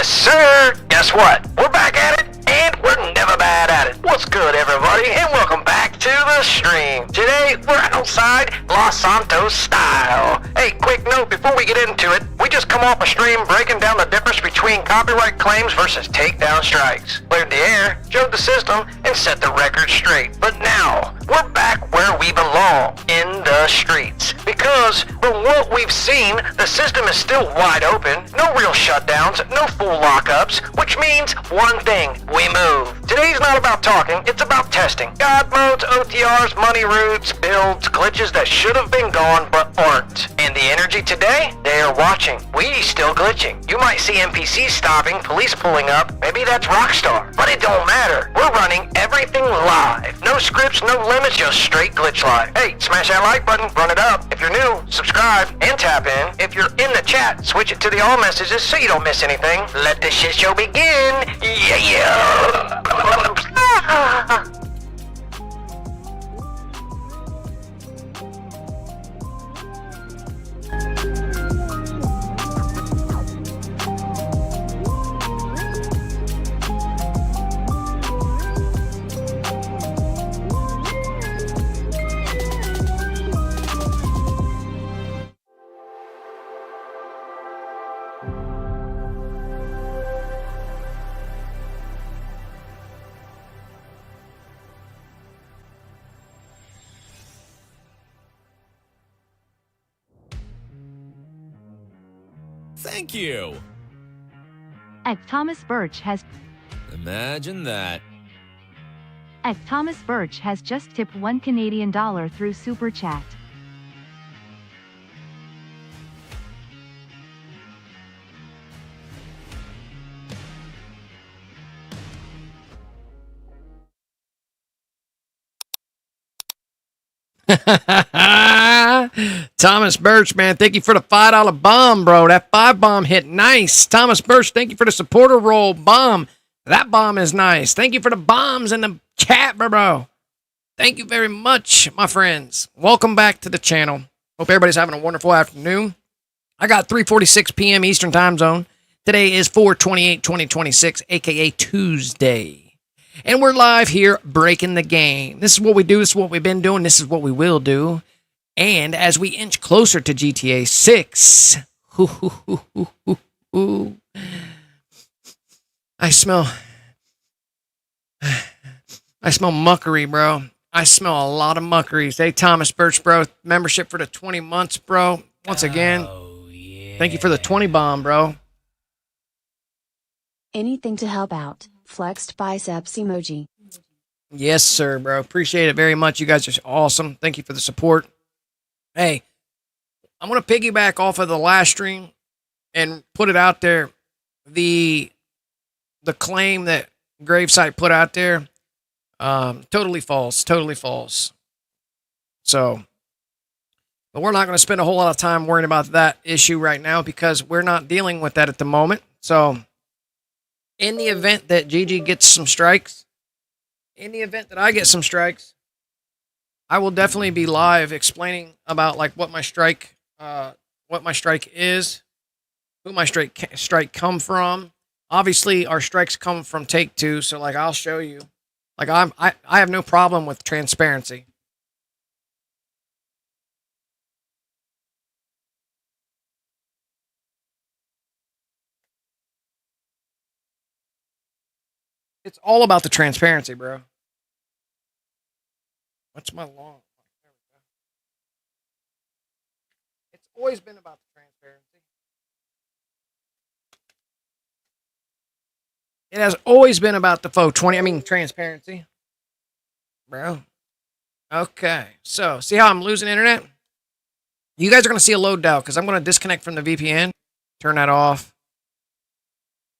Yes, sir. Guess what? We're back at it, and we're never bad at it. What's good, everybody, and welcome back to the stream. Today, we're outside Los Santos style. Hey, quick note before we get into it. We just come off a stream breaking down the difference between copyright claims versus takedown strikes. Cleared the air, showed the system, and set the record straight. But now, we're back where we belong, in the streets. Because from what we've seen, the system is still wide open, no real shutdowns, no full lockups, which means one thing, we move. Today's not about talking, it's about testing. God modes, OTRs, money routes, builds, glitches that should have been gone but aren't. And the energy today? They are watching. We still glitching. You might see NPCs stopping, police pulling up, maybe that's Rockstar. But it don't matter. We're running everything live. No scripts, no limits, just straight glitch live. Hey, smash that like button, run it up. If you're new, subscribe and tap in. If you're in the chat, switch it to the all messages so you don't miss anything. Let the shit show begin. Yeah. Thank you. Thomas Birch has Imagine that. Thomas Birch has just tipped $1 through Super Chat. Thomas Birch, man, thank you for the $5 bomb, bro. That 5 bomb hit nice. Thomas Birch, thank you for the supporter roll bomb. That bomb is nice. Thank you for the bombs in the chat, bro. Thank you very much, my friends. Welcome back to the channel. Hope everybody's having a wonderful afternoon. I got 3:46 p.m. Eastern time zone. Today is 4/28/2026, aka Tuesday. And we're live here breaking the game. This is what we do. This is what we've been doing. This is what we will do. And as we inch closer to GTA 6, I smell muckery, bro. I smell a lot of muckeries. Hey, Thomas Birch, bro. Membership for the 20 months, bro. Once again, thank you for the 20 bomb, bro. Anything to help out. Flexed biceps emoji. Yes, sir, bro. Appreciate it very much. You guys are awesome. Thank you for the support. Hey, I'm going to piggyback off of the last stream and put it out there. The claim that Gravesite put out there, totally false. Totally false. So, but we're not going to spend a whole lot of time worrying about that issue right now because we're not dealing with that at the moment. So, in the event that Gigi gets some strikes, in the event that I get some strikes, I will definitely be live explaining about like what my strike is, who my strike come from. Obviously, our strikes come from Take Two, so like I'll show you. Like I have no problem with transparency. It's all about the transparency, bro. What's my long? There we go. It's always been about the transparency. It has always been about the transparency. Bro. Okay. So, see how I'm losing internet? You guys are going to see a load out because I'm going to disconnect from the VPN. Turn that off.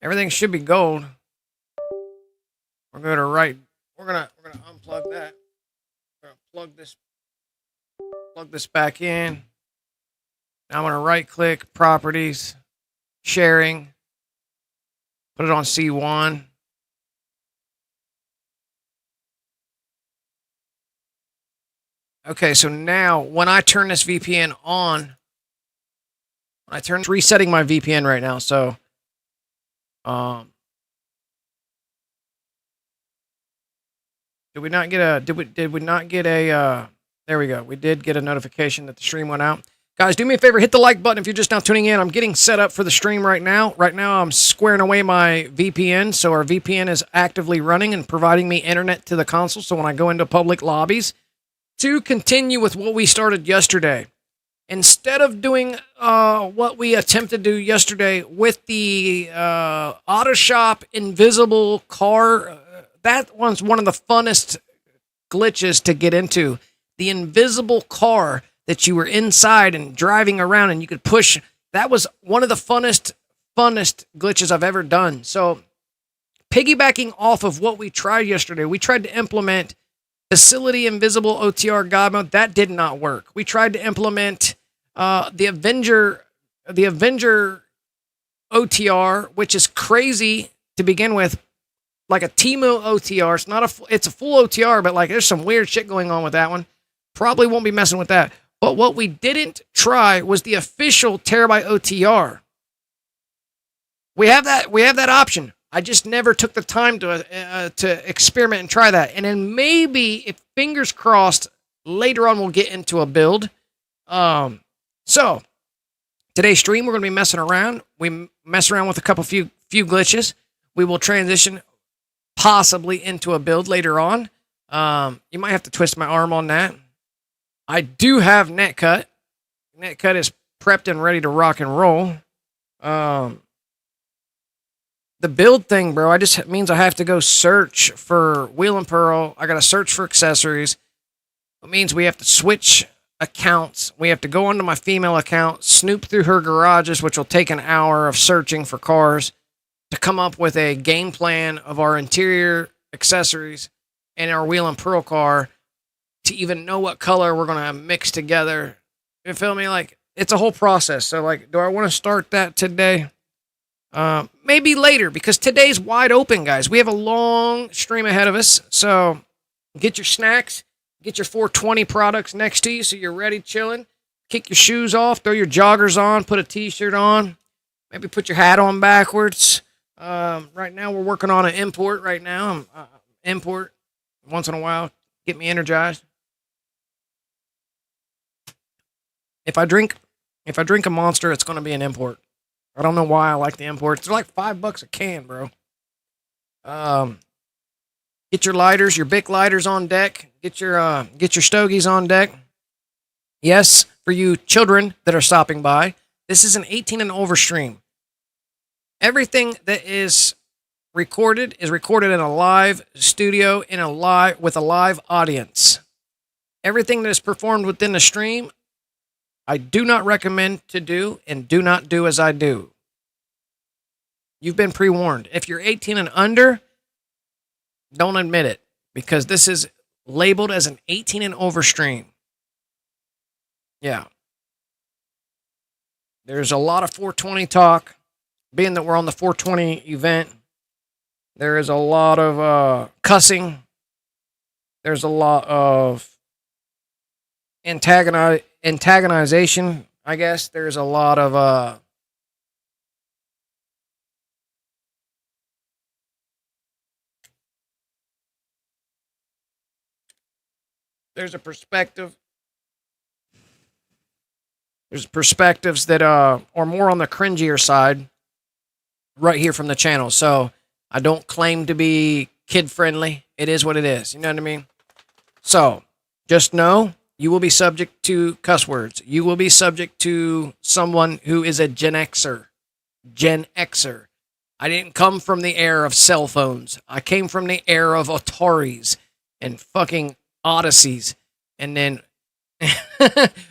Everything should be gold. We're going to we're going to unplug that. Plug this back in. Now I'm going to right click properties, sharing, put it on C1. Okay, so now when I turn this VPN on, it's resetting my VPN right now. So Did we not get a? Did we not get a? There we go. We did get a notification that the stream went out. Guys, do me a favor, hit the like button if you're just now tuning in. I'm getting set up for the stream right now. Right now, I'm squaring away my VPN, so our VPN is actively running and providing me internet to the console. So when I go into public lobbies, to continue with what we started yesterday, instead of doing what we attempted to do yesterday with the auto shop invisible car, that one's one of the funnest glitches to get into. The invisible car that you were inside and driving around and you could push. That was one of the funnest glitches I've ever done. So piggybacking off of what we tried yesterday, we tried to implement facility invisible OTR God mode. That did not work. We tried to implement the Avenger OTR, which is crazy to begin with, like a Temu OTR. It's a full OTR, but like there's some weird shit going on with that one. Probably won't be messing with that. But what we didn't try was the official Terabyte OTR. We have that option. I just never took the time to experiment and try that. And then maybe, if fingers crossed, later on we'll get into a build. So today's stream we're going to be messing around. We mess around with a few glitches. We will transition possibly into a build later on. You might have to twist my arm on that. I do have netcut. Netcut is prepped and ready to rock and roll. The build thing, bro, it means I have to go search for Wheel and Pearl. I got to search for accessories. It means we have to switch accounts. We have to go onto my female account, snoop through her garages, which will take an hour of searching for cars to come up with a game plan of our interior accessories and our Wheel and Pearl car to even know what color we're going to mix together. You feel me? Like, it's a whole process. So, like, do I want to start that today? Maybe later, because today's wide open, guys. We have a long stream ahead of us. So, get your snacks, get your 420 products next to you so you're ready chilling. Kick your shoes off, throw your joggers on, put a t-shirt on, maybe put your hat on backwards. Right now, we're working on an import right now. Import once in a while, get me energized. If I drink a Monster, it's going to be an import. I don't know why I like the imports. They're like $5 a can, bro. Get your lighters, your Bic lighters on deck. Get your stogies on deck. Yes, for you children that are stopping by, this is an 18 and over stream. Everything that is recorded in a live studio with a live audience. Everything that is performed within the stream, I do not recommend to do, and do not do as I do. You've been pre-warned. If you're 18 and under, don't admit it, because this is labeled as an 18 and over stream. Yeah. There's a lot of 420 talk, being that we're on the 420 event. There is a lot of cussing. There's a lot of antagonization, I guess. There's a lot of there's perspectives that are more on the cringier side right here from the channel. So I don't claim to be kid friendly. It is what it is. You know what I mean? So just know you will be subject to cuss words. You will be subject to someone who is a Gen Xer. Gen Xer. I didn't come from the era of cell phones. I came from the era of Ataris and fucking Odysseys. And then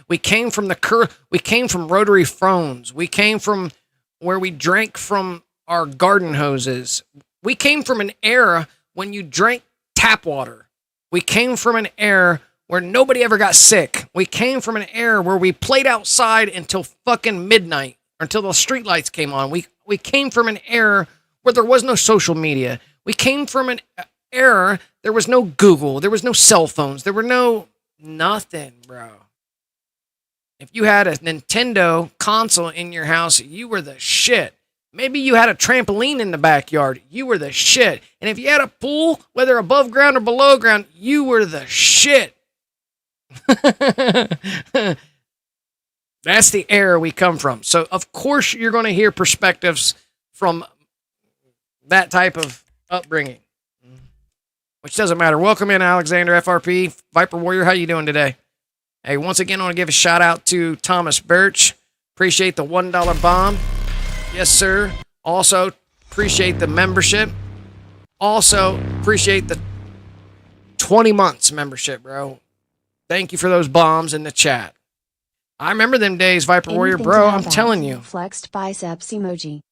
we came from rotary phones. We came from where we drank from our garden hoses. We came from an era when you drank tap water. We came from an era where nobody ever got sick. We came from an era where we played outside until fucking midnight, until the streetlights came on. We came from an era where there was no social media. We came from an era, there was no Google, there was no cell phones, there were no nothing, bro. If you had a Nintendo console in your house, you were the shit. Maybe you had a trampoline in the backyard. You were the shit. And if you had a pool, whether above ground or below ground, you were the shit. That's the era we come from. So, of course, you're going to hear perspectives from that type of upbringing. Which doesn't matter. Welcome in, Alexander FRP. Viper Warrior, how you doing today? Hey, once again, I want to give a shout out to Thomas Birch. Appreciate the $1 bomb. Yes, sir. Also, appreciate the membership. Also, appreciate the 20 months membership, bro. Thank you for those bombs in the chat. I remember them days, Viper Warrior, Anything bro. to I'm add telling that? you. Flexed biceps emoji.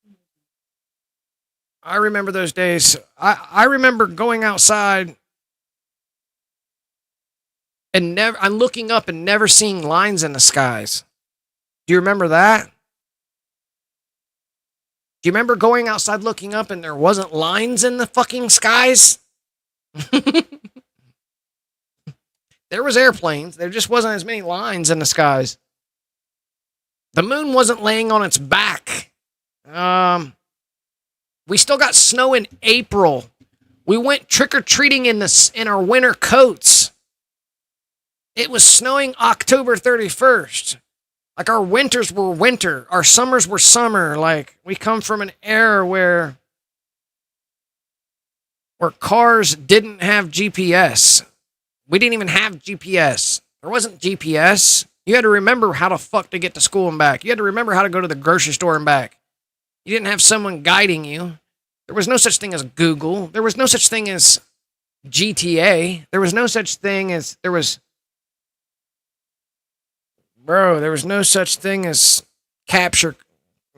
I remember those days. I remember going outside and I'm looking up and never seeing lines in the skies. Do you remember that? Do you remember going outside looking up and there wasn't lines in the fucking skies? There was airplanes. There just wasn't as many lines in the skies. The moon wasn't laying on its back. We still got snow in April. We went trick-or-treating in our winter coats. It was snowing October 31st. Like, our winters were winter. Our summers were summer. Like, we come from an era where cars didn't have GPS. We didn't even have GPS. There wasn't GPS. You had to remember how the fuck to get to school and back. You had to remember how to go to the grocery store and back. You didn't have someone guiding you. There was no such thing as Google. There was no such thing as GTA. There was no such thing as... There was no such thing as capture.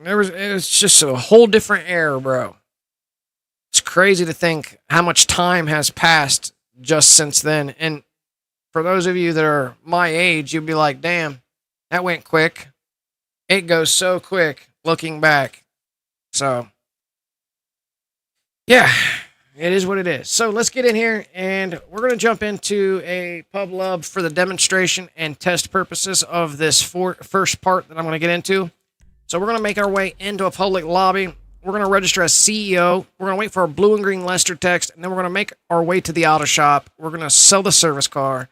It was just a whole different era, bro. It's crazy to think how much time has passed just since then. And for those of you that are my age, you'll be like, damn, that went quick. It goes so quick looking back. So, yeah, it is what it is. So let's get in here and we're going to jump into a pub lub for the demonstration and test purposes of this first part that I'm going to get into. So we're going to make our way into a public lobby. We're going to register as CEO. We're going to wait for our blue and green Lester text, and then we're going to make our way to the auto shop. We're going to sell the service car.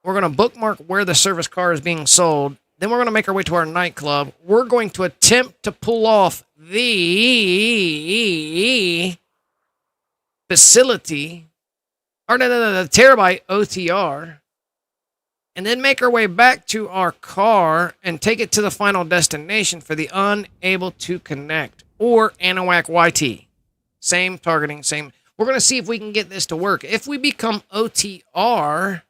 We're going to bookmark where the service car is being sold. Then we're going to make our way to our nightclub. We're going to attempt to pull off the facility, or the Terabyte OTR, and then make our way back to our car and take it to the final destination for the unable to connect, or Anahuac YT. Same targeting, same. We're going to see if we can get this to work. If we become OTR,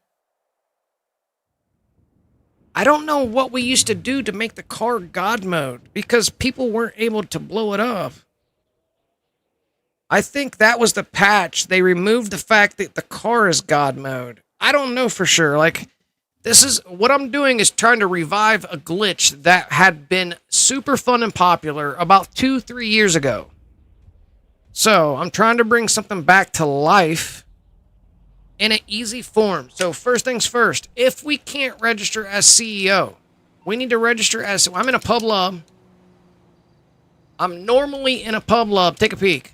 I don't know what we used to do to make the car God mode because people weren't able to blow it up. I think that was the patch. They removed the fact that the car is God mode. I don't know for sure. Like, this is what I'm doing is trying to revive a glitch that had been super fun and popular about 2-3 years ago. So I'm trying to bring something back to life in an easy form. So first things first, if we can't register as CEO, we need to register as, I'm in a pub lub. I'm normally in a pub lub. Take a peek.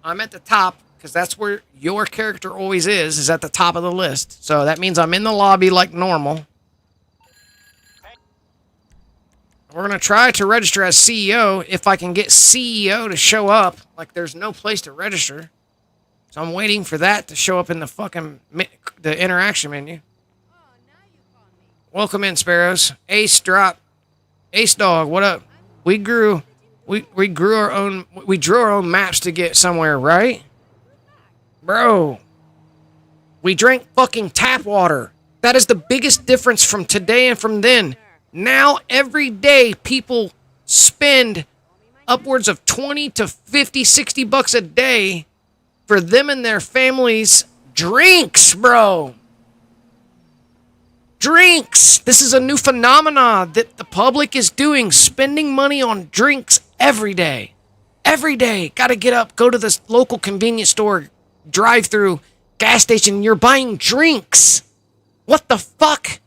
I'm at the top because that's where your character always is at the top of the list. So that means I'm in the lobby like normal. We're going to try to register as CEO if I can get CEO to show up. Like, there's no place to register. So I'm waiting for that to show up in the fucking the interaction menu. Welcome in, Sparrows. Ace drop. Ace dog, what up? We drew our own maps to get somewhere, right? Bro. We drank fucking tap water. That is the biggest difference from today and from then. Now, every day, people spend upwards of 20 to 50, 60 bucks a day for them and their families' drinks, bro. Drinks. This is a new phenomenon that the public is doing, spending money on drinks every day. Every day. Got to get up, go to the local convenience store, drive through, gas station, you're buying drinks. What the fuck?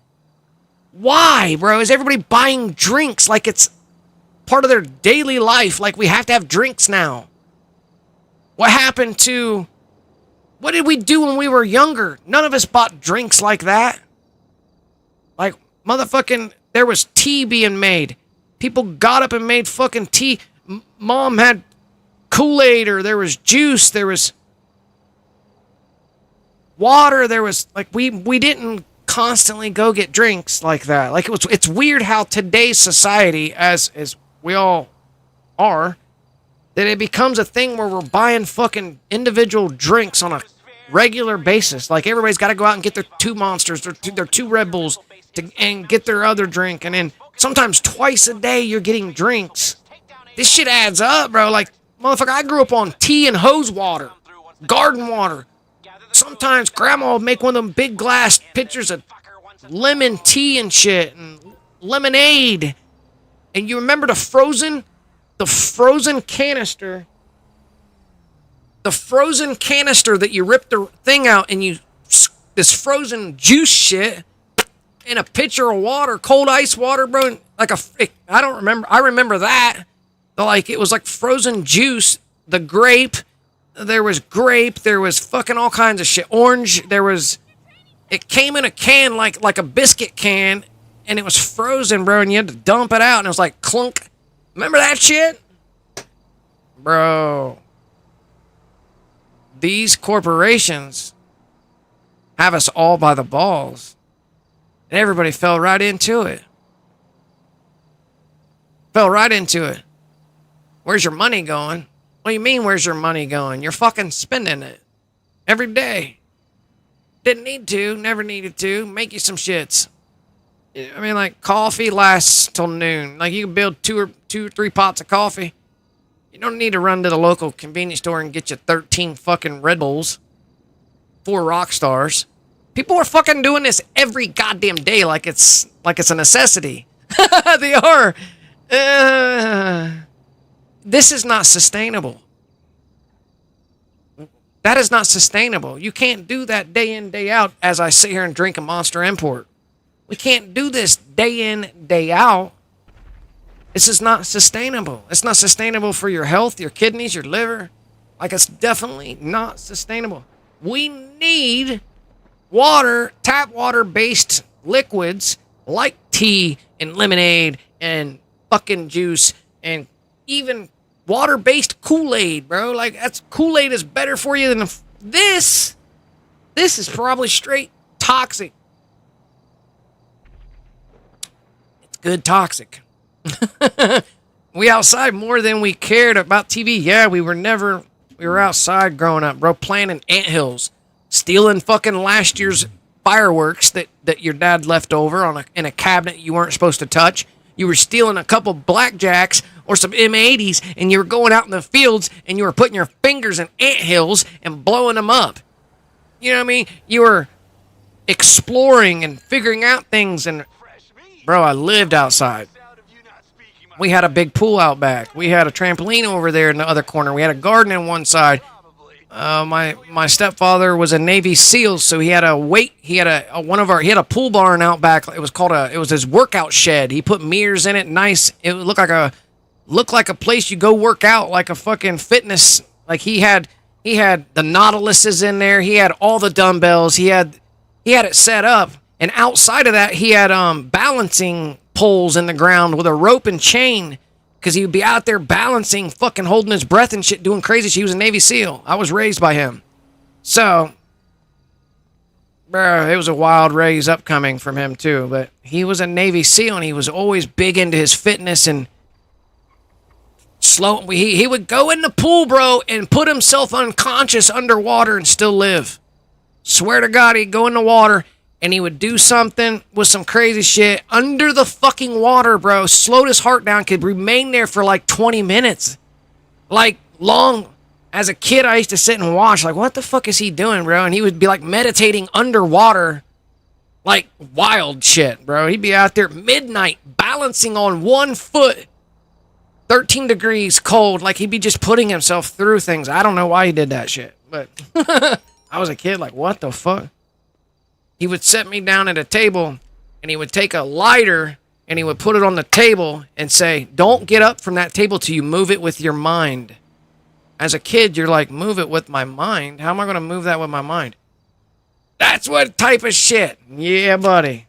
Why, bro? Is everybody buying drinks like it's part of their daily life. Like, we have to have drinks now. What happened to... What did we do when we were younger? None of us bought drinks like that. Like, motherfucking... There was tea being made. People got up and made fucking tea. Mom had Kool-Aid, or there was juice. There was water. There was... Like, we didn't constantly go get drinks like that. Like, it's weird how today's society, as we all are, that it becomes a thing where we're buying fucking individual drinks on a regular basis. Like, everybody's got to go out and get their 2 Monsters, their 2 Red Bulls, and get their other drink. And then sometimes twice a day you're getting drinks. This shit adds up, bro. Like, motherfucker, I grew up on tea and hose water, garden water. Sometimes grandma would make one of them big glass pitchers of lemon tea and shit, and lemonade. And you remember the frozen canister, that you rip the thing out and you, this frozen juice shit in a pitcher of water, cold ice water, bro. Like I don't remember. I remember that. Like, it was like frozen juice, the grape. There was fucking all kinds of shit. Orange. It came in a can like a biscuit can, and it was frozen, bro, and you had to dump it out, and it was like clunk. Remember that shit? Bro. These corporations have us all by the balls. And everybody fell right into it. Where's your money going? What do you mean, where's your money going? You're fucking spending it. Every day. Didn't need to, never needed to. Make you some shits. I mean, like, coffee lasts till noon. Like, you can build two or three pots of coffee. You don't need to run to the local convenience store and get you 13 fucking Red Bulls. 4 rock stars. People are fucking doing this every goddamn day like it's a necessity. They are. This is not sustainable. That is not sustainable. You can't do that day in, day out as I sit here and drink a Monster Import. We can't do this day in, day out. This is not sustainable. It's not sustainable for your health, your kidneys, your liver. Like, it's definitely not sustainable. We need water, tap water-based liquids like tea and lemonade and fucking juice and even water-based Kool-Aid, bro. Like, that's Kool-Aid is better for you than this. This is probably straight toxic. It's good toxic. We outside more than we cared about TV. Yeah, we were outside growing up, bro, playing in anthills, stealing fucking last year's fireworks that your dad left over in a cabinet you weren't supposed to touch. You were stealing a couple blackjacks or some M80s, and you were going out in the fields and you were putting your fingers in anthills and blowing them up. You know what I mean? You were exploring and figuring out things. And bro, I lived outside. We had a big pool out back. We had a trampoline over there in the other corner. We had a garden on one side. My stepfather was a Navy SEAL, so he had he had a pool barn out back. It was his workout shed. He put mirrors in it, nice. It looked like a place you go work out, like a fucking fitness. Like, he had the Nautiluses in there. He had all the dumbbells. He had it set up, and outside of that, he had balancing poles in the ground with a rope and chain, because he would be out there balancing, fucking holding his breath and shit, doing crazy shit. He was a Navy SEAL. I was raised by him. So, bro, it was a wild raise upcoming from him too. But he was a Navy SEAL, and he was always big into his fitness and slow. He would go in the pool, bro, and put himself unconscious underwater and still live. Swear to God, he'd go in the water and he would do something with some crazy shit under the fucking water, bro. Slowed his heart down, could remain there for like 20 minutes. Like, long. As a kid, I used to sit and watch, like, what the fuck is he doing, bro? And he would be like meditating underwater. Like, wild shit, bro. He'd be out there midnight, balancing on one foot. 13 degrees cold. Like, he'd be just putting himself through things. I don't know why he did that shit. But I was a kid, like, what the fuck? He would set me down at a table, and he would take a lighter, and he would put it on the table and say, don't get up from that table till you move it with your mind. As a kid, you're like, move it with my mind? How am I going to move that with my mind? That's what type of shit. Yeah, buddy.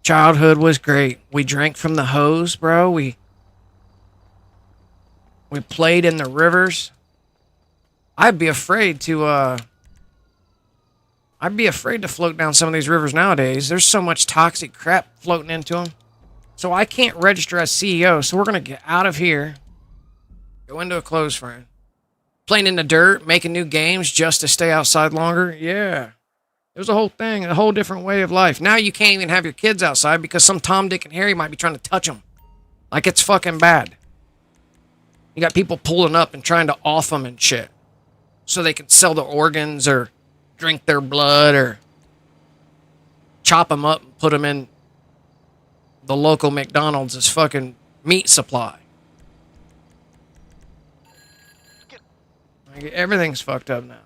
Childhood was great. We drank from the hose, bro. We played in the rivers. I'd be afraid to float down some of these rivers nowadays. There's so much toxic crap floating into them. So I can't register as CEO. So we're going to get out of here. Go into a closed frame. Playing in the dirt, making new games just to stay outside longer. Yeah. It was a whole thing, a whole different way of life. Now you can't even have your kids outside because some Tom, Dick, and Harry might be trying to touch them. Like it's fucking bad. You got people pulling up and trying to off them and shit. So they can sell their organs or drink their blood or chop them up and put them in the local McDonald's as fucking meat supply. Like, everything's fucked up now.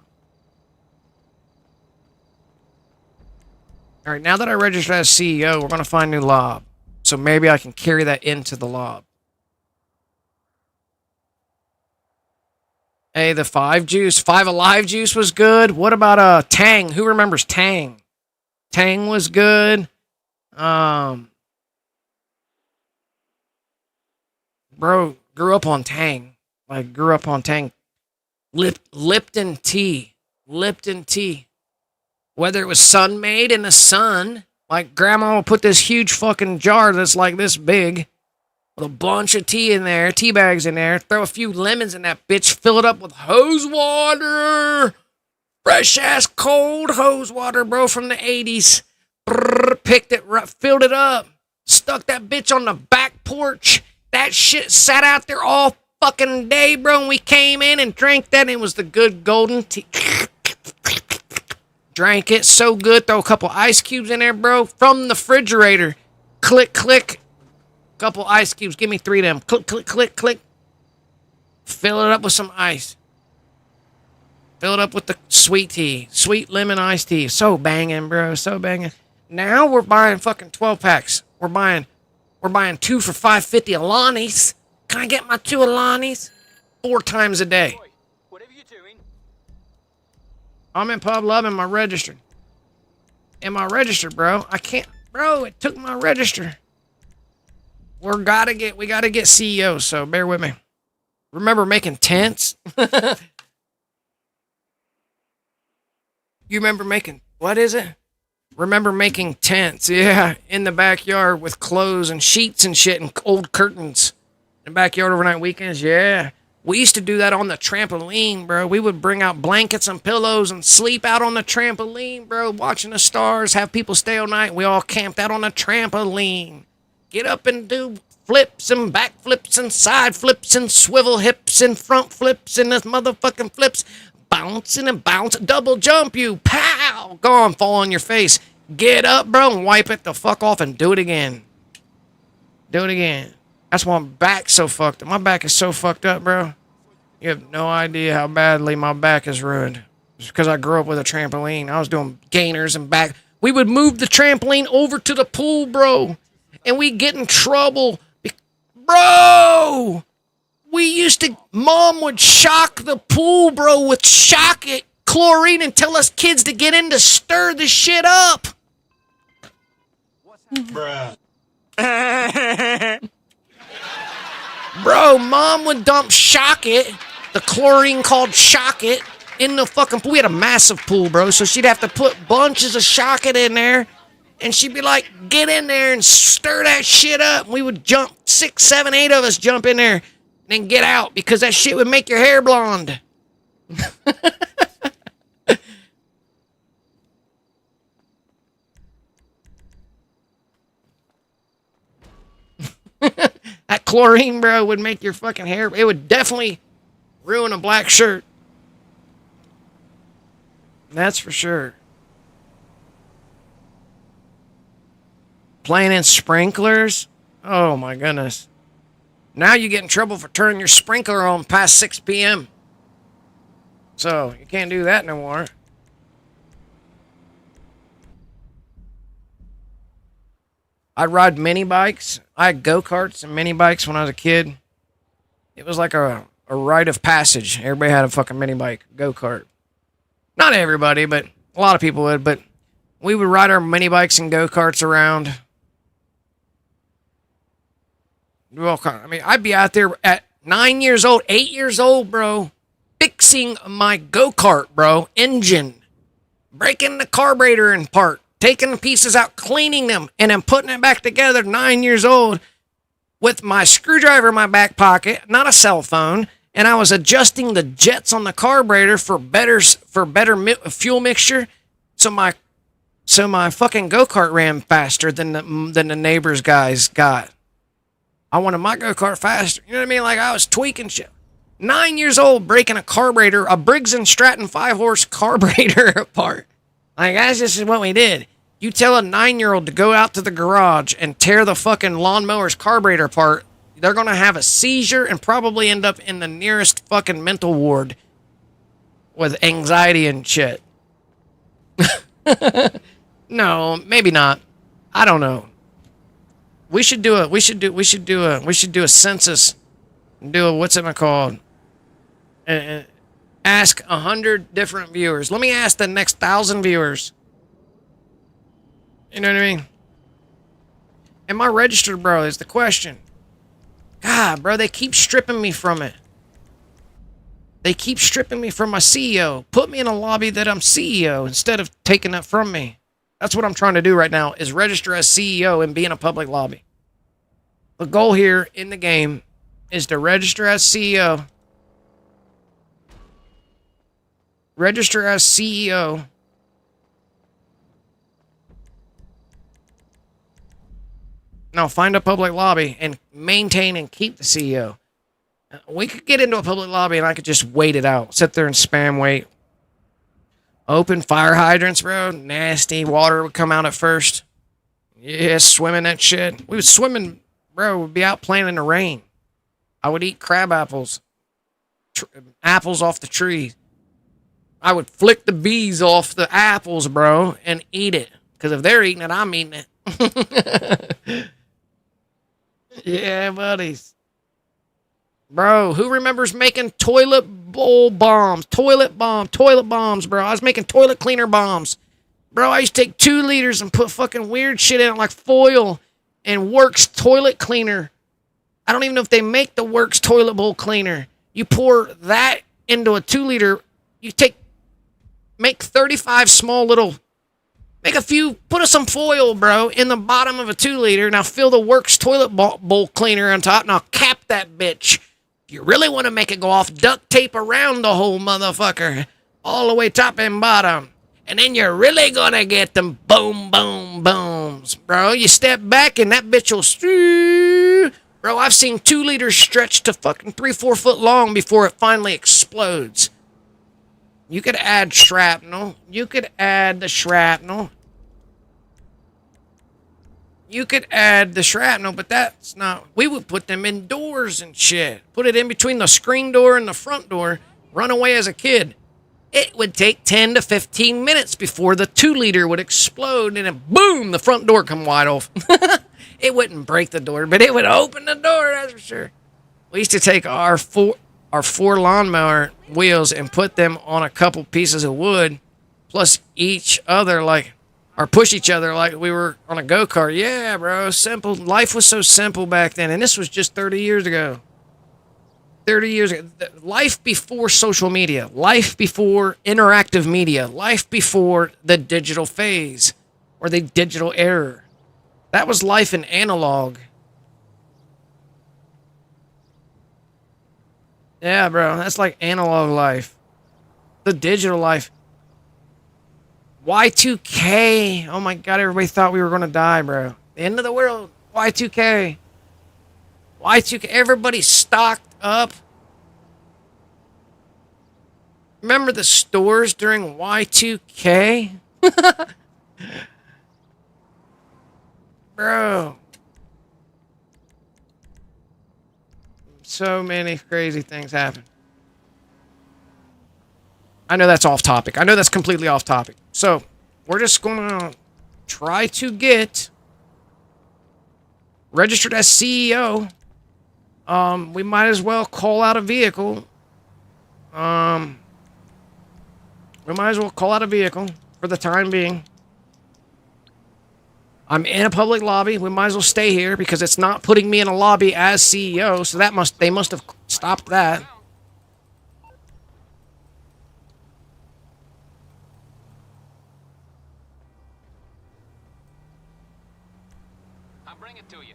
All right, now that I registered as CEO, we're going to find new lob. So maybe I can carry that into the lob. Hey, the 5 juice, 5 Alive juice was good. What about Tang? Who remembers Tang? Tang was good. Bro, grew up on Tang. Like, grew up on Tang. Lipton tea. Lipton tea. Whether it was sun-made in the sun, like grandma would put this huge fucking jar that's like this big with a bunch of tea in there, tea bags in there, throw a few lemons in that bitch, fill it up with hose water. Fresh-ass cold hose water, bro, from the 80s. Picked it, filled it up, stuck that bitch on the back porch. That shit sat out there all fucking day, bro, and we came in and drank that, and it was the good golden tea. Drank it so good. Throw a couple ice cubes in there, bro. From the refrigerator. Click, click. Couple ice cubes. Give me 3 of them. Click, click, click, click. Fill it up with some ice. Fill it up with the sweet tea. Sweet lemon iced tea. So banging, bro. So banging. Now we're buying fucking 12 packs. We're buying 2 for $5.50 Alani's. Can I get my 2 Alani's? 4 times a day. I'm in Pub Love. Am I registered? Am I registered, bro? I can't. Bro, it took my register. We gotta get CEO, so bear with me. Remember making tents? You remember making, what is it? Remember making tents, yeah, in the backyard with clothes and sheets and shit and old curtains. In the backyard overnight weekends, yeah. We used to do that on the trampoline, bro. We would bring out blankets and pillows and sleep out on the trampoline, bro, watching the stars, have people stay all night. We all camped out on the trampoline. Get up and do flips and back flips and side flips and swivel hips and front flips and this motherfucking flips. Bouncing and bounce. Double jump you. Pow! Go on, fall on your face. Get up, bro, and wipe it the fuck off and do it again. Do it again. That's why my back's so fucked up. My back is so fucked up, bro. You have no idea how badly my back is ruined. It's because I grew up with a trampoline. I was doing gainers and back. We would move the trampoline over to the pool, bro. And we'd get in trouble. Bro! Mom would shock the pool, bro, with chlorine and tell us kids to get in to stir the shit up. Bruh. Bro, Mom would dump the chlorine called Shock It, in the fucking pool. We had a massive pool, bro, so she'd have to put bunches of Shock It in there, and she'd be like, get in there and stir that shit up. And we would jump, 6, 7, 8 of us jump in there, and then get out, because that shit would make your hair blonde. That chlorine, bro, would make your fucking hair. It would definitely ruin a black shirt. That's for sure. Playing in sprinklers? Oh my goodness. Now you get in trouble for turning your sprinkler on past 6 p.m. So you can't do that no more. I'd ride mini bikes. I had go-karts and mini bikes when I was a kid. It was like a rite of passage. Everybody had a fucking mini bike, go-kart. Not everybody, but a lot of people would. But we would ride our mini bikes and go-karts around. Well, I mean, I'd be out there at 9 years old, 8 years old, bro, fixing my go-kart, bro, engine, breaking the carburetor in part, taking the pieces out, cleaning them, and then putting it back together, 9 years old, with my screwdriver in my back pocket, not a cell phone, and I was adjusting the jets on the carburetor for better fuel mixture, so my fucking go-kart ran faster than the neighbor's guys got. I wanted my go-kart faster. You know what I mean? Like, I was tweaking shit. 9 years old, breaking a carburetor, a Briggs & Stratton 5-horse carburetor apart. Like, that's just what we did. You tell a 9-year-old to go out to the garage and tear the fucking lawnmower's carburetor apart, they're going to have a seizure and probably end up in the nearest fucking mental ward with anxiety and shit. No, maybe not. I don't know. We should do a census. Do a, what's it called? Ask 100 different viewers. Let me ask the next 1,000 viewers. You know what I mean? Am I registered, bro? Is the question. God, bro, they keep stripping me from it. They keep stripping me from my CEO. Put me in a lobby that I'm CEO instead of taking that from me. That's what I'm trying to do right now, is register as CEO and be in a public lobby. The goal here in the game is to register as CEO. Register as CEO. Now find a public lobby and maintain and keep the CEO. We could get into a public lobby and I could just wait it out. Sit there and spam wait. Open fire hydrants, bro. Nasty. Water would come out at first. Yeah, swimming that shit. We was swimming, bro. We'd be out playing in the rain. I would eat crab apples. Apples off the tree. I would flick the bees off the apples, bro, and eat it. Because if they're eating it, I'm eating it. Yeah, buddies. Bro, who remembers making toilet bowl bombs? Toilet bombs, bro. I was making toilet cleaner bombs. Bro, I used to take 2 liters and put fucking weird shit in it like foil and Works toilet cleaner. I don't even know if they make the Works toilet bowl cleaner. You pour that into a 2 liter. You make 35 small little, put some foil, bro, in the bottom of a 2 liter. Now fill the Works toilet bowl cleaner on top. Now cap that bitch. If you really want to make it go off, duct tape around the whole motherfucker. All the way top and bottom. And then you're really going to get them boom, boom, booms. Bro, you step back and that bitch will... Bro, I've seen 2 liters stretch to fucking 3-4 foot long before it finally explodes. You could add shrapnel. You could add the shrapnel. You could add the shrapnel, but that's not... We would put them indoors and shit. Put it in between the screen door and the front door. Run away as a kid. It would take 10 to 15 minutes before the 2 liter would explode, and then boom, the front door come wide off. It wouldn't break the door, but it would open the door, that's for sure. We used to take our four lawnmower wheels and put them on a couple pieces of wood, plus each other, like... Or push each other like we were on a go-kart. Yeah, bro. Simple. Life was so simple back then. And this was just 30 years ago. 30 years ago. Life before social media. Life before interactive media. Life before the digital phase. Or the digital era. That was life in analog. Yeah, bro. That's like analog life. The digital life. Y2K. Oh my God, everybody thought we were going to die, bro. The end of the world. Y2K. Y2K. Everybody stocked up. Remember the stores during Y2K? Bro. So many crazy things happen. I know that's off topic. I know that's completely off topic. So, we're just going to try to get registered as CEO. We might as well call out a vehicle. We might as well call out a vehicle for the time being. I'm in a public lobby. We might as well stay here because it's not putting me in a lobby as CEO. So they must have stopped that. I'll bring it to you.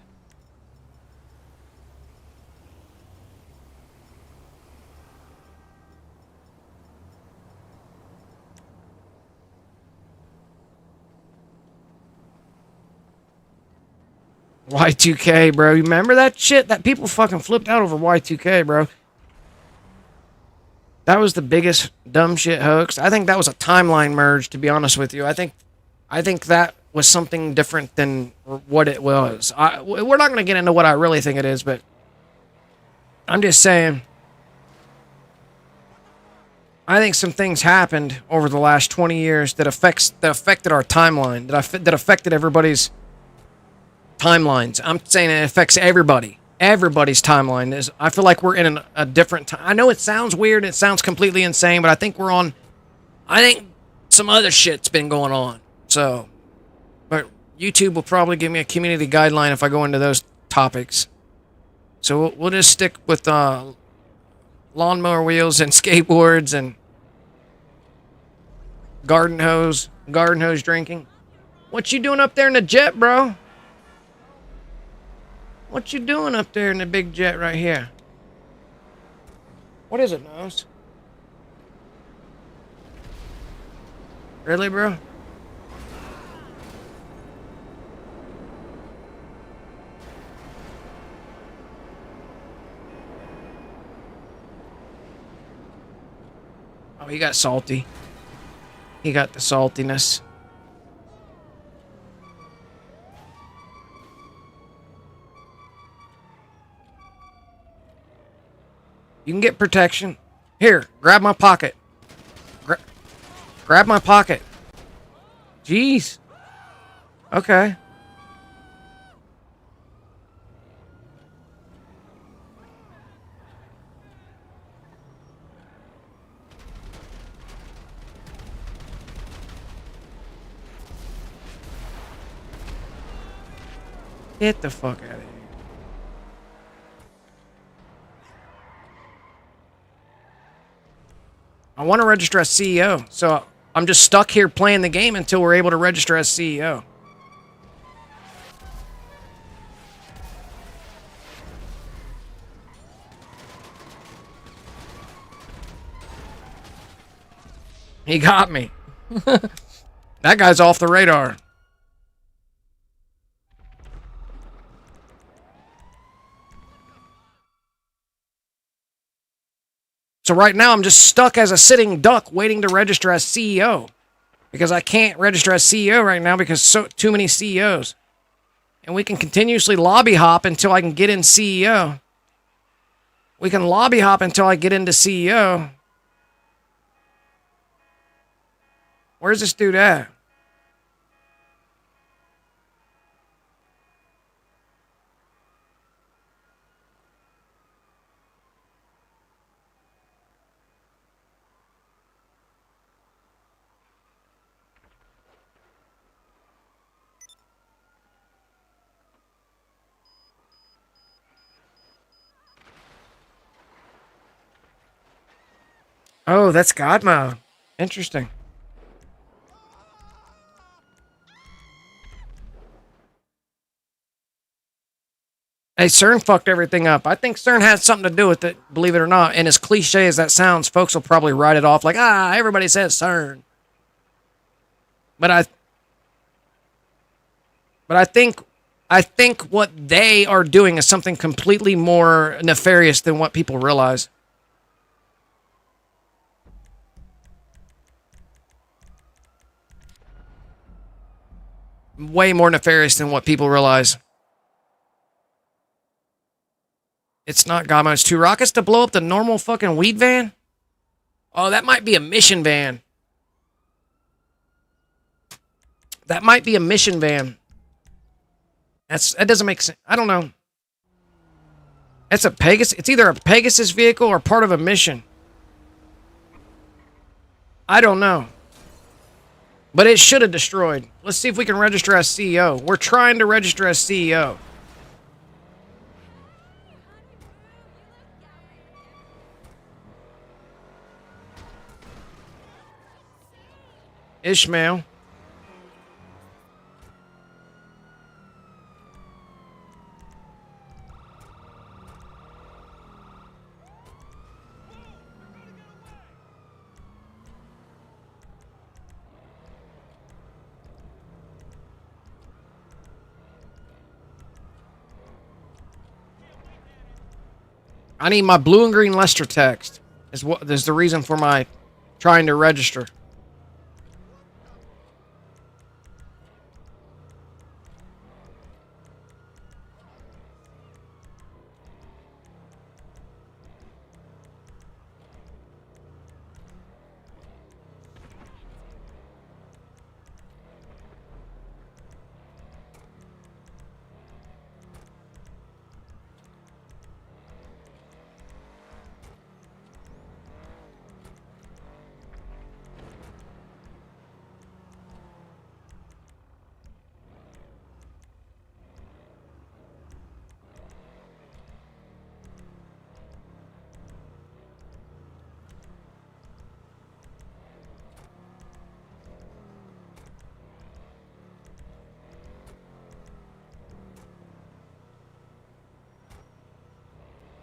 Y2K, bro. You remember that shit? That people fucking flipped out over Y2K, bro. That was the biggest dumb shit hoax. I think that was a timeline merge, to be honest with you. I think that was something different than what it was. We're not going to get into what I really think it is, but I'm just saying. I think some things happened over the last 20 years that affected our timeline, that affected everybody's timelines. I'm saying it affects everybody. Everybody's timeline is. I feel like we're in a different time. I know it sounds weird. It sounds completely insane, but I think I think some other shit's been going on. So, but YouTube will probably give me a community guideline if I go into those topics. So we'll just stick with lawnmower wheels and skateboards and garden hose drinking. What you doing up there in the jet, bro? What you doing up there in the big jet right here? What is it, Nose? Really, bro? Oh, he got salty. He got the saltiness. You can get protection. Here, grab my pocket. Grab my pocket. Jeez. Okay. Get the fuck out of here. I want to register as CEO, so I'm just stuck here playing the game until we're able to register as CEO. He got me. That guy's off the radar. So right now, I'm just stuck as a sitting duck waiting to register as CEO. Because I can't register as CEO right now because too many CEOs. And we can continuously lobby hop until I can get in CEO. We can lobby hop until I get into CEO. Where's this dude at? Oh, that's God mode. Interesting. Hey, CERN fucked everything up. I think CERN had something to do with it, believe it or not. And as cliche as that sounds, folks will probably write it off like, everybody says CERN. But I think what they are doing is something completely more nefarious than what people realize. Way more nefarious than what people realize. It's not God mode. It's 2 rockets to blow up the normal fucking weed van? Oh, that might be a mission van. That might be a mission van. That doesn't make sense. I don't know. It's a Pegasus. It's either a Pegasus vehicle or part of a mission. I don't know. But it should have destroyed. Let's see if we can register as CEO. We're trying to register as CEO. Ishmael. I need my blue and green Lester text. Is the reason for my trying to register.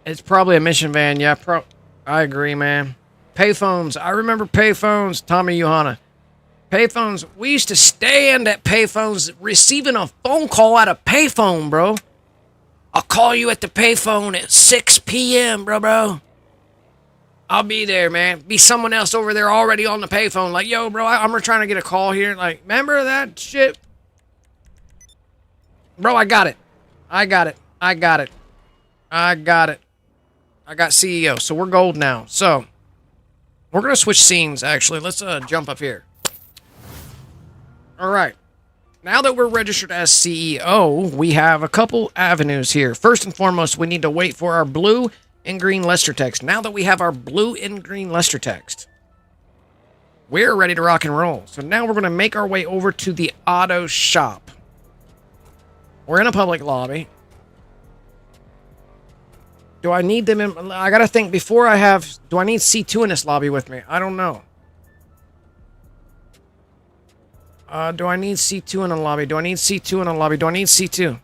It's probably a mission van. Yeah, I agree, man. Payphones. I remember payphones, Tommy Johanna. Payphones. We used to stand at payphones receiving a phone call at a payphone, bro. I'll call you at the payphone at 6 p.m., bro. I'll be there, man. Be someone else over there already on the payphone. Like, yo, bro, I'm trying to get a call here. Like, remember that shit? Bro, I got it. I got CEO, so we're gold now. So, we're going to switch scenes, actually. Let's jump up here. All right. Now that we're registered as CEO, we have a couple avenues here. First and foremost, we need to wait for our blue and green Lester text. Now that we have our blue and green Lester text, we're ready to rock and roll. So now we're going to make our way over to the auto shop. We're in a public lobby. Do I need them in? I gotta think before I have. Do I need C2 in this lobby with me? I don't know. Do I need C2 in a lobby? Do I need C2 in a lobby? Do I need C2?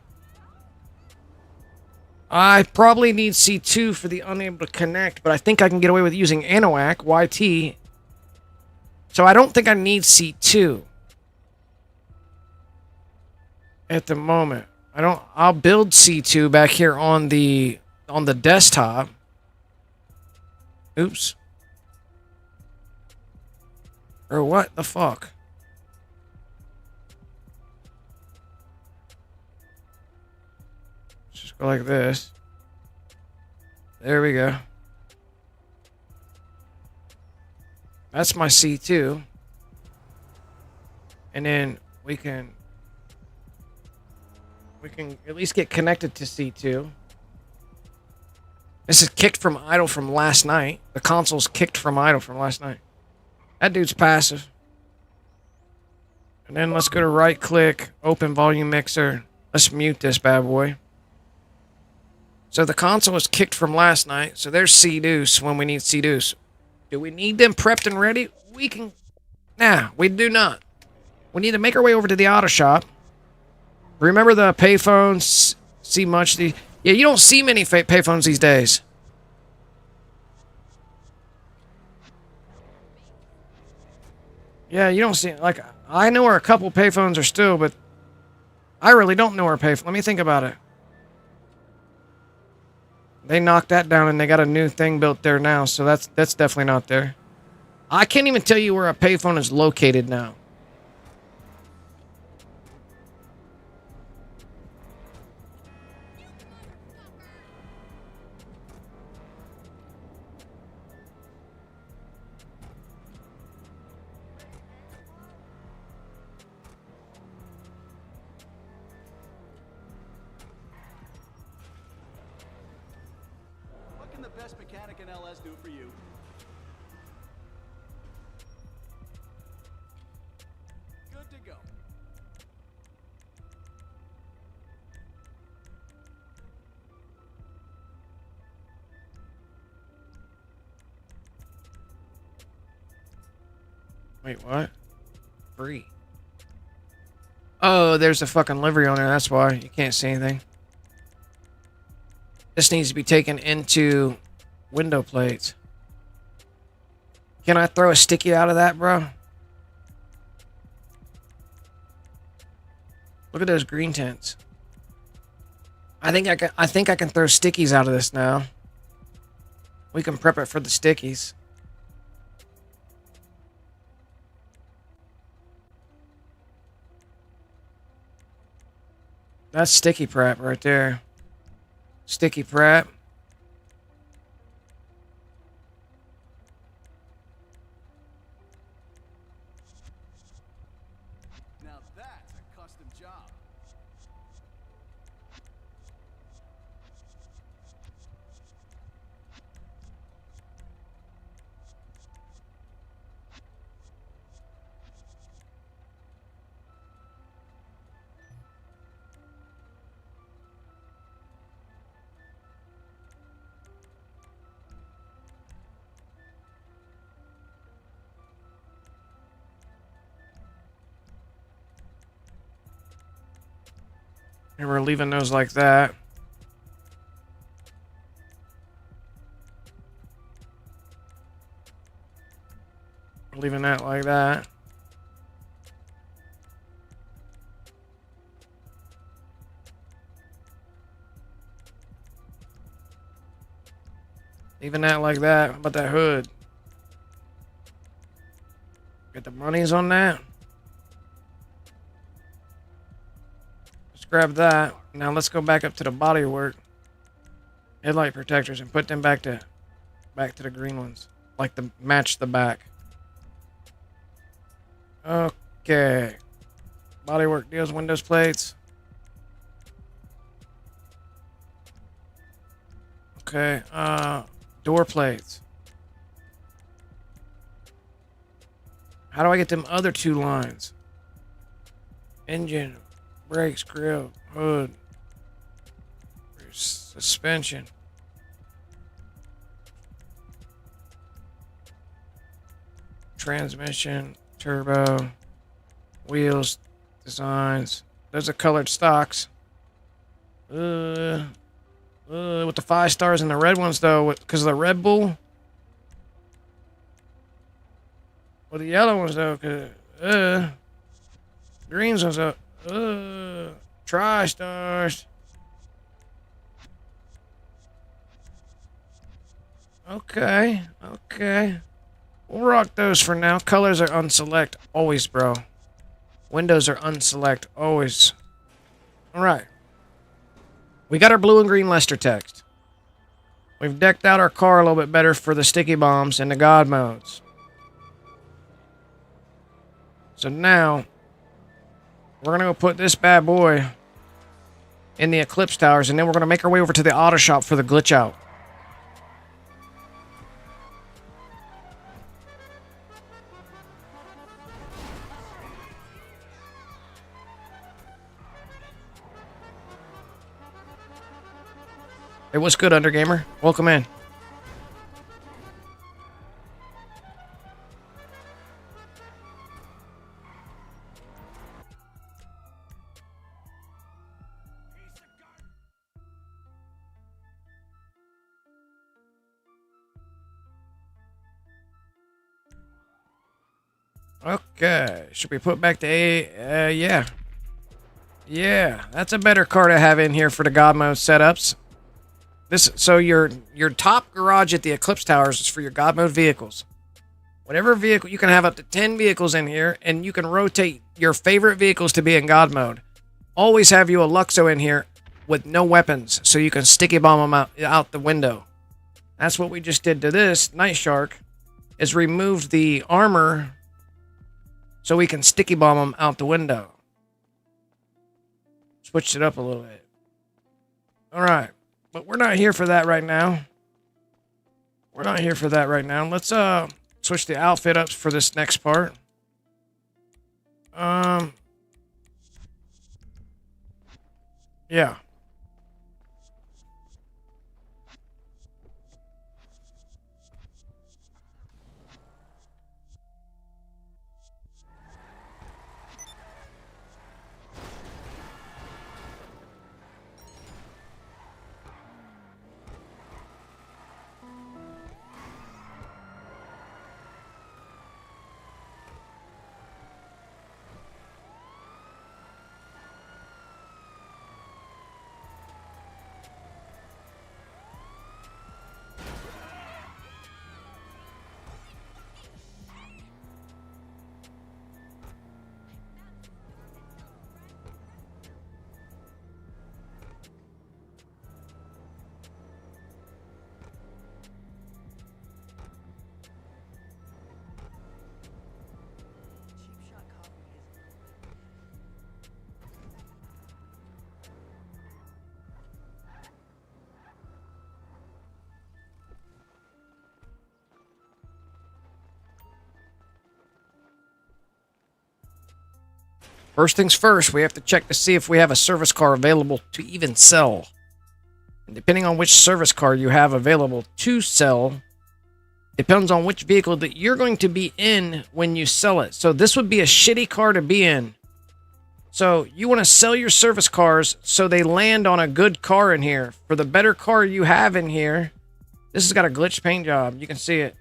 I probably need C2 for the unable to connect, but I think I can get away with using Anoac, YT. So I don't think I need C2 at the moment. I'll build C2 back here on the desktop. Oops. Or what the fuck? Let's just go like this. There we go. That's my C2. And then we can at least get connected to C2. This is kicked from idle from last night. The console's kicked from idle from last night. That dude's passive. And then let's go to right click, open volume mixer. Let's mute this bad boy. So the console was kicked from last night. So there's C-Deuce when we need C-Deuce. Do we need them prepped and ready? We can. Nah, we do not. We need to make our way over to the auto shop. Remember the payphones? See much? Yeah, you don't see many payphones these days. Yeah, you don't see. Like, I know where a couple payphones are still, but I really don't know where payphone. Let me think about it. They knocked that down and they got a new thing built there now, so that's definitely not there. I can't even tell you where a payphone is located now. best mechanic in LS do for you? Good to go. Wait, what? Free. Oh, there's a fucking livery on there. That's why you can't see anything. This needs to be taken into window plates. Can I throw a sticky out of that, bro? Look at those green tints. I think I can throw stickies out of this now. We can prep it for the stickies. That's sticky prep right there. Sticky prep. Now that's a custom job. And we're leaving those like that. Leaving that like that. Leaving that like that. How about that hood? Get the monies on that. Let's grab that. Now let's go back up to the bodywork. Headlight protectors and put them back to the green ones. Like the match the back. Okay. Bodywork deals, windows plates. Okay, door plates. How do I get them other two lines? Engine, brakes, grill, hood, suspension. Transmission, turbo, wheels, designs. Those are colored stocks. With the 5 stars and the red ones though, because of the Red Bull. With the yellow ones though, cause greens ones though, tri-stars. Okay. We'll rock those for now. Colors are unselect always, bro. Windows are unselect always. Alright. We got our blue and green Lester text. We've decked out our car a little bit better for the sticky bombs and the God modes. So now, we're going to go put this bad boy in the Eclipse Towers, and then we're going to make our way over to the auto shop for the glitch out. Hey, what's good, Undergamer? Welcome in. Okay, should we put back the A? Yeah. Yeah, that's a better car to have in here for the God mode setups. So your top garage at the Eclipse Towers is for your God mode vehicles. Whatever vehicle, you can have up to 10 vehicles in here, and you can rotate your favorite vehicles to be in God mode. Always have you a Luxo in here with no weapons, so you can sticky bomb them out the window. That's what we just did to this Night Shark, is removed the armor so we can sticky bomb them out the window. Switched it up a little bit. Alright. But we're not here for that right now. We're not here for that right now. Let's switch the outfit up for this next part. Yeah. First things first, we have to check to see if we have a service car available to even sell. And depending on which service car you have available to sell, depends on which vehicle that you're going to be in when you sell it. So this would be a shitty car to be in. So you want to sell your service cars so they land on a good car in here. For the better car you have in here, this has got a glitch paint job. You can see it.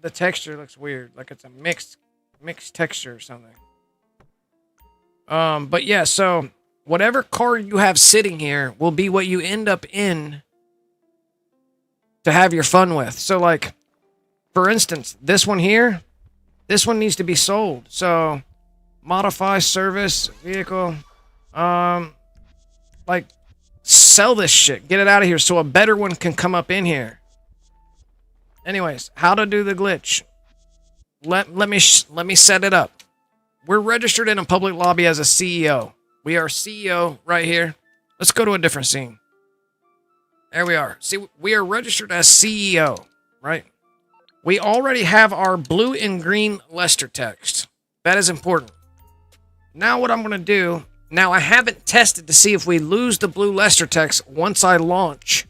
The texture looks weird, like it's a mixed texture or something. But yeah, so whatever car you have sitting here will be what you end up in to have your fun with. So like, for instance, this one here, this one needs to be sold. So modify service vehicle, like sell this shit, get it out of here so a better one can come up in here. Anyways, how to do the glitch. Let me set it up. We're registered in a public lobby as a CEO. We are CEO right here. Let's go to a different scene. There we are. See, we are registered as CEO, right? We already have our blue and green Lester text. That is important. Now what I'm going to do, now I haven't tested to see if we lose the blue Lester text once I launch.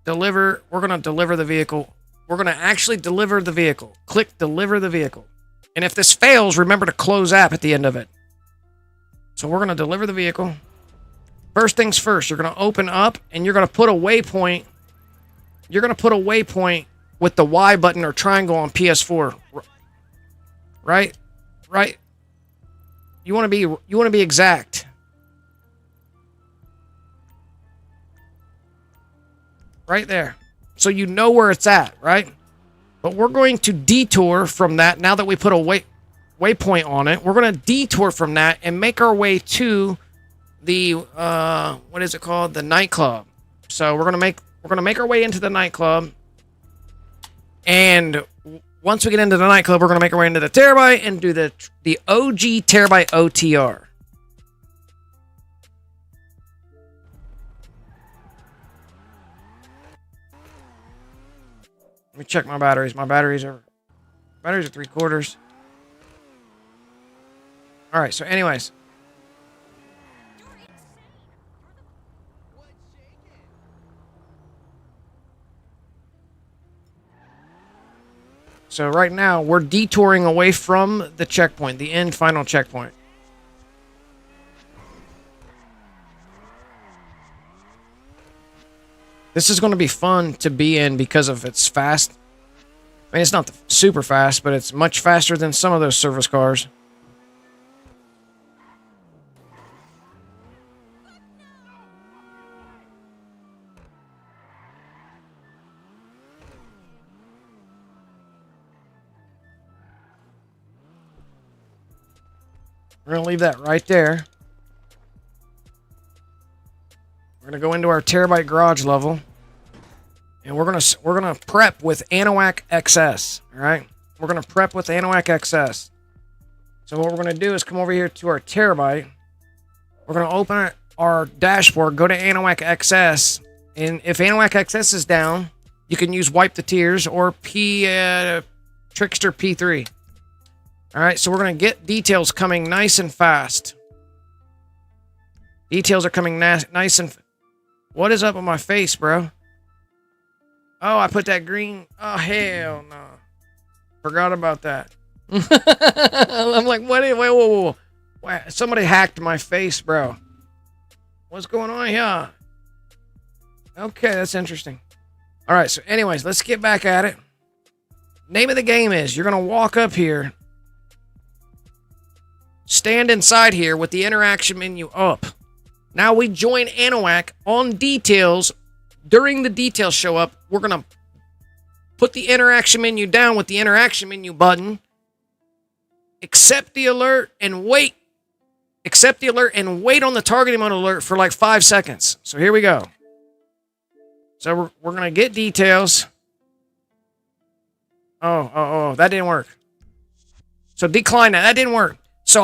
Deliver. We're going to deliver the vehicle. We're going to actually deliver the vehicle. Click deliver the vehicle. And if this fails, remember to close app at the end of it. So we're going to deliver the vehicle. First things first, you're going to open up and you're going to put a waypoint. You're going to put a waypoint with the Y button or triangle on PS4. Right? Right? You want to be exact. Right there. So you know where it's at, right? But we're going to detour from that now that we put a waypoint on it. We're going to detour from that and make our way to the what is it called? The nightclub. So we're going to make our way into the nightclub. And once we get into the nightclub, we're going to make our way into the Terabyte and do the OG Terabyte OTR. Let me check my batteries. My batteries are 3/4. All right. So, anyways, so right now we're detouring away from the checkpoint, the end final checkpoint. This is going to be fun to be in because of it's fast. I mean, it's not super fast, but it's much faster than some of those service cars. We're going to leave that right there. We're going to go into our Terabyte garage level. And we're gonna prep with Anahuac XS. All right? We're going to prep with Anahuac XS. So what we're going to do is come over here to our Terabyte. We're going to open our dashboard, go to Anahuac XS, and if Anahuac XS is down, you can use Wipe the Tears or 𝓫𝓻𝓸𝓾𝓮 P3. All right, so we're going to get details coming nice and fast. Details are coming nice and... What is up with my face, bro? Oh, I put that green... Oh, hell no. Forgot about that. I'm like, whoa. Somebody hacked my face, bro. What's going on here? Okay, that's interesting. All right, so anyways, let's get back at it. Name of the game is you're going to walk up here, stand inside here with the interaction menu up. Now we join Anahuac on details. During the details show up, we're going to put the interaction menu down with the interaction menu button. Accept the alert and wait. Accept the alert and wait on the targeting mode alert for like 5 seconds. So here we go. So we're going to get details. Oh, that didn't work. So decline that. That didn't work. So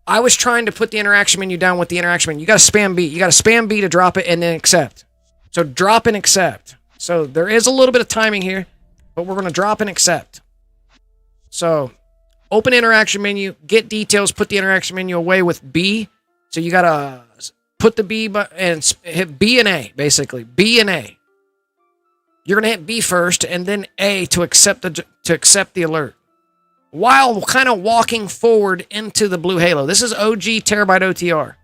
I was trying to put the interaction menu down with the interaction menu. You got to spam B. You got to spam B to drop it and then accept. So drop and accept. So there is a little bit of timing here, but we're going to drop and accept. So open interaction menu, get details, put the interaction menu away with B. So you got to put the B button and hit B and A, basically. B and A. You're going to hit B first and then A to accept the alert. While kind of walking forward into the blue halo. This is OG Terabyte OTR.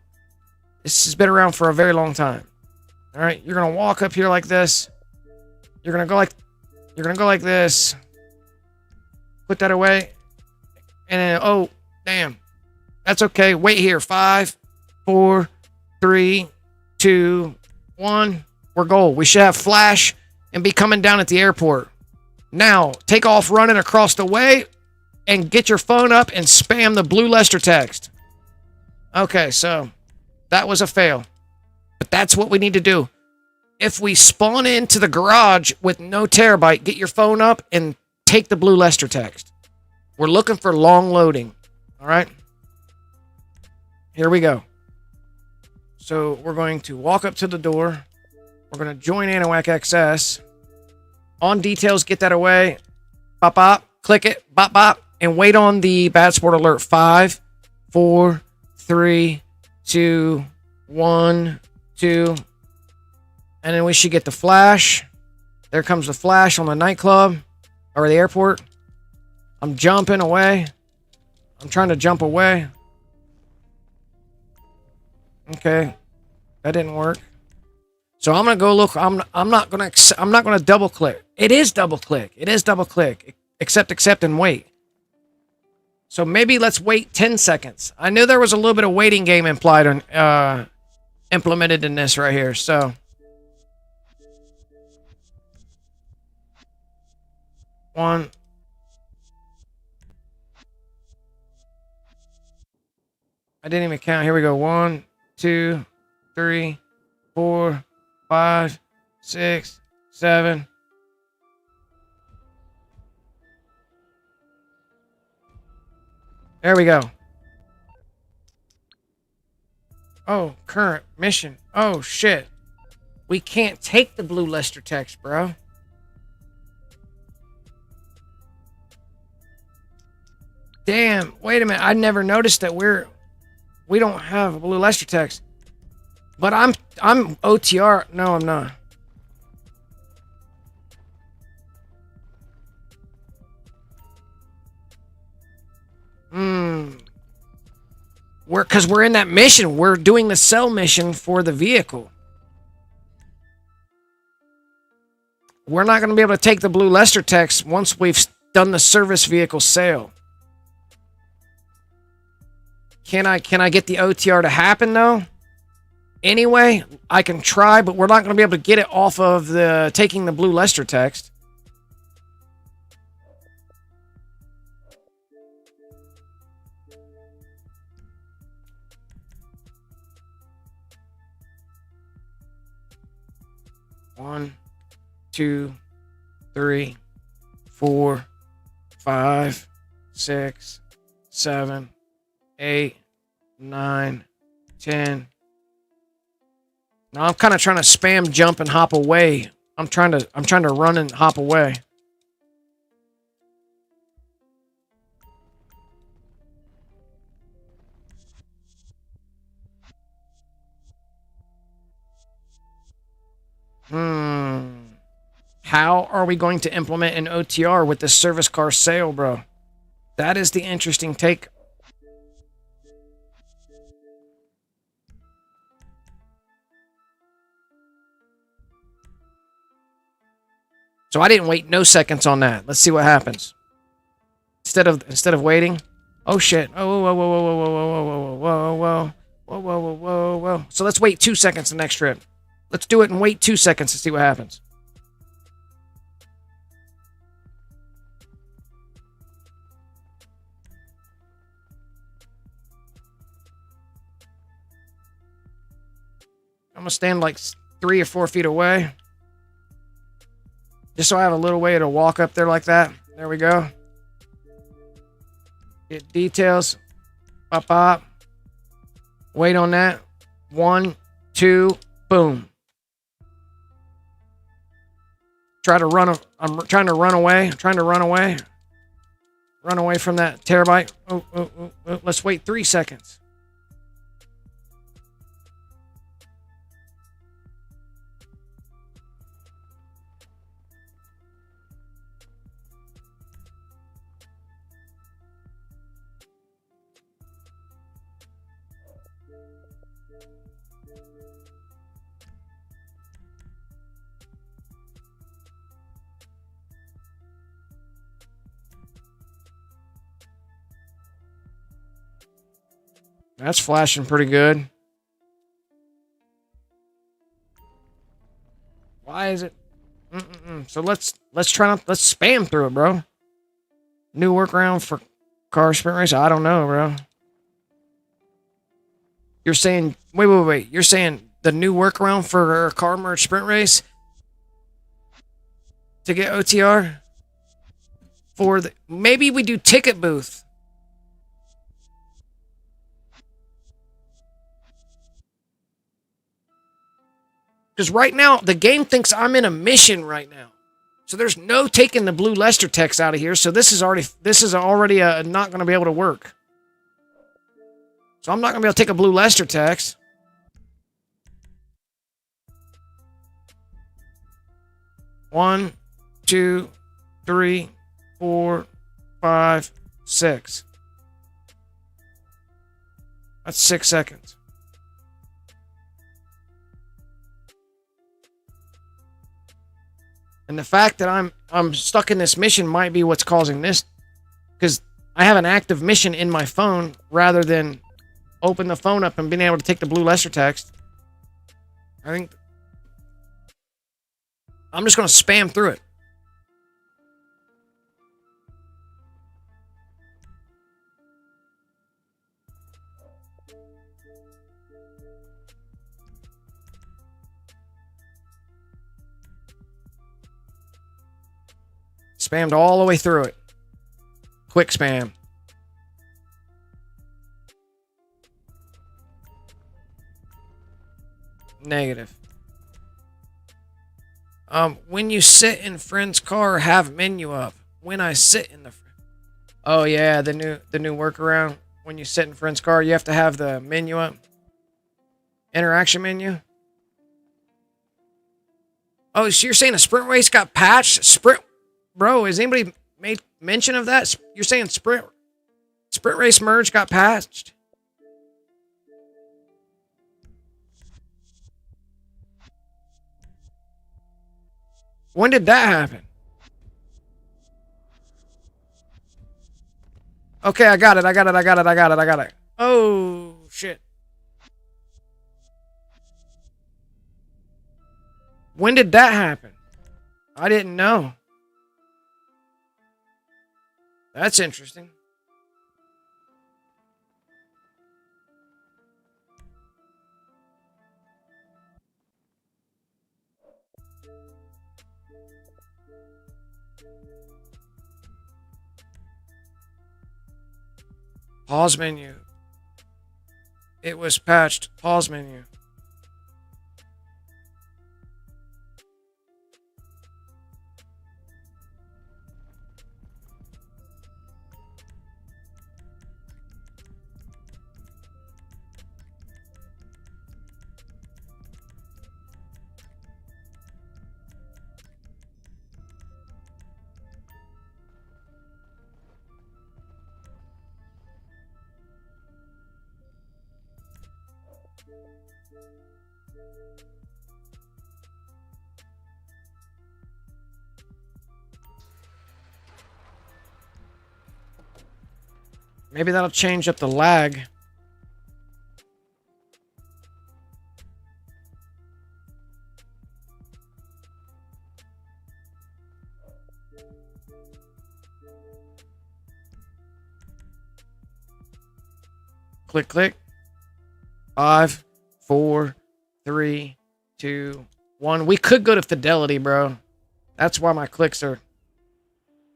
This has been around for a very long time. All right, you're going to walk up here like this. You're going to go like this. Put that away. And then, oh, damn. That's okay. Wait here. 5, 4, 3, 2, 1. We're gold. We should have flash and be coming down at the airport. Now, take off running across the way and get your phone up and spam the blue Lester text. Okay, so that was a fail. But that's what we need to do. If we spawn into the garage with no Terabyte, get your phone up and take the blue Lester text. We're looking for long loading. All right? Here we go. So we're going to walk up to the door. We're going to join Anahuac XS. On details, get that away. Bop, bop. Click it. Bop, bop. And wait on the bad sport alert. 5, 4, 3, 2, 1, 2. And then we should get the flash. There comes the flash on the nightclub or the airport. I'm jumping away. I'm trying to jump away. Okay. That didn't work. So I'm going to go look. I'm not going to double click. It is double click. It is double click. Accept, and wait. So maybe let's wait 10 seconds. I knew there was a little bit of waiting game implied on implemented in this right here. So one. I didn't even count. Here we go. 1, 2, 3, 4, 5, 6, 7. There we go. Oh, current mission. Oh, shit. We can't take the blue Lester text, bro. Damn. Wait a minute. I never noticed that we don't have a blue Lester text. But I'm OTR. No, I'm not. Because we're in that mission. We're doing the sell mission for the vehicle. We're not going to be able to take the blue Lester text once we've done the service vehicle sale. Can I get the OTR to happen though? Anyway, I can try, but we're not going to be able to get it off of the taking the blue Lester text. One, 2, 3, 4, 5, 6, 7, 8, 9, 10. Now I'm kind of trying to spam jump and hop away. I'm trying to run and hop away. How are we going to implement an OTR with the service car sale, bro? That is the interesting take. So I didn't wait no seconds on that. Let's see what happens. Instead of waiting. Oh shit. Oh whoa whoa whoa whoa whoa whoa whoa whoa whoa whoa whoa whoa whoa whoa. So let's wait 2 seconds the next trip. Let's do it and wait 2 seconds to see what happens. I'm gonna stand like 3 or 4 feet away. Just so I have a little way to walk up there like that. There we go. Get details. Pop, pop. Wait on that. 1, 2, boom. I'm trying to run away. I'm trying to run away. Run away from that terabyte. Oh. Let's wait 3 seconds. That's flashing pretty good. Why is it? So let's spam through it, bro. New workaround for car sprint race. I don't know, bro. You're saying wait. You're saying the new workaround for a car merge sprint race to get OTR for the maybe we do ticket booth. Because right now, the game thinks I'm in a mission right now. So there's no taking the blue Lester text out of here. So this is already not going to be able to work. So I'm not going to be able to take a blue Lester text. One, 2, 3, 4, 5, 6. That's 6 seconds. And the fact that I'm stuck in this mission might be what's causing this. Because I have an active mission in my phone rather than open the phone up and being able to take the blue Lester text. I think I'm just going to spam through it. Spammed all the way through it. Quick spam. Negative. When you sit in friend's car, have menu up. When I sit in the... Oh yeah, the new workaround. When you sit in friend's car, you have to have the menu up. Interaction menu. Oh, so you're saying a sprint race got patched? Bro, has anybody made mention of that? You're saying sprint race merge got patched? When did that happen? Okay, I got it. Oh, shit. When did that happen? I didn't know. That's interesting. Pause menu. It was patched. Pause menu. Maybe that'll change up the lag. Click, click. 5, 4, 3, 2, 1. We could go to fidelity, bro. That's why my clicks are...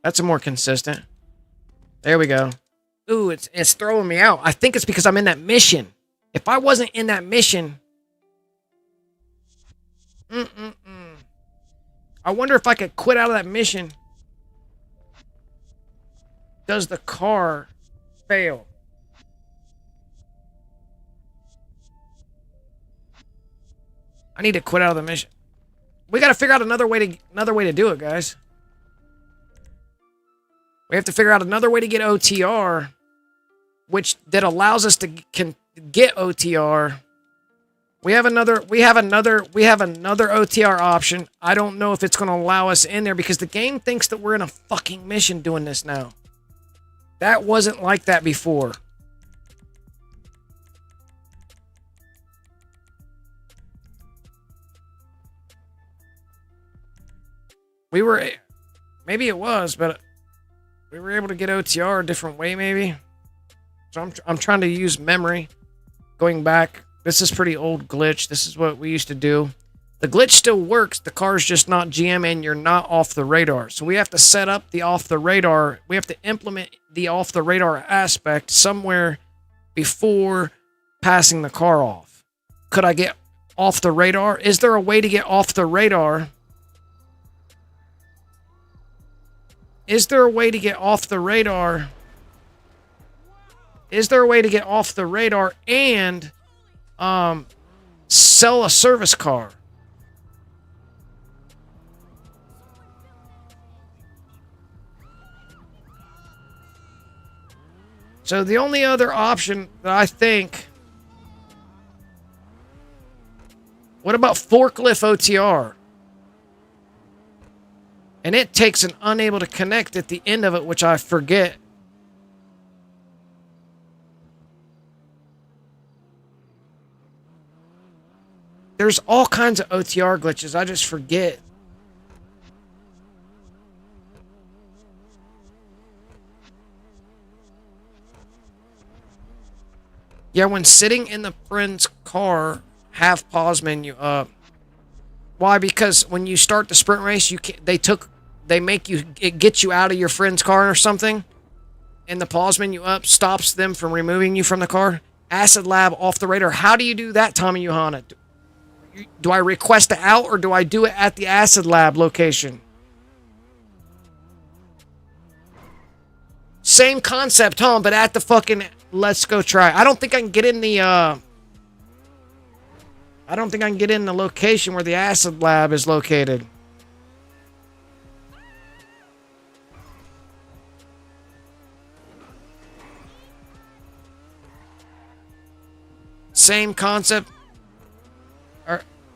That's a more consistent. There we go. Ooh, it's throwing me out. I think it's because I'm in that mission. If I wasn't in that mission... I wonder if I could quit out of that mission. Does the car fail? I need to quit out of the mission. We got to figure out another way to do it, guys. We have to figure out another way to get OTR, that allows us to get OTR. We have another OTR option. I don't know if it's going to allow us in there because the game thinks that we're in a fucking mission doing this now. That wasn't like that before. Maybe it was, but we were able to get OTR a different way, maybe. So I'm trying to use memory. Going back, this is pretty old glitch. This is what we used to do. The glitch still works. The car's just not GM and you're not off the radar. So we have to set up the off the radar. We have to implement the off the radar aspect somewhere before passing the car off. Could I get off the radar? Is there a way to get off the radar? Is there a way to get off the radar? Is there a way to get off the radar and sell a service car? So the only other option that I think... What about forklift OTR? And it takes an unable to connect at the end of it, which I forget. There's all kinds of OTR glitches. I just forget. Yeah, when sitting in the friend's car, have pause menu up. Why? Because when you start the sprint race, it gets you out of your friend's car or something, and the pause menu up stops them from removing you from the car. Acid Lab off the radar. How do you do that, Tommy Johanna? Do I request it out or do I do it at the Acid Lab location? Same concept, huh? But at the fucking let's go try. I don't think I can get in the location where the Acid Lab is located. Same concept.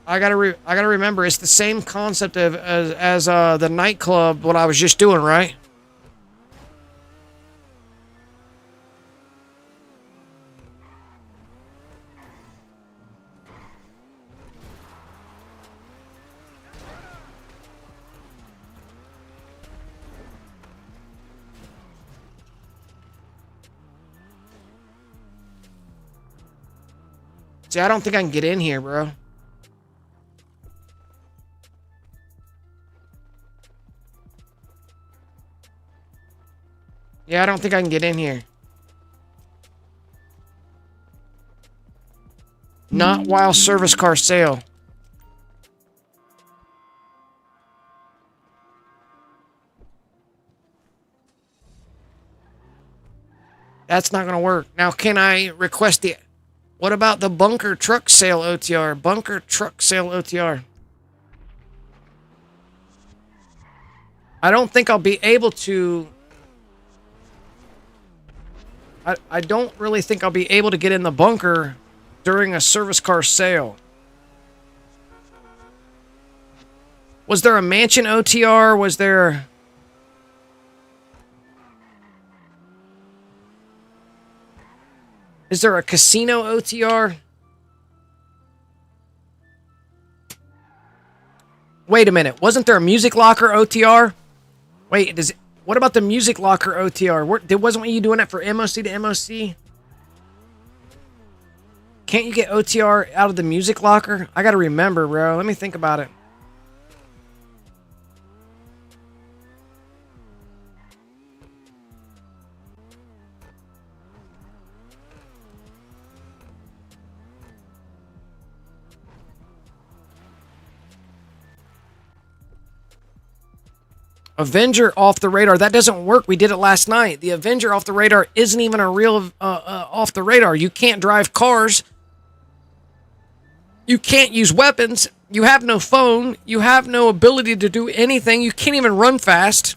I gotta remember it's the same concept as the nightclub. What I was just doing, right? See, I don't think I can get in here, bro. Yeah, I don't think I can get in here. Not while service car sale. That's not going to work. Now, can I request the... What about the bunker truck sale OTR? Bunker truck sale OTR. I don't think I'll be able to... I don't really think I'll be able to get in the bunker during a service car sale. Was there a mansion OTR? Was there... Is there a casino OTR? Wait a minute. Wasn't there a music locker OTR? Wait, what about the music locker OTR? Wasn't you doing that for MOC to MOC? Can't you get OTR out of the music locker? I gotta remember, bro. Let me think about it. Avenger off the radar. That doesn't work. We did it last night. The Avenger off the radar isn't even a real off the radar. You can't drive cars. You can't use weapons. You have no phone. You have no ability to do anything. You can't even run fast.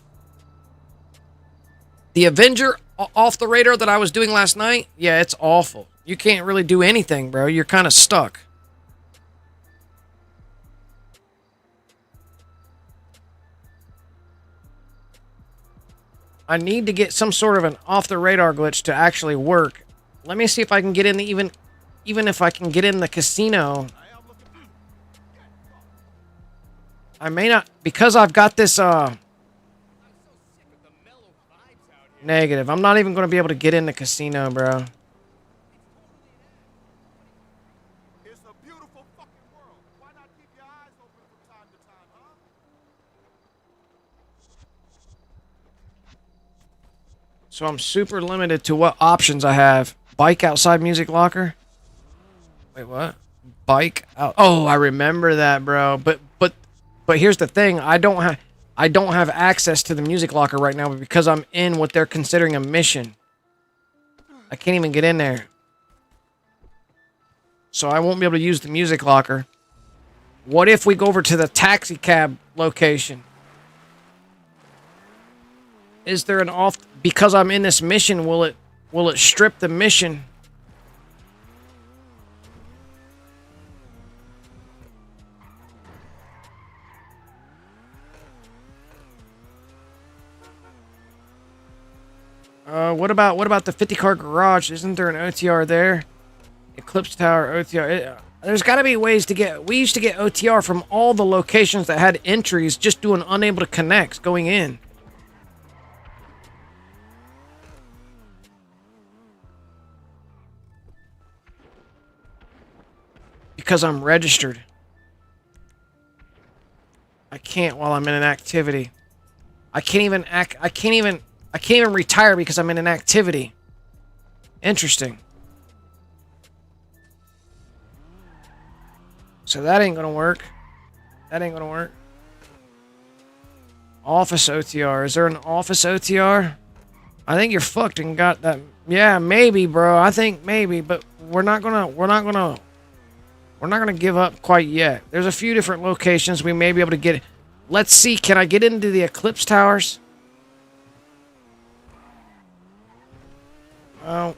The Avenger off the radar that I was doing last night, yeah, it's awful. You can't really do anything, bro. You're kind of stuck. I need to get some sort of an off-the-radar glitch to actually work. Let me see if I can get in the even if I can get in the casino. I may not, because I've got this negative. I'm not even going to be able to get in the casino, bro. It's a beautiful fucking world. Why not keep your eyes open from time to time, huh? So I'm super limited to what options I have. Bike outside music locker. Wait, what? Bike out. Oh, I remember that, bro. But here's the thing. I don't have access to the music locker right now because I'm in what they're considering a mission. I can't even get in there. So I won't be able to use the music locker. What if we go over to the taxi cab location? Is there an off... Because I'm in this mission, will it strip the mission? What about the 50 car garage? Isn't there an OTR there? Eclipse Tower OTR. There's got to be ways to get... We used to get OTR from all the locations that had entries, just doing unable to connect going in. Because I'm registered. I can't while I'm in an activity. I can't even retire because I'm in an activity. Interesting. So that ain't gonna work. That ain't gonna work. Office OTR. Is there an office OTR? I think you're fucked and got that. Yeah, maybe, bro. I think maybe, but we're not gonna give up quite yet. There's a few different locations we may be able to get. Let's see. Can I get into the Eclipse Towers? Oh.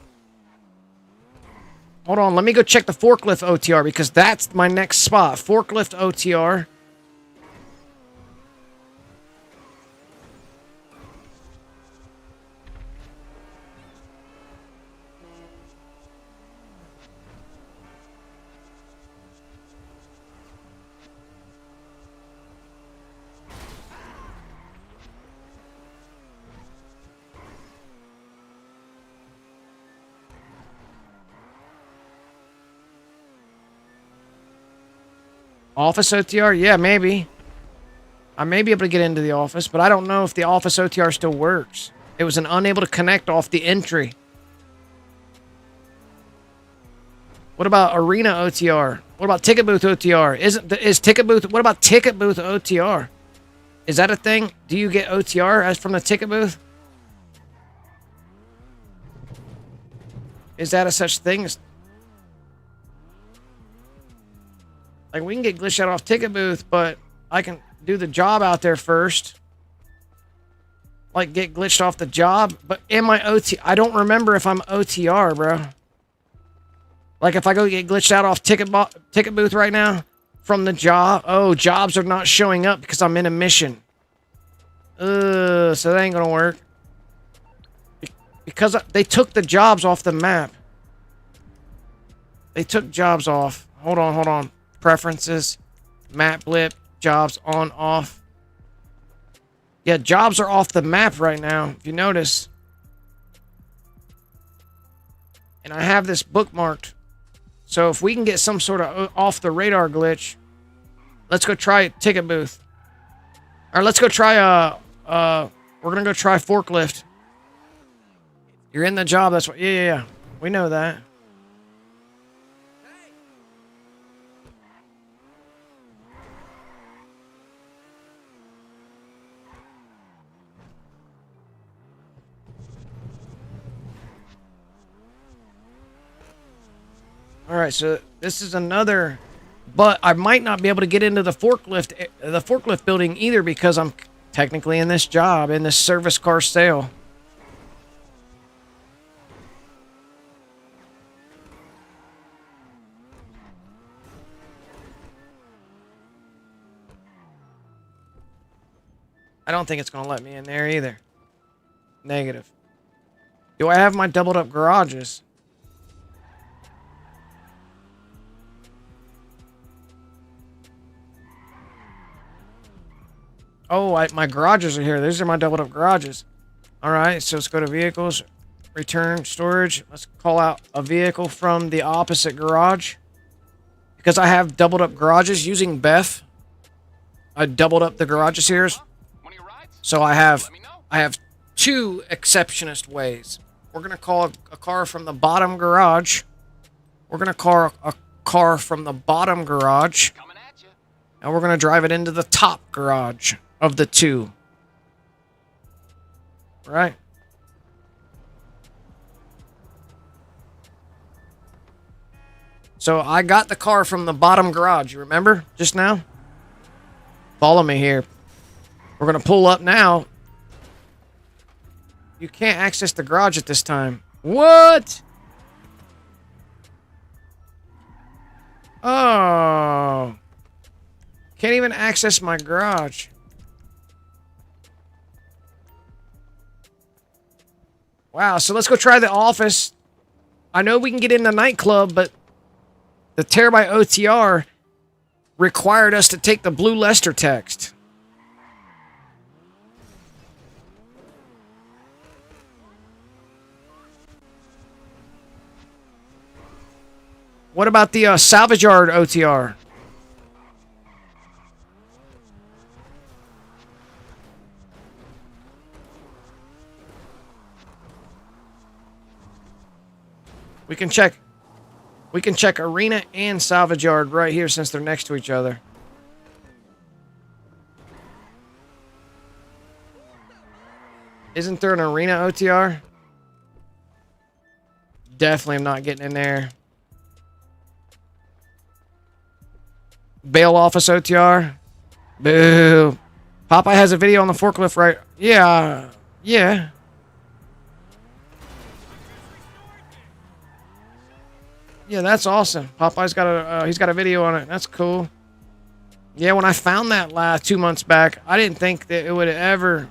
Hold on. Let me go check the forklift OTR because that's my next spot. Forklift OTR. Office OTR? Yeah, maybe. I may be able to get into the office, but I don't know if the office OTR still works. It was an unable to connect off the entry. What about arena OTR? What about ticket booth OTR? Is ticket booth? What about ticket booth OTR? Is that a thing? Do you get OTR as from the ticket booth? Is that a such thing? Like, we can get glitched out off ticket booth, but I can do the job out there first. Like, get glitched off the job. But am I OT? I don't remember if I'm OTR, bro. Like, if I go get glitched out off ticket booth right now from the job. Oh, jobs are not showing up because I'm in a mission. So that ain't gonna work. Because they took the jobs off the map. They took jobs off. Hold on. Preferences. Map blip. Jobs on, off. Yeah, jobs are off the map right now, if you notice. And I have this bookmarked. So if we can get some sort of off the radar glitch, let's go try ticket booth. Or let's go try we're gonna go try forklift. You're in the job, that's what. Yeah. We know that. All right, so this is another, but I might not be able to get into the forklift building either because I'm technically in this job, in this service car sale. I don't think it's going to let me in there either. Negative. Do I have my doubled up garages? Oh, my garages are here. These are my doubled up garages. All right, so let's go to vehicles, return storage. Let's call out a vehicle from the opposite garage. Because I have doubled up garages using Beth. I doubled up the garages here. So I have two exceptionist ways. We're going to call a car from the bottom garage. We're going to call a car from the bottom garage. And we're going to drive it into the top garage of the two. Right? So I got the car from the bottom garage. You remember just now? Follow me here. We're going to pull up now. You can't access the garage at this time. What? Oh. Can't even access my garage. Wow, so let's go try the office. I know we can get in the nightclub, but the Terabyte OTR required us to take the blue Lester text. What about the salvage yard OTR? We can check arena and salvage yard right here since they're next to each other. Isn't there an arena OTR? Definitely am not getting in there. Bail office OTR. Boo. Popeye has a video on the forklift, right? Yeah. Yeah. Yeah, that's awesome. Popeye's got he's got a video on it. That's cool. Yeah, when I found that 2 months back, I didn't think that it would ever...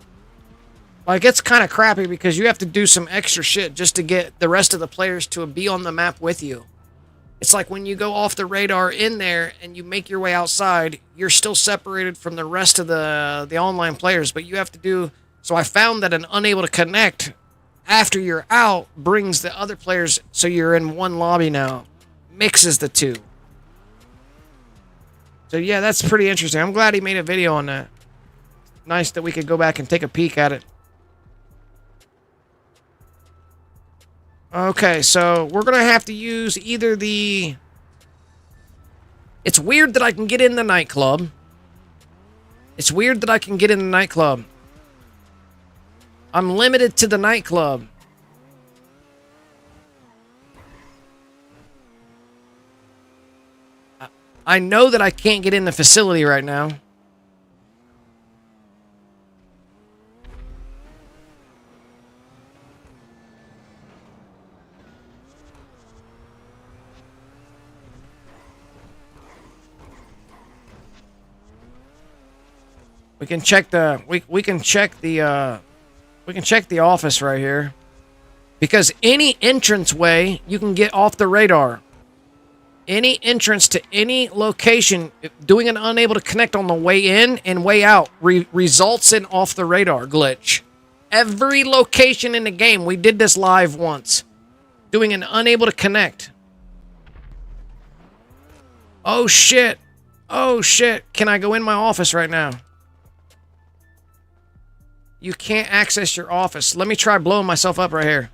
Like, it's kind of crappy because you have to do some extra shit just to get the rest of the players to be on the map with you. It's like when you go off the radar in there and you make your way outside, you're still separated from the rest of the online players, but you have to do... So I found that an unable to connect after you're out brings the other players, so you're in one lobby now. Mixes the two. So yeah, that's pretty interesting. I'm glad he made a video on that. Nice that we could go back and take a peek at it. Okay, so we're going to have to use either the... It's weird that I can get in the nightclub. It's weird that I can get in the nightclub. I'm limited to the nightclub. I know that I can't get in the facility right now. We can check the we can check the office right here. Because any entranceway you can get off the radar. Any entrance to any location, doing an unable to connect on the way in and way out results in off the radar glitch. Every location in the game, we did this live once. Doing an unable to connect. Oh shit. Oh shit. Can I go in my office right now? You can't access your office. Let me try blowing myself up right here.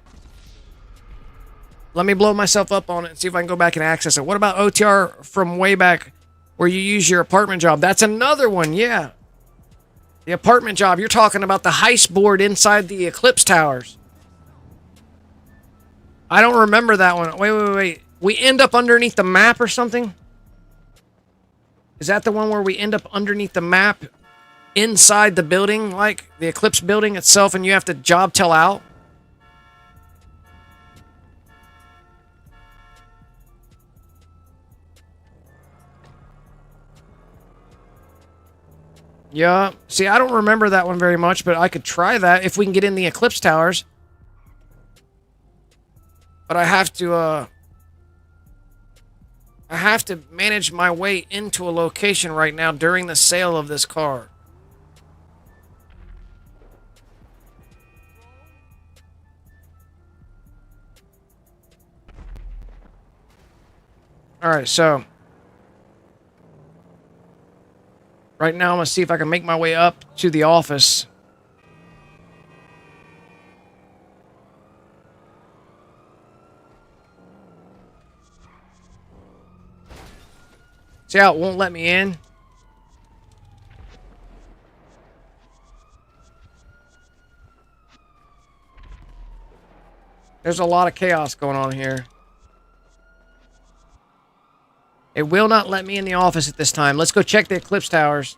Let me blow myself up on it and see if I can go back and access it. What about OTR from way back where you use your apartment job? That's another one, yeah. The apartment job. You're talking about the heist board inside the Eclipse Towers. I don't remember that one. Wait. We end up underneath the map or something? Is that the one where we end up underneath the map inside the building, like the Eclipse building itself, and you have to job tell out? Yeah. See, I don't remember that one very much, but I could try that if we can get in the Eclipse Towers. But I have to manage my way into a location right now during the sale of this car. All right, so right now, I'm going to see if I can make my way up to the office. See how it won't let me in? There's a lot of chaos going on here. It will not let me in the office at this time. Let's go check the Eclipse Towers.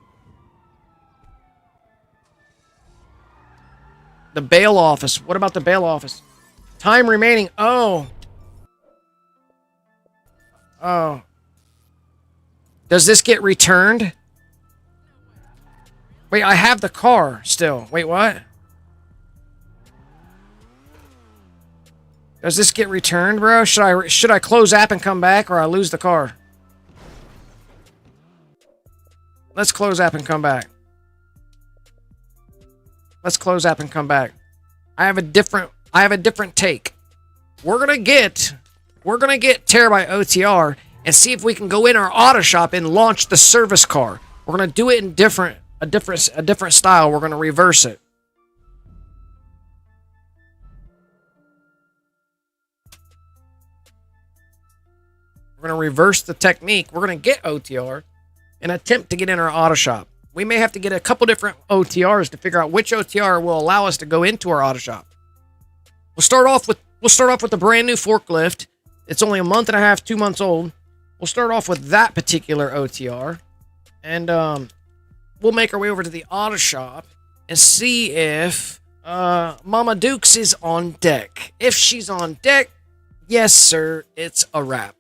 The bail office. What about the bail office? Time remaining. Oh. Does this get returned? Wait, I have the car still. Wait, what? Does this get returned, bro? Should I close app and come back, or I lose the car? Let's close app and come back. Let's close app and come back. I have a different take. We're gonna get Terabyte OTR and see if we can go in our auto shop and launch the service car. We're gonna do it in a different style. We're gonna reverse it. We're gonna reverse the technique. We're gonna get OTR and attempt to get in our auto shop. We may have to get a couple different OTRs to figure out which OTR will allow us to go into our auto shop. We'll start off with the brand new forklift. It's only a month and a half, 2 months old. We'll start off with that particular OTR, and we'll make our way over to the auto shop and see if Mama Dukes is on deck. If she's on deck, yes, sir, it's a wrap.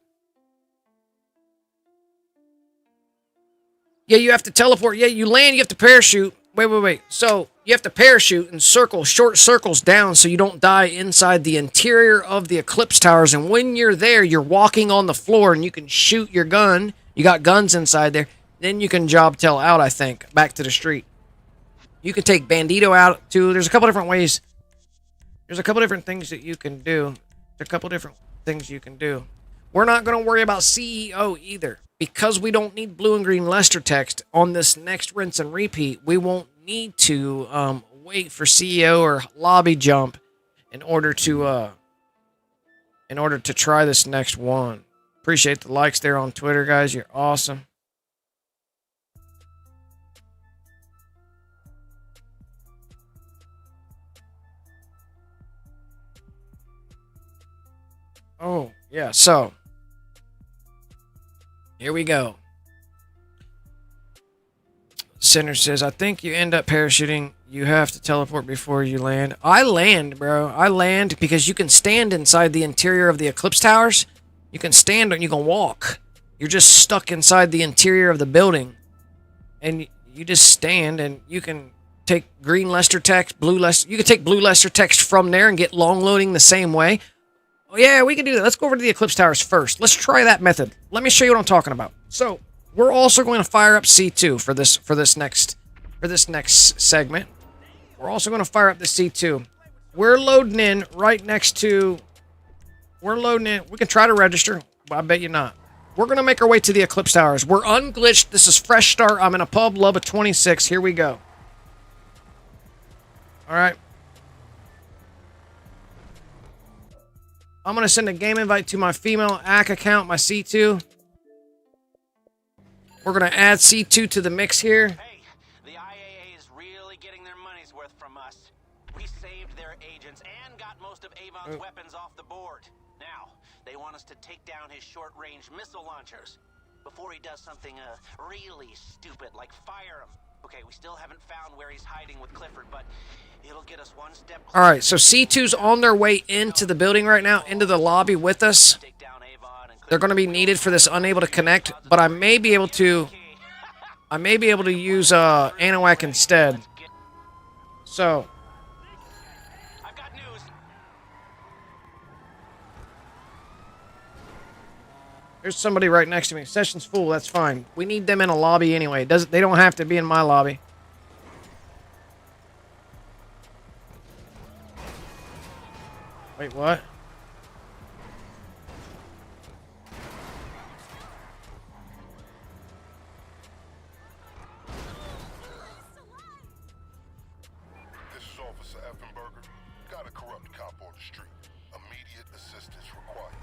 Yeah, you have to teleport. Yeah, you land, you have to parachute. Wait. So, you have to parachute and short circles down so you don't die inside the interior of the Eclipse Towers. And when you're there, you're walking on the floor and you can shoot your gun. You got guns inside there. Then you can job tell out, I think, back to the street. You can take Bandito out, too. There's a couple different ways. There's a couple different things that you can do. We're not going to worry about CEO either. Because we don't need blue and green Lester text on this next rinse and repeat, we won't need to wait for CEO or lobby jump in order to in order to try this next one. Appreciate the likes there on Twitter, guys. You're awesome. Oh, yeah, so here we go. Center says, I think you end up parachuting. You have to teleport before you land. I land, bro. I land because you can stand inside the interior of the Eclipse Towers. You can stand and you can walk. You're just stuck inside the interior of the building. And you just stand and you can take green Lester text, blue Lester. You can take blue Lester text from there and get long loading the same way. Oh, yeah, we can do that. Let's go over to the Eclipse Towers first. Let's try that method. Let me show you what I'm talking about. So, we're also going to fire up C2 for this next segment. We're also going to fire up the C2. We're loading in right next to... We're loading in... We can try to register, but I bet you not. We're going to make our way to the Eclipse Towers. We're unglitched. This is fresh start. I'm in a pub, love of 26. Here we go. All right. I'm going to send a game invite to my female AC account, my C2. We're going to add C2 to the mix here. Hey, the IAA is really getting their money's worth from us. We saved their agents and got most of Avon's weapons off the board. Now, they want us to take down his short-range missile launchers before he does something really stupid, like fire him. Okay, we still haven't found where he's hiding with Clifford, but it'll get us one step closer. All right, so C2's on their way into the building right now, into the lobby with us. They're going to be needed for this unable to connect, but I may be able to use Anahuac instead. So I've got news. there's somebody right next to me. Session's full. That's fine. We need them in a lobby anyway. They don't have to be in my lobby. Wait, what? This is Officer 𝓫𝓻𝓸𝓾𝓮. Got a corrupt cop on the street. Immediate assistance required.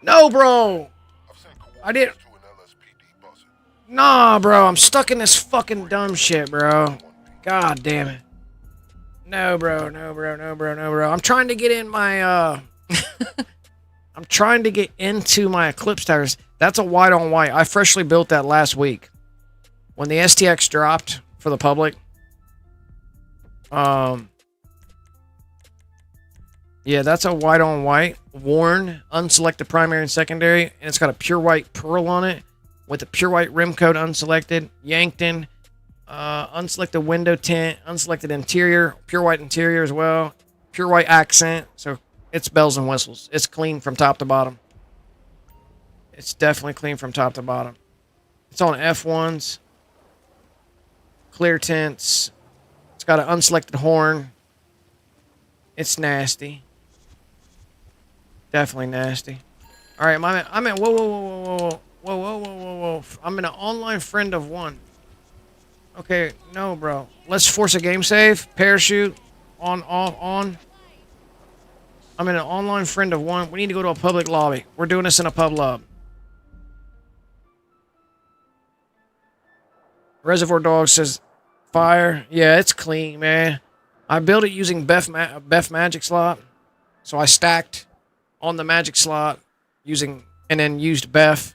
No, bro. I've sent I did. coordinates to an LSPD bus. Nah, bro. I'm stuck in this fucking dumb shit, bro. God damn it. No, bro. No, bro. No, bro. No, bro. I'm trying to get in my, I'm trying to get into my Eclipse Towers. That's a white on white. I freshly built that last week. When the STX dropped for the public. Yeah, that's a white on white. Worn, unselected primary and secondary. And it's got a pure white pearl on it. With a pure white rim coat unselected. Yankton. Unselected window tint. Unselected interior. Pure white interior as well. Pure white accent. So it's bells and whistles. It's clean from top to bottom. It's definitely clean from top to bottom. It's on F1s. Clear tints. It's got an unselected horn. It's nasty. Definitely nasty. All right, I'm in. Whoa, whoa, whoa, whoa, whoa, whoa, whoa, whoa, whoa, whoa. I'm in an online friend of one. Okay, no, bro. Let's force a game save. Parachute. On, off, on. I'm in an online friend of one. We need to go to a public lobby. We're doing this in a pub lobby. Reservoir Dog says, fire. Yeah, it's clean, man. I built it using Beth magic slot. So I stacked on the magic slot using, and then used Beth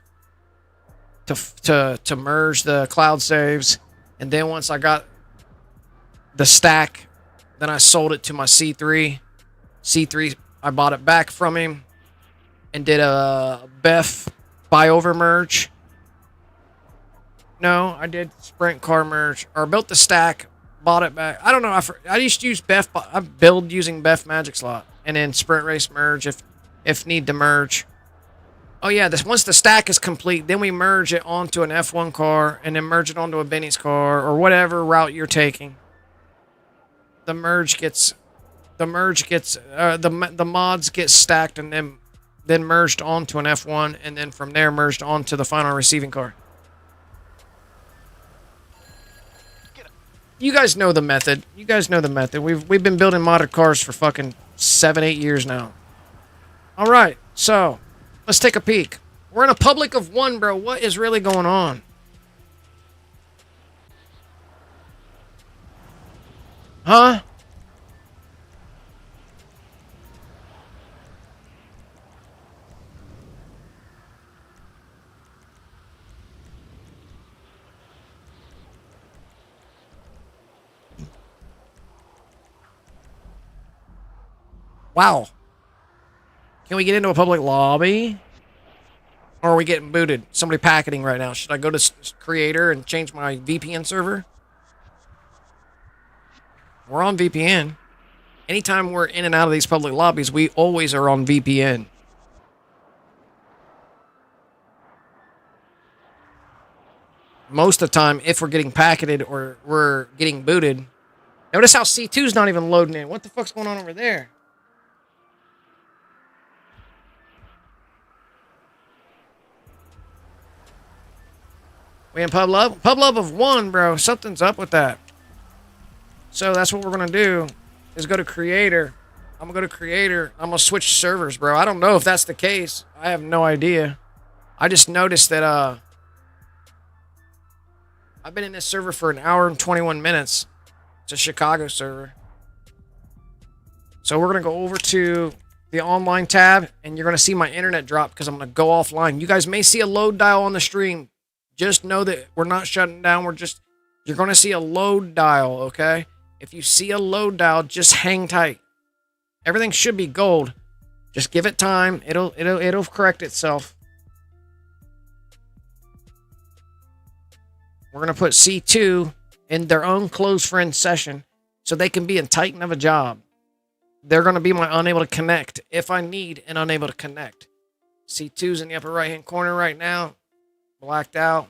to merge the cloud saves. And then once I got the stack, then I sold it to my C3. C3, I bought it back from him and did a Beth buy over merge. No, I did sprint car merge, or built the stack, bought it back. I don't know. I used to use Beth. I build using Beth magic slot, and then sprint race merge if need to merge. Oh yeah, once the stack is complete, then we merge it onto an F1 car, and then merge it onto a Benny's car, or whatever route you're taking. The mods get stacked and then merged onto an F1, and then from there merged onto the final receiving car. you guys know the method. You guys know the method. We've been building modded cars for fucking 7-8 years now. All right, so let's take a peek. We're in a public of 1, bro. What is really going on? Huh? Wow. Can we get into a public lobby? Or are we getting booted? Somebody packeting right now. Should I go to creator and change my VPN server? We're on VPN. Anytime we're in and out of these public lobbies, we always are on VPN. Most of the time, if we're getting packeted or we're getting booted. Notice how C2's not even loading in. What the fuck's going on over there? We in pub love? Pub love of 1, bro. Something's up with that. So that's what we're going to do is go to creator. I'm going to go to creator. I'm going to switch servers, bro. I don't know if that's the case. I have no idea. I just noticed that I've been in this server for an hour and 21 minutes. It's a Chicago server. So we're going to go over to the online tab, and you're going to see my internet drop because I'm going to go offline. You guys may see a load dial on the stream. Just know that we're not shutting down. You're going to see a load dial, okay? If you see a load dial, just hang tight. Everything should be gold. Just give it time. It'll correct itself. We're going to put C2 in their own closed friend session so they can be a titan of a job. They're going to be my unable to connect if I need an unable to connect. C2's in the upper right-hand corner right now. Blacked out.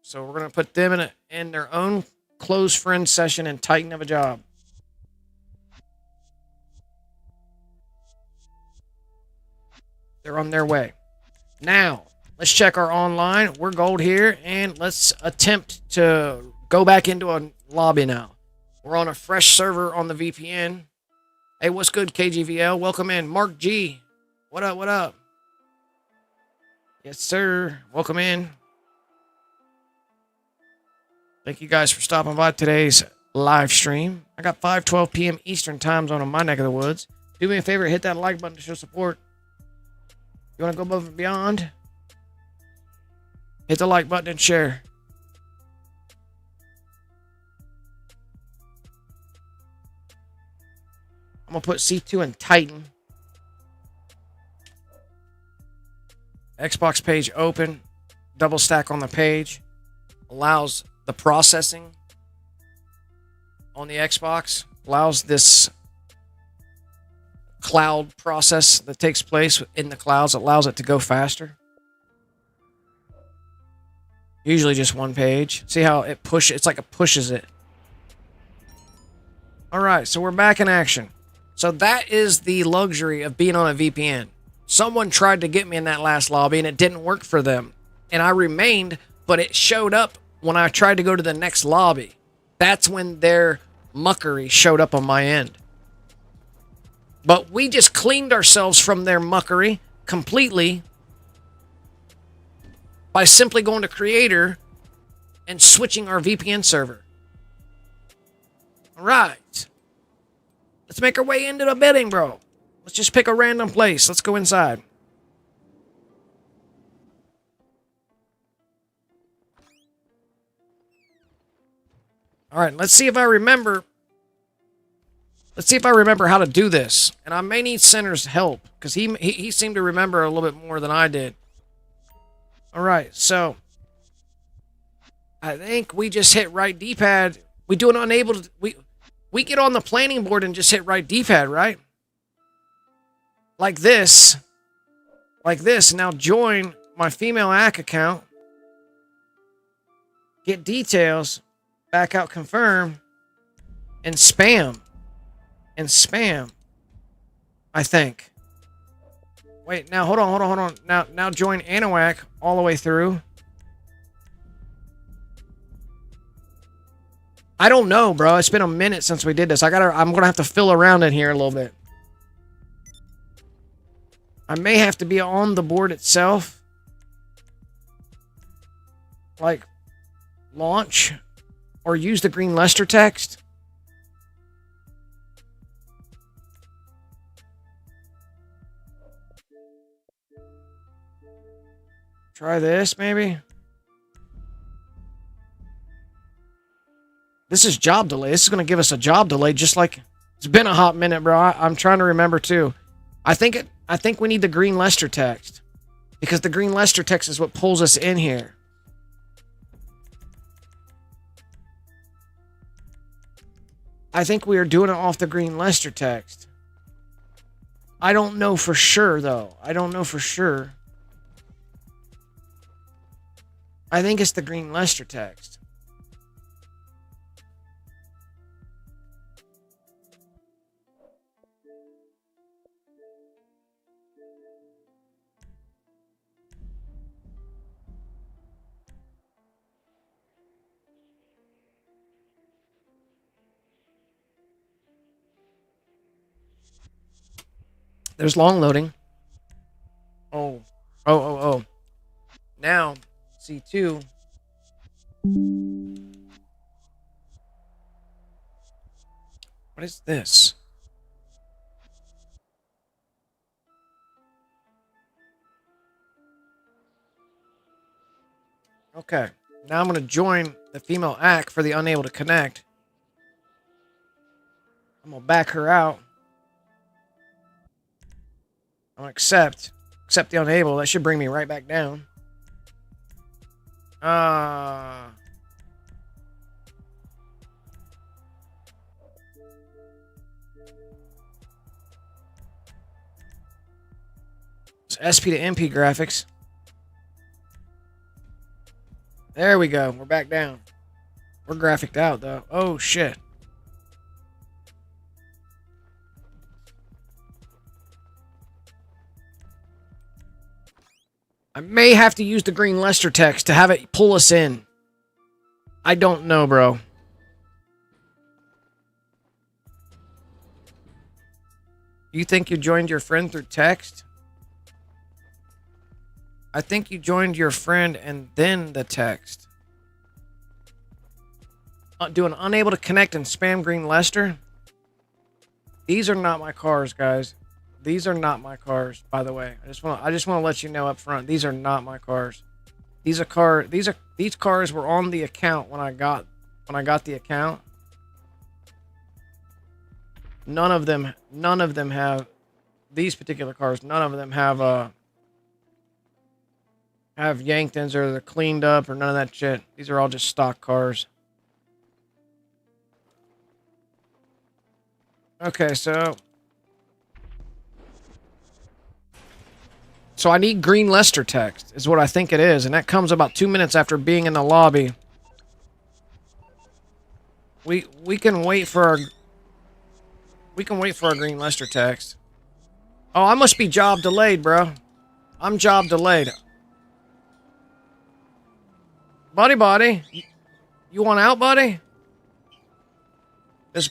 So we're going to put them in their own closed friend session and titan of a job. They're on their way. Now, let's check our online. We're gold here, and let's attempt to go back into a lobby now. We're on a fresh server on the VPN. Hey, what's good, KGVL? Welcome in. Mark G. What up, what up? Yes, sir. Welcome in. Thank you guys for stopping by today's live stream. I got 5:12 p.m. Eastern time zone on my neck of the woods. Do me a favor, hit that like button to show support. You want to go above and beyond? Hit the like button and share. I'm going to put C2 in Titan. Xbox page open. Double stack on the page. Allows the processing on the Xbox. Allows this cloud process that takes place in the clouds. Allows it to go faster. Usually just one page. See how it pushes? It's like it pushes it. All right, so we're back in action. So that is the luxury of being on a VPN. Someone tried to get me in that last lobby and it didn't work for them. And I remained, but it showed up when I tried to go to the next lobby. That's when their muckery showed up on my end. But we just cleaned ourselves from their muckery completely by simply going to creator and switching our VPN server. All right. Let's make our way into the bidding, bro. Let's just pick a random place. Let's go inside. All right, let's see if I remember. Let's see if I remember how to do this. And I may need Center's help because he seemed to remember a little bit more than I did. All right, so I think we just hit right D-pad. We do an unable to... We get on the planning board and just hit right D-pad, right? Like this. Like this. Now join my female ACK account. Get details. Back out confirm. And spam. And spam. I think. Wait, now hold on. Now join Anahuac all the way through. I don't know, bro. It's been a minute since we did this. I'm gonna have to fill around in here a little bit. I may have to be on the board itself. Like, launch. Or use the green Lester text. Try this, maybe. This is job delay. This is going to give us a job delay, just like... It's been a hot minute, bro. I'm trying to remember, too. I think we need the green Lester text. Because the green Lester text is what pulls us in here. I think we are doing it off the green Lester text. I don't know for sure, though. I don't know for sure. I think it's the green Lester text. There's long loading. Oh. Now, C2. What is this? Okay. Now I'm going to join the female act for the unable to connect. I'm going to back her out. I'm going to accept the unable. That should bring me right back down. It's SP to MP graphics. There we go. We're back down. We're graphicked out, though. Oh, shit. I may have to use the green Lester text to have it pull us in. I don't know, bro. You think you joined your friend through text? I think you joined your friend and then the text. Doing unable to connect and spam green Lester. These are not my cars, guys. These are not my cars, by the way. I just want to let you know up front. These are not my cars. These cars were on the account when I got the account. None of them have these particular cars. None of them have Yanktons or they're cleaned up or none of that shit. These are all just stock cars. Okay, so I need green Lester text, is what I think it is, and that comes about 2 minutes after being in the lobby. We can wait for our green Lester text. Oh, I must be job delayed, bro. I'm job delayed. Buddy, you want out, buddy? Does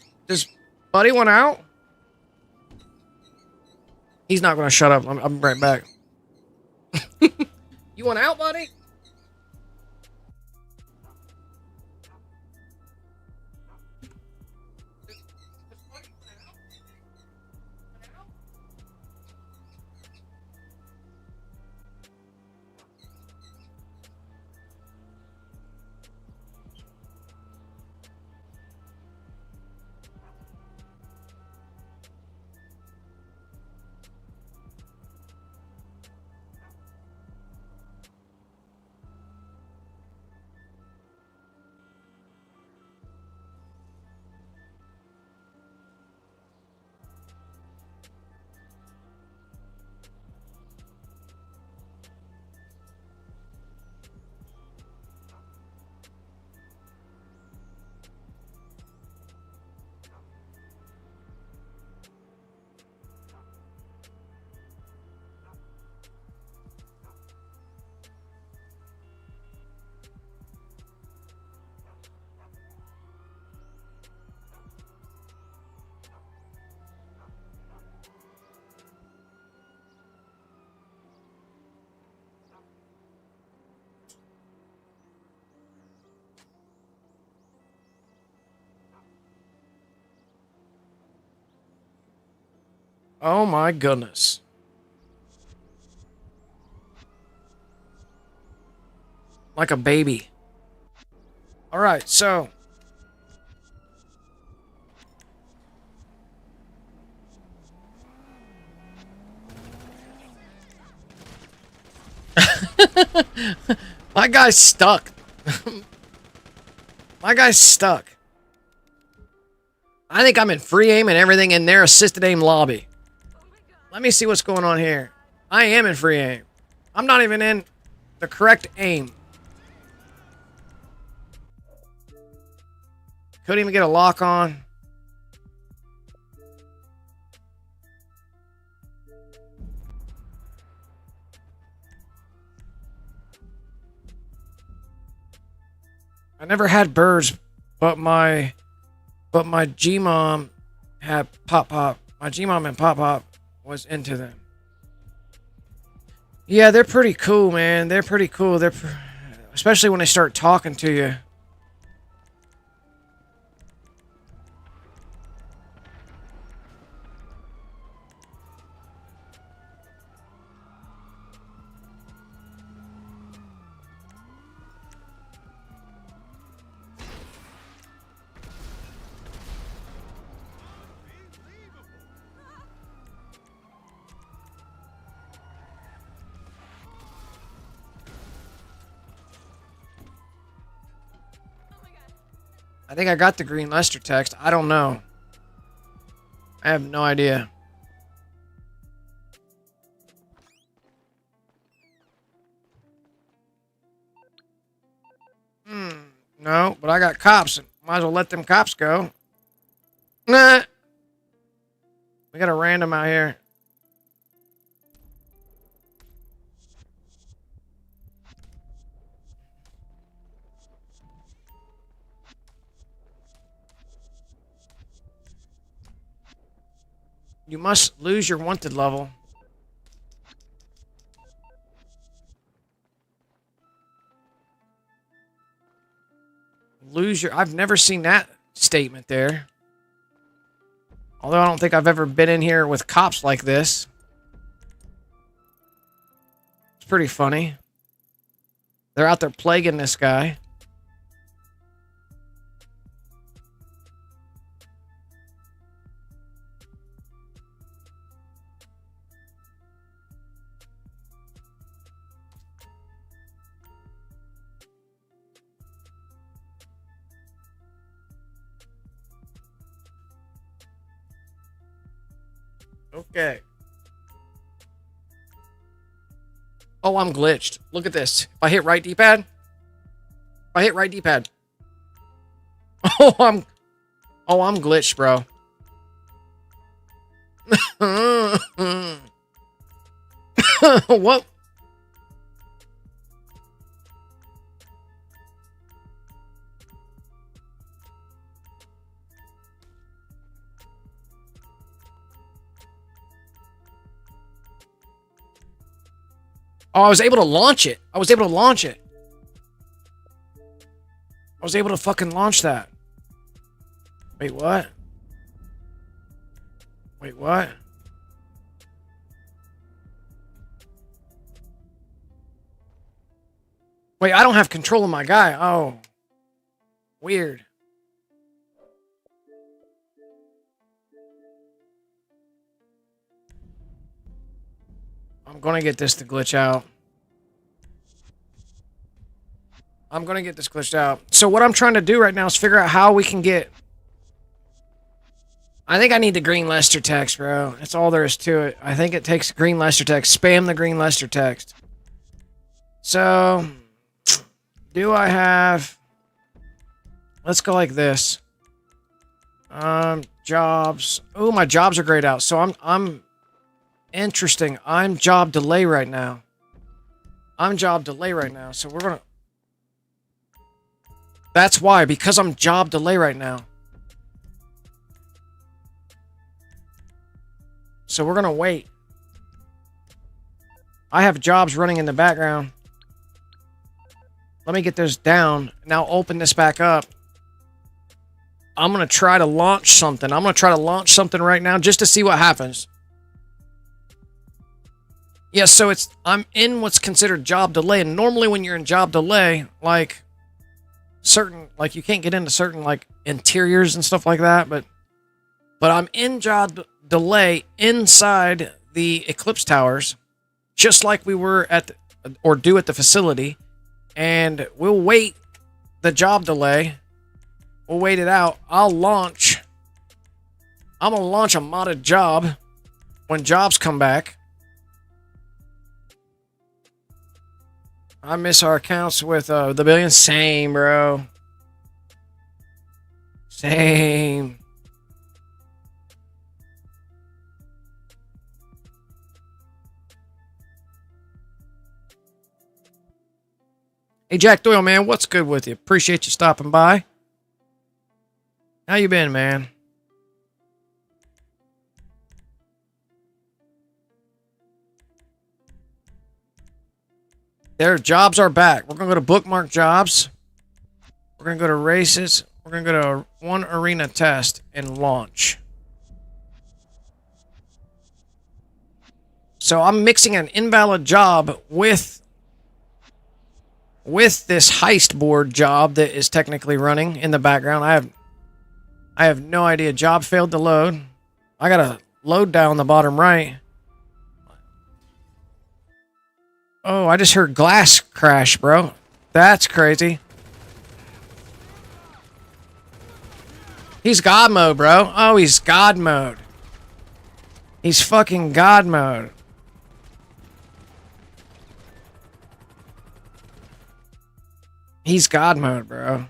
Buddy want out? He's not gonna shut up. I'm right back. You want out, buddy? Oh my goodness. Like a baby. Alright, so. My guy's stuck. My guy's stuck. I think I'm in free aim and everything in their assisted aim lobby. Let me see what's going on here. I am in free aim. I'm not even in the correct aim. Couldn't even get a lock on. I never had birds, but my G-mom had Pop-Pop. My G-mom and Pop-Pop was into them. Yeah, they're pretty cool, man. They're pretty cool. Especially when they start talking to you. I think I got the green Lester text. I don't know. I have no idea. No, but I got cops. Might as well let them cops go. Nah. We got a random out here. You must lose your wanted level. Lose your... I've never seen that statement there. Although I don't think I've ever been in here with cops like this. It's pretty funny. They're out there plaguing this guy. Okay. Oh, I'm glitched. Look at this. If I hit right D-pad. If I hit right D-pad. Oh, I'm glitched, bro. What? Oh, I was able to launch it. I was able to launch it. I was able to fucking launch that. Wait, what? Wait, what? Wait, I don't have control of my guy. Oh. Weird. I'm gonna get this to glitch out. I'm gonna get this glitched out. So what I'm trying to do right now is figure out how we can get... I think I need the green Lester text, bro. That's all there is to it. I think it takes green Lester text. Spam the green Lester text. So... do I have... Let's go like this. Jobs. Oh, my jobs are grayed out. So I'm... Interesting. I'm job delay right now. I'm job delay right now. So we're gonna... That's why. Because I'm job delay right now. So we're gonna wait. I have jobs running in the background. Let me get those down. Now open this back up. I'm gonna try to launch something. I'm gonna try to launch something right now just to see what happens. Yeah, so I'm in what's considered job delay, and normally when you're in job delay, like you can't get into certain like interiors and stuff like that, but I'm in job delay inside the Eclipse Towers, just like we were at the facility, and we'll wait the job delay. We'll wait it out. I'm gonna launch a modded job when jobs come back. I miss our accounts with the billion. Same, bro. Same. Hey, Jack Doyle, man, what's good with you? Appreciate you stopping by. How you been, man? Their jobs are back. We're going to go to bookmark jobs. We're going to go to races. We're going to go to one arena test and launch. So I'm mixing an invalid job with this heist board job that is technically running in the background. I have no idea. Job failed to load. I got a load down the bottom right. Oh, I just heard glass crash, bro. That's crazy. He's God mode, bro. Oh, he's God mode. He's fucking God mode. He's God mode, bro.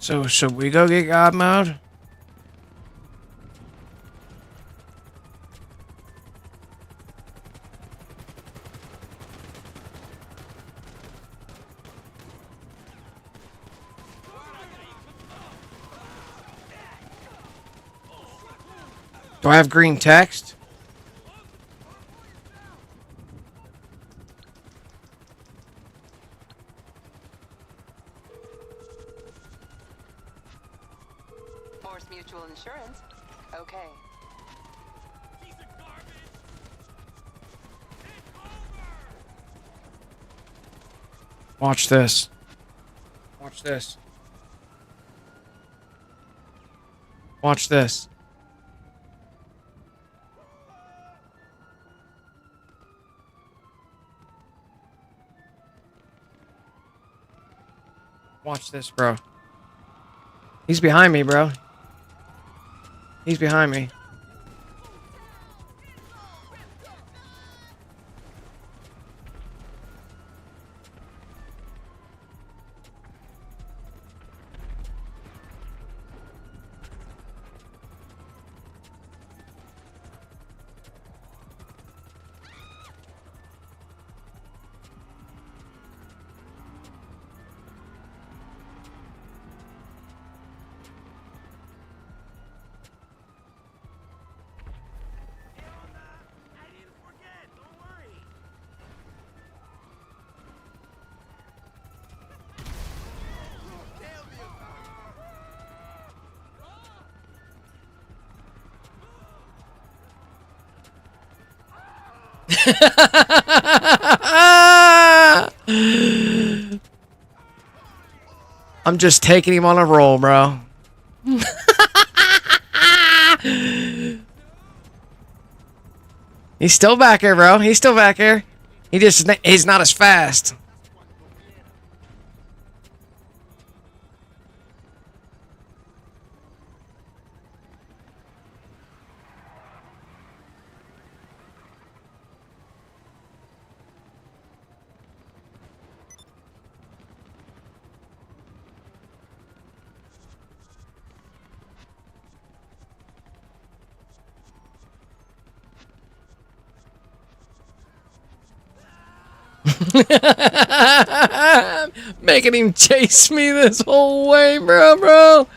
So should we go get God mode? Do I have green text? Force Mutual Insurance. Okay. Watch this. Watch this. Watch this. Watch this, bro. He's behind me, bro. He's behind me. I'm just taking him on a roll, bro. He's still back here, bro. He's still back here. He's not as fast. Making him chase me this whole way, bro.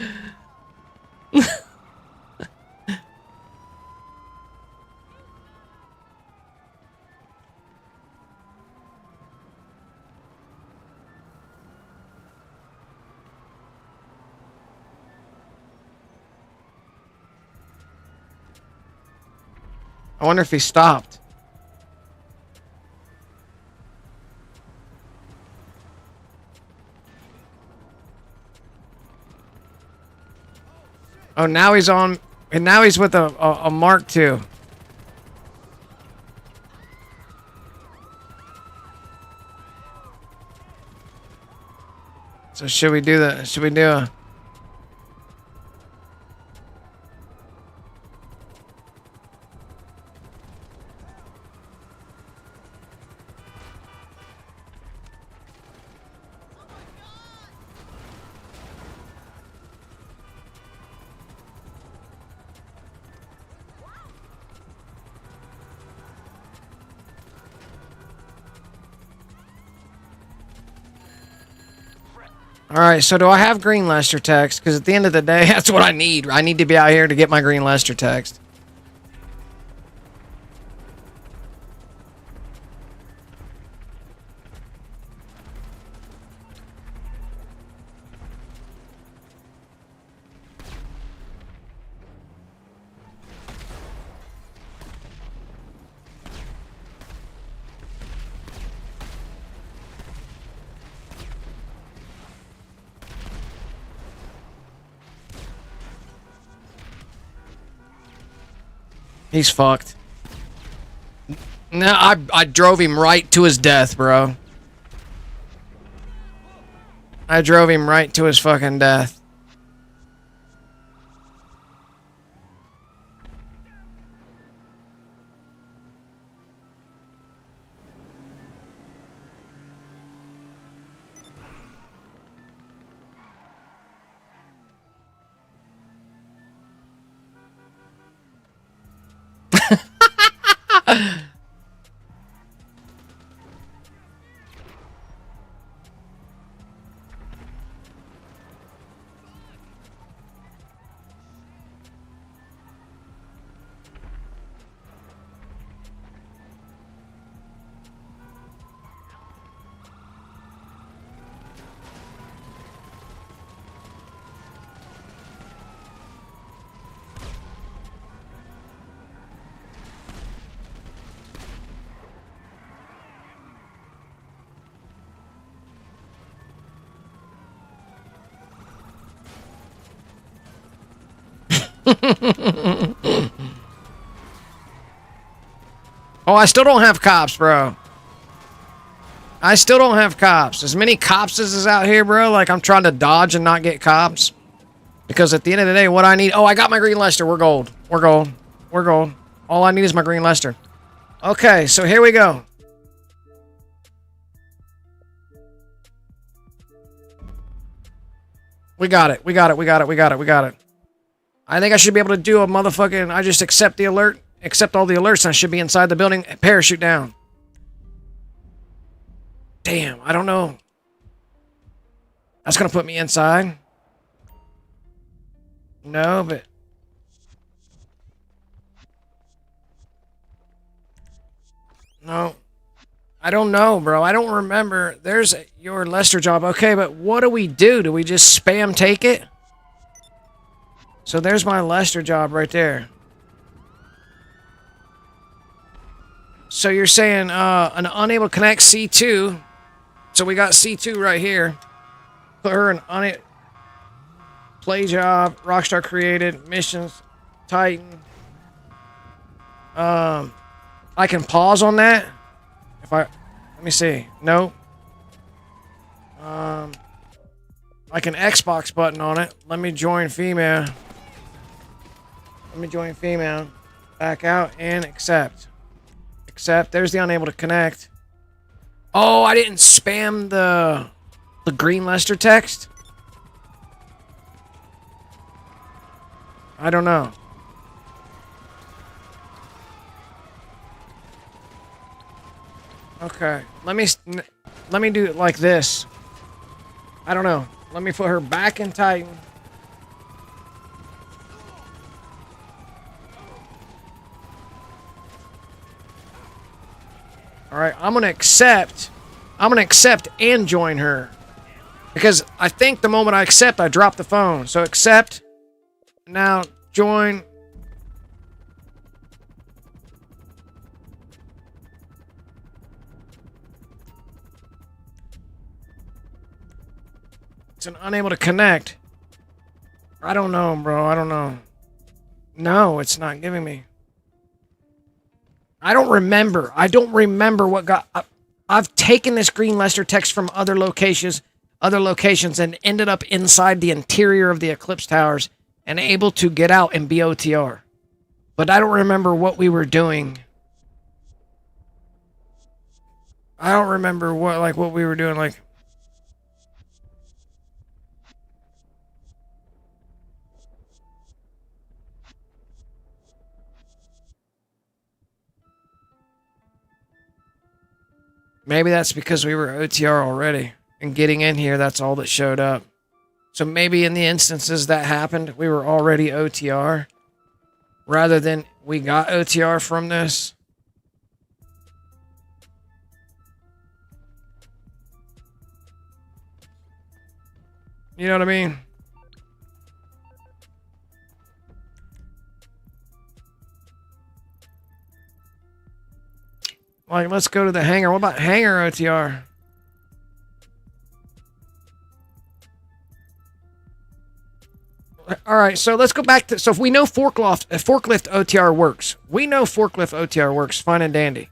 I wonder if he stopped. Oh, now he's on, and now he's with a Mark II. So should we do that? Should we do a... All right, so do I have green Lester text? Because at the end of the day, that's what I need. I need to be out here to get my green Lester text. He's fucked. No, I drove him right to his death, bro. I drove him right to his fucking death. Oh, I still don't have cops, bro. I still don't have cops. As many cops as is out here, bro, like I'm trying to dodge and not get cops. Because at the end of the day, what I need... Oh, I got my green Lester. We're gold. We're gold. We're gold. All I need is my green Lester. Okay, so here we go. We got it. We got it. We got it. We got it. We got it. I think I should be able to do a motherfucking... I just accept the alert. Accept all the alerts and I should be inside the building. Parachute down. Damn, I don't know. That's going to put me inside. No, but... No. I don't know, bro. I don't remember. There's your Lester job. Okay, but what do we do? Do we just spam take it? So there's my Lester job right there. So you're saying an unable to connect C2. So we got C2 right here. Put her in play job, Rockstar created, missions, Titan. I can pause on that. If I let me see. No. Like an Xbox button on it. Let me join female. Let me join female. Back out and accept. Accept. There's the unable to connect. Oh, I didn't spam the green Lester text. I don't know. Okay. Let me do it like this. I don't know. Let me put her back in Titan. All right, I'm gonna accept and join her. Because I think the moment I accept, I drop the phone. So accept. Now join. It's an unable to connect. I don't know, bro. I don't know. No, it's not giving me. I don't remember. I don't remember what got... I've taken this green Lester text from other locations and ended up inside the interior of the Eclipse Towers and able to get out and be OTR. But I don't remember what we were doing. I don't remember what we were doing, like... Maybe that's because we were OTR already. And getting in here, that's all that showed up. So maybe in the instances that happened, we were already OTR. Rather than we got OTR from this. You know what I mean? Like, let's go to the hangar. What about hangar OTR? All right, so let's go back to... So if we know forklift OTR works. We know forklift OTR works. Fine and dandy.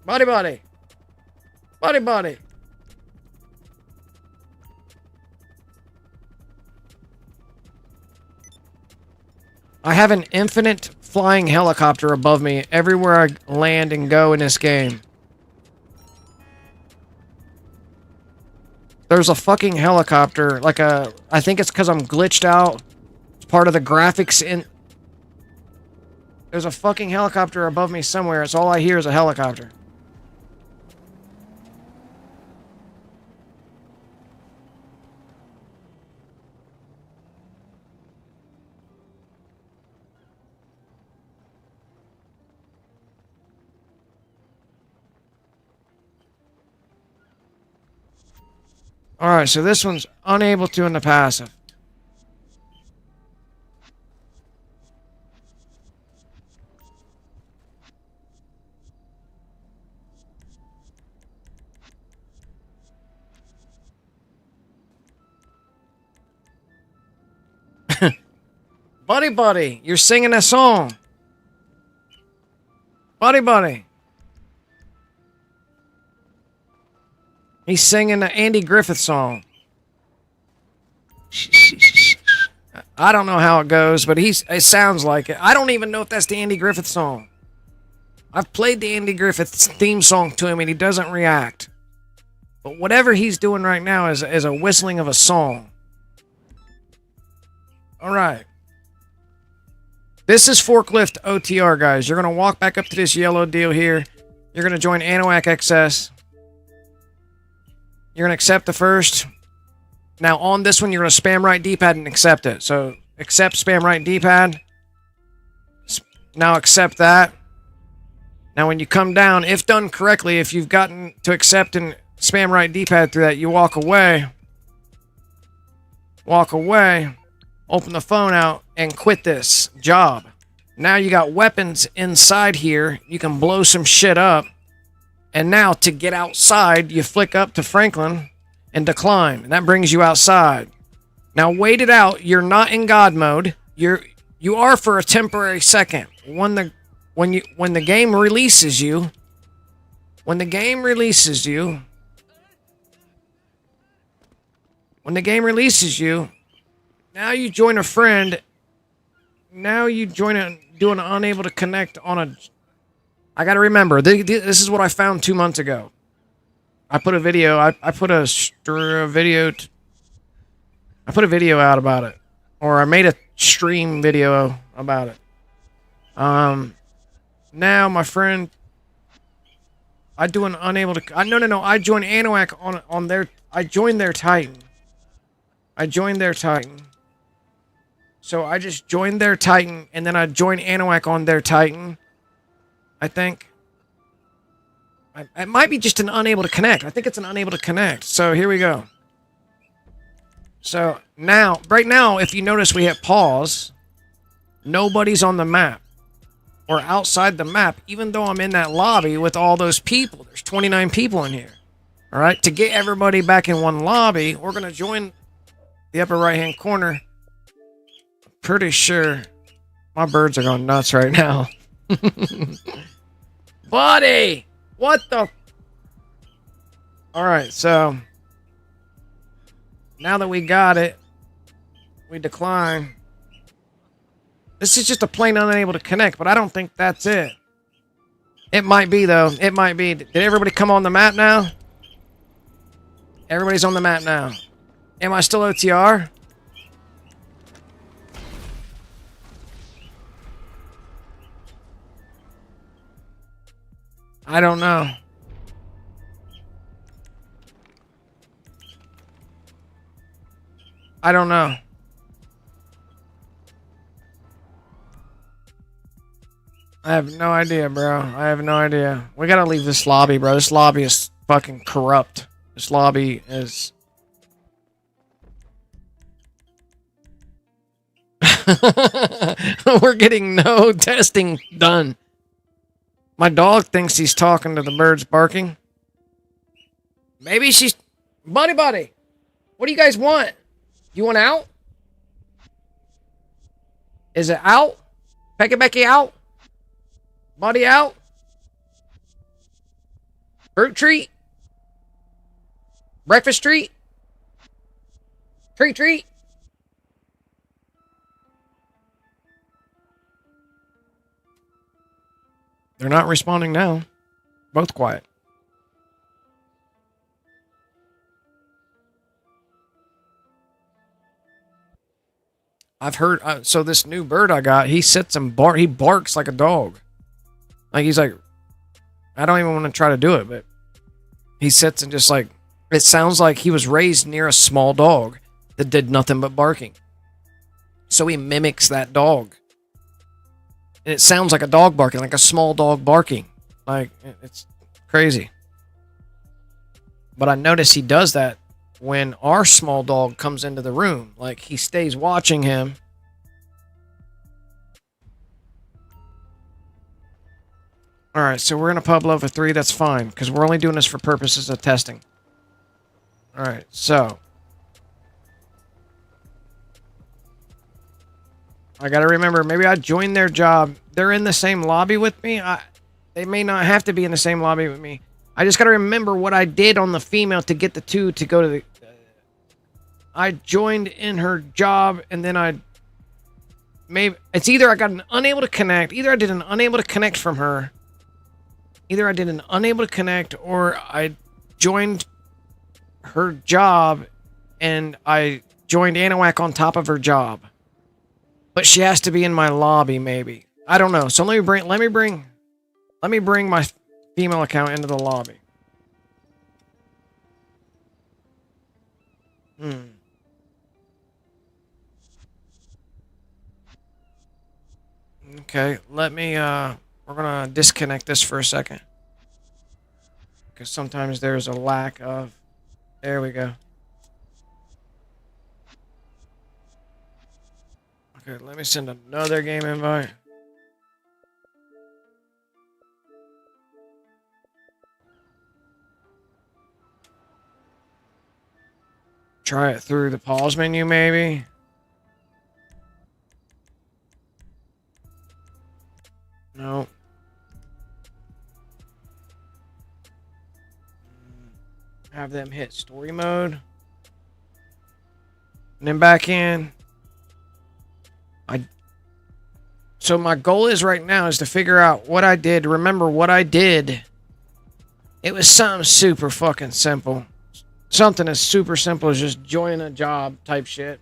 Body. I have an infinite flying helicopter above me everywhere I land and go in this game. There's a fucking helicopter, I think it's because I'm glitched out. It's part of the graphics in... There's a fucking helicopter above me somewhere. It's all I hear is a helicopter. Alright, so this one's unable to in the passive. Buddy, you're singing a song. Buddy. He's singing the Andy Griffith song. I don't know how it goes, but it sounds like it. I don't even know if that's the Andy Griffith song. I've played the Andy Griffith theme song to him and he doesn't react. But whatever he's doing right now is a whistling of a song. Alright. This is forklift OTR, guys. You're going to walk back up to this yellow deal here. You're going to join Anoac XS. You're going to accept the first. Now, on this one, you're going to spam right D-pad and accept it. So, accept, spam right D-pad. Now, accept that. Now, when you come down, if done correctly, if you've gotten to accept and spam right D-pad through that, you walk away. Open the phone out, and quit this job. Now, you got weapons inside here. You can blow some shit up. And now, to get outside, you flick up to Franklin and decline. And that brings you outside. Now, wait it out. You're not in God mode. You are for a temporary second. When the game releases you, now you join a friend. Now you join doing an unable to connect on a... I gotta remember, this is what I found 2 months ago. I put a video, I put a video... I put a video out about it. Or I made a stream video about it. Now, my friend... I do an unable to... no. I joined Anahuac on their... I joined their Titan. So I just joined their Titan, and then I joined Anahuac on their Titan. I think. It might be just an unable to connect. I think it's an unable to connect. So here we go. So now, right now, if you notice, we hit pause. Nobody's on the map. Or outside the map, even though I'm in that lobby with all those people. There's 29 people in here. All right, to get everybody back in one lobby, we're going to join the upper right-hand corner. I'm pretty sure my birds are going nuts right now. Buddy! What the... All right, so... Now that we got it, we decline. This is just a plain unable to connect, but I don't think that's it. It might be, though. It might be. Did everybody come on the map now? Everybody's on the map now. Am I still OTR? I don't know. I don't know. I have no idea, bro. I have no idea. We gotta leave this lobby, bro. This lobby is fucking corrupt. This lobby is... We're getting no testing done. My dog thinks he's talking to the birds barking. Maybe she's... Buddy. What do you guys want? You want out? Is it out? Becky out? Buddy out? Fruit treat? Breakfast treat? Treat? They're not responding now. Both quiet. I've heard... so this new bird I got, he sits and he barks like a dog. Like, he's like... I don't even want to try to do it, but... He sits and just like... It sounds like he was raised near a small dog that did nothing but barking. So he mimics that dog. And it sounds like a dog barking, like a small dog barking. Like, it's crazy. But I notice he does that when our small dog comes into the room. Like, he stays watching him. Alright, so we're in a pub level 3. That's fine, because we're only doing this for purposes of testing. Alright, so... I gotta remember, maybe I joined their job. They're in the same lobby with me. They may not have to be in the same lobby with me. I just gotta remember what I did on the female to get the two to go to the... I joined in her job, and then I... Maybe... It's either I got an unable to connect. Either I did an unable to connect from her. Either I did an unable to connect, or I joined her job, and I joined Anahuac on top of her job. But she has to be in my lobby, maybe. I don't know. So let me bring my female account into the lobby. Okay, let me we're gonna disconnect this for a second. Because sometimes there's a lack of... There we go. Okay, let me send another game invite. Try it through the pause menu, maybe. No. Have them hit story mode. And then back in. So my goal is right now is to figure out what I did. Remember what I did. It was something super fucking simple. something as super simple as just joining a job type shit.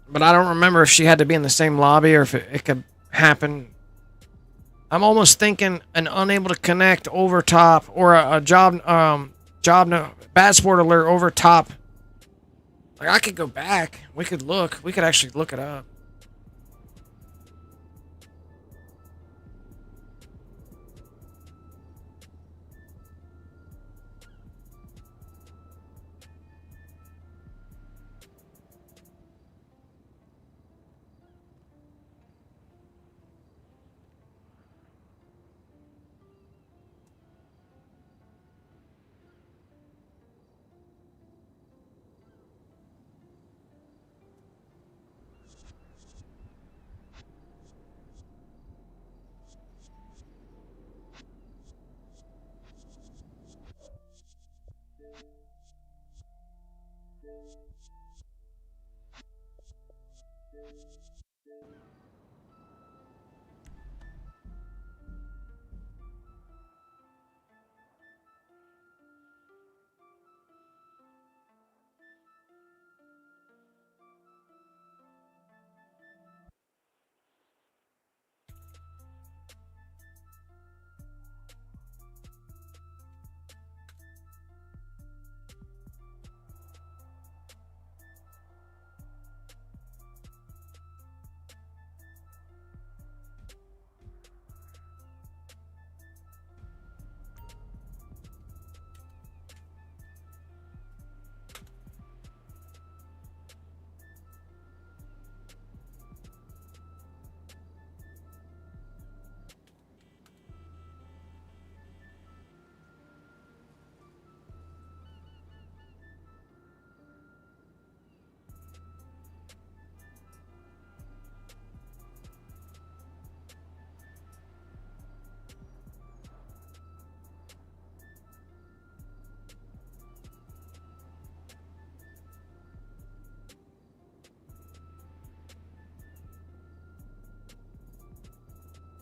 But I don't remember if she had to be in the same lobby or if it could happen. I'm almost thinking an unable to connect over top or a job bad sport alert over top. Like I could go back. We could look. We could actually look it up.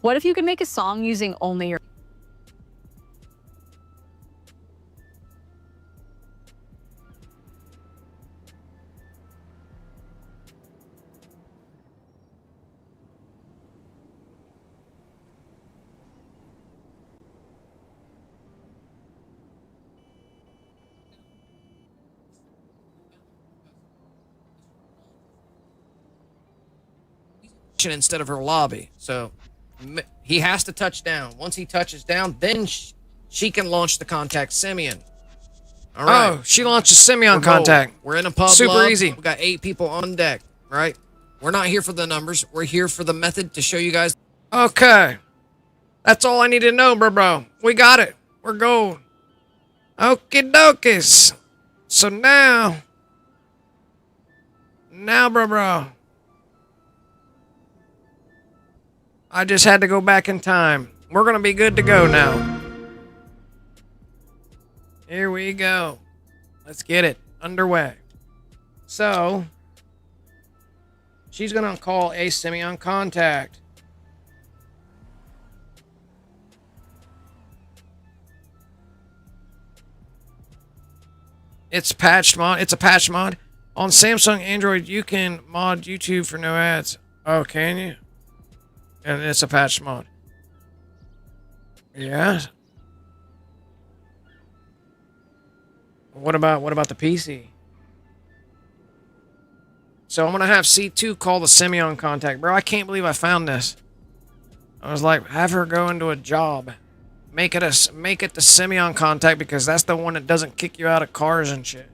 What if you could make a song using only your... Instead of her lobby. So he has to touch down. Once he touches down, then she can launch the contact Simeon. All right. Oh, she launches Simeon contact. We're in a pub. Super easy. We got 8 people on deck, right? We're not here for the numbers. We're here for the method to show you guys. Okay. That's all I need to know, bro. We got it. We're going. Okie dokies. So now, bro. I just had to go back in time. We're going to be good to go now. Here we go. Let's get it underway. So, she's going to call a Simeon contact. It's patched mod. It's a patch mod. On Samsung Android, you can mod YouTube for no ads. Oh, can you? And it's a patch mod. Yeah. What about the PC? So I'm gonna have C2 call the Simeon contact. Bro, I can't believe I found this. I was like, have her go into a job. Make it the Simeon contact because that's the one that doesn't kick you out of cars and shit.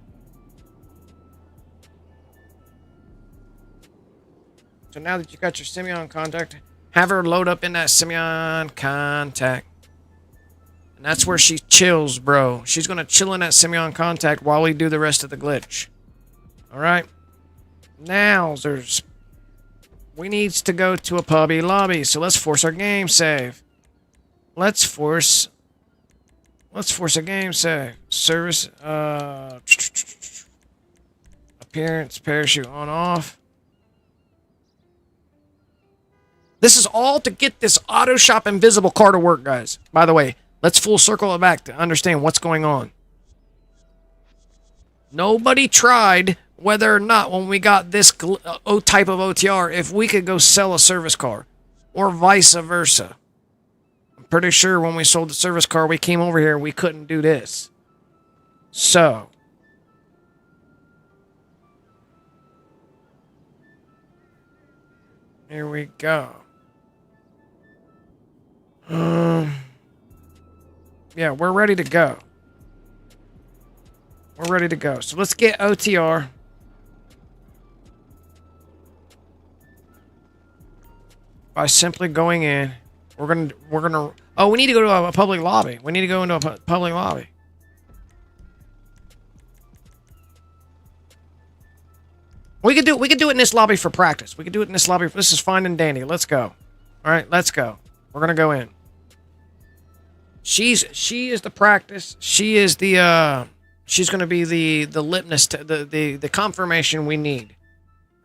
So now that you got your Simeon contact, have her load up in that Simeon contact. And that's where she chills, bro. She's going to chill in that Simeon contact while we do the rest of the glitch. Alright? Now, we needs to go to a pubby lobby. So let's force our game save. Let's force Let's force a game save. Service, appearance, parachute on off. This is all to get this auto shop invisible car to work, guys. By the way, let's full circle it back to understand what's going on. Nobody tried whether or not when we got this type of OTR if we could go sell a service car or vice versa. I'm pretty sure when we sold the service car, we came over here, we couldn't do this. So, here we go. Yeah, we're ready to go. We're ready to go. So let's get OTR. By simply going in, we're gonna. Oh, we need to go to a public lobby. We need to go into a public lobby. We could do it in this lobby for practice. We could do it in this lobby. This is fine and dandy. Let's go. All right, let's go. We're gonna go in. She is the practice. She is the she's gonna be the litmus the confirmation we need.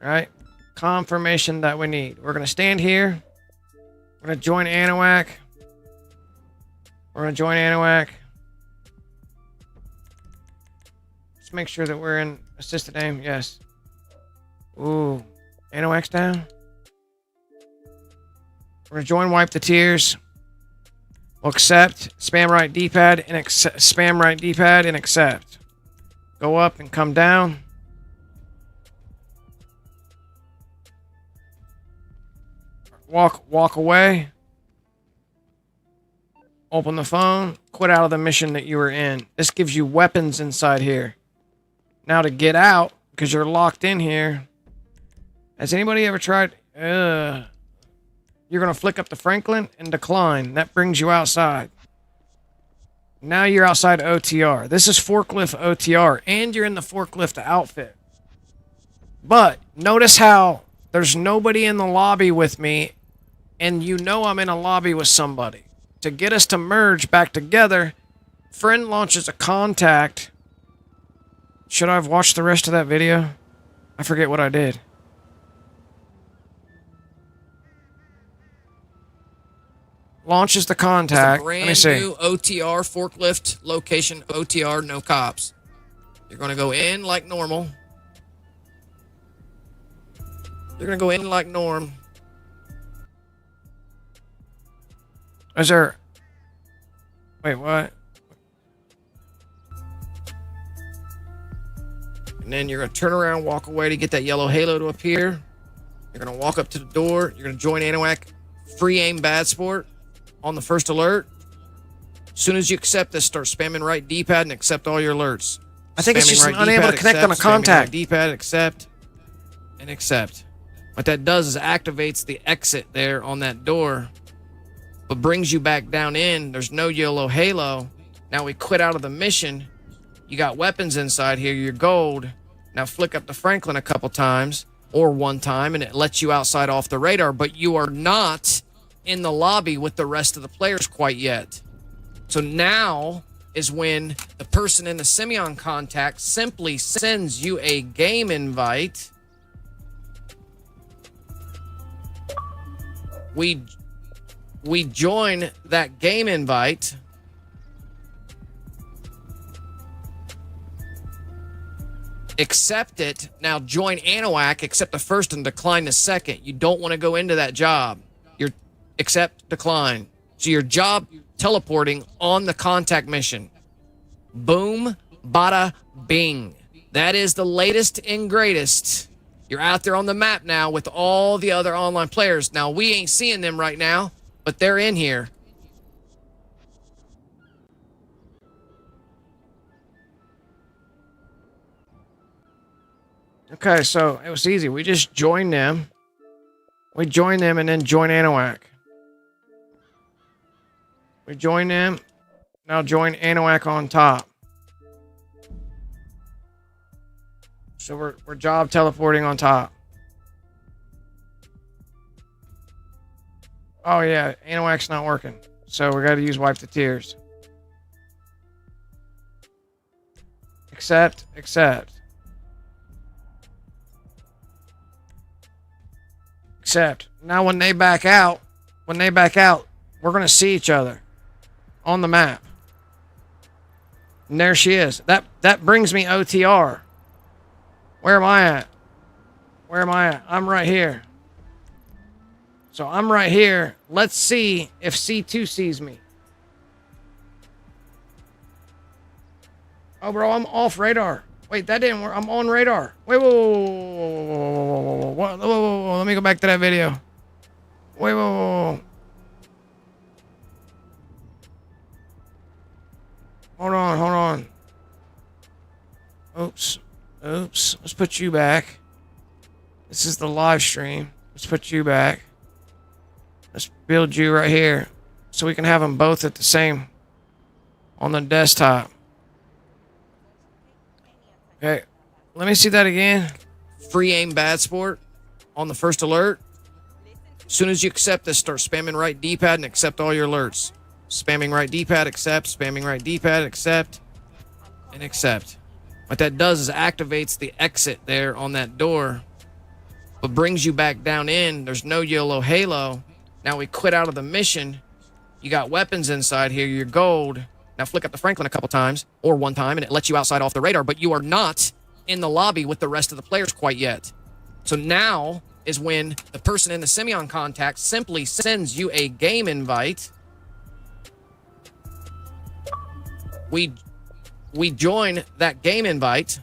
All right, confirmation that we need. We're gonna stand here. We're gonna join Anahuac. We're gonna join Anahuac. Let's make sure that we're in assisted aim. Yes. Ooh, Anahuac's down. We're gonna join Wipe the Tears. We'll accept. Spam right D-pad and accept. Spam right D-pad and accept. Go up and come down. Walk away. Open the phone. Quit out of the mission that you were in. This gives you weapons inside here. Now to get out, because you're locked in here. Has anybody ever tried? You're going to flick up the Franklin and decline. That brings you outside. Now you're outside OTR. This is forklift OTR, and you're in the forklift outfit. But notice how there's nobody in the lobby with me, and you know I'm in a lobby with somebody. To get us to merge back together, friend launches a contact. Should I have watched the rest of that video? I forget what I did. Launches the contact. Let me see. New OTR forklift location. OTR, no cops. You're going to go in like normal. You're going to go in like norm. Is there... Wait, what? And then you're going to turn around, walk away to get that yellow halo to appear. You're going to walk up to the door. You're going to join Anahuac. Free aim bad sport. On the first alert. As soon as you accept this, start spamming right D-pad and accept all your alerts. I think it's just unable to connect on a contact. D-pad, accept, and accept. What that does is activates the exit there on that door, but brings you back down in. There's no yellow halo. Now we quit out of the mission. You got weapons inside here. You're gold. Now flick up the Franklin a couple times or one time, and it lets you outside off the radar, but you are not in the lobby with the rest of the players quite yet. So now is when the person in the Simeon contact simply sends you a game invite. We join that game invite. Accept it. Now join Anahuac, accept the first and decline the second. You don't want to go into that job. Accept, decline. So your job teleporting on the contact mission. Boom, bada, bing. That is the latest and greatest. You're out there on the map now with all the other online players. Now, we ain't seeing them right now, but they're in here. Okay, so it was easy. We just joined them. We joined them and then join Anahuac. We join them. Now join Anahuac on top. So we're job teleporting on top. Oh yeah, Anahuac's not working. So we got to use Wipe the Tears. Accept. Accept. Accept. Now when they back out, we're going to see each other on the map. And there she is. That brings me OTR. Where am I at? Where am I at? I'm right here. So I'm right here. Let's see if C2 sees me. Oh, bro, I'm off radar. Wait, that didn't work. I'm on radar. Wait, whoa. Let me go back to that video. Wait, whoa. Hold on. Oops. Let's put you back. This is the live stream. Let's put you back. Let's build you right here so we can have them both at the same on the desktop. Okay, let me see that again. Free aim bad sport on the first alert. As soon as you accept this, start spamming right D-pad and accept all your alerts. Spamming right D-pad, accept. Spamming right D-pad, accept. And accept. What that does is activates the exit there on that door, but brings you back down in. There's no yellow halo. Now we quit out of the mission. You got weapons inside here. You're gold. Now flick up the Franklin a couple times, or one time, and it lets you outside off the radar, but you are not in the lobby with the rest of the players quite yet. So now is when the person in the Simeon contact simply sends you a game invite. We join that game invite.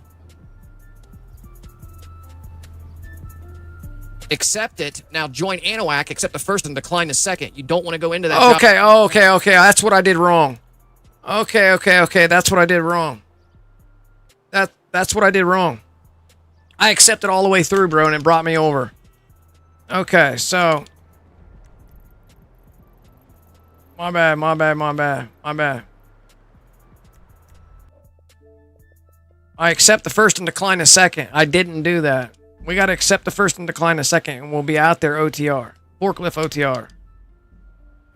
Accept it. Now join Anahuac, accept the first and decline the second. You don't want to go into that. Okay. That's what I did wrong. Okay. That's what I did wrong. That's what I did wrong. I accepted all the way through, bro, and it brought me over. Okay, so. My bad. I accept the first and decline the second. I didn't do that. We got to accept the first and decline the second, and we'll be out there OTR. Forklift OTR.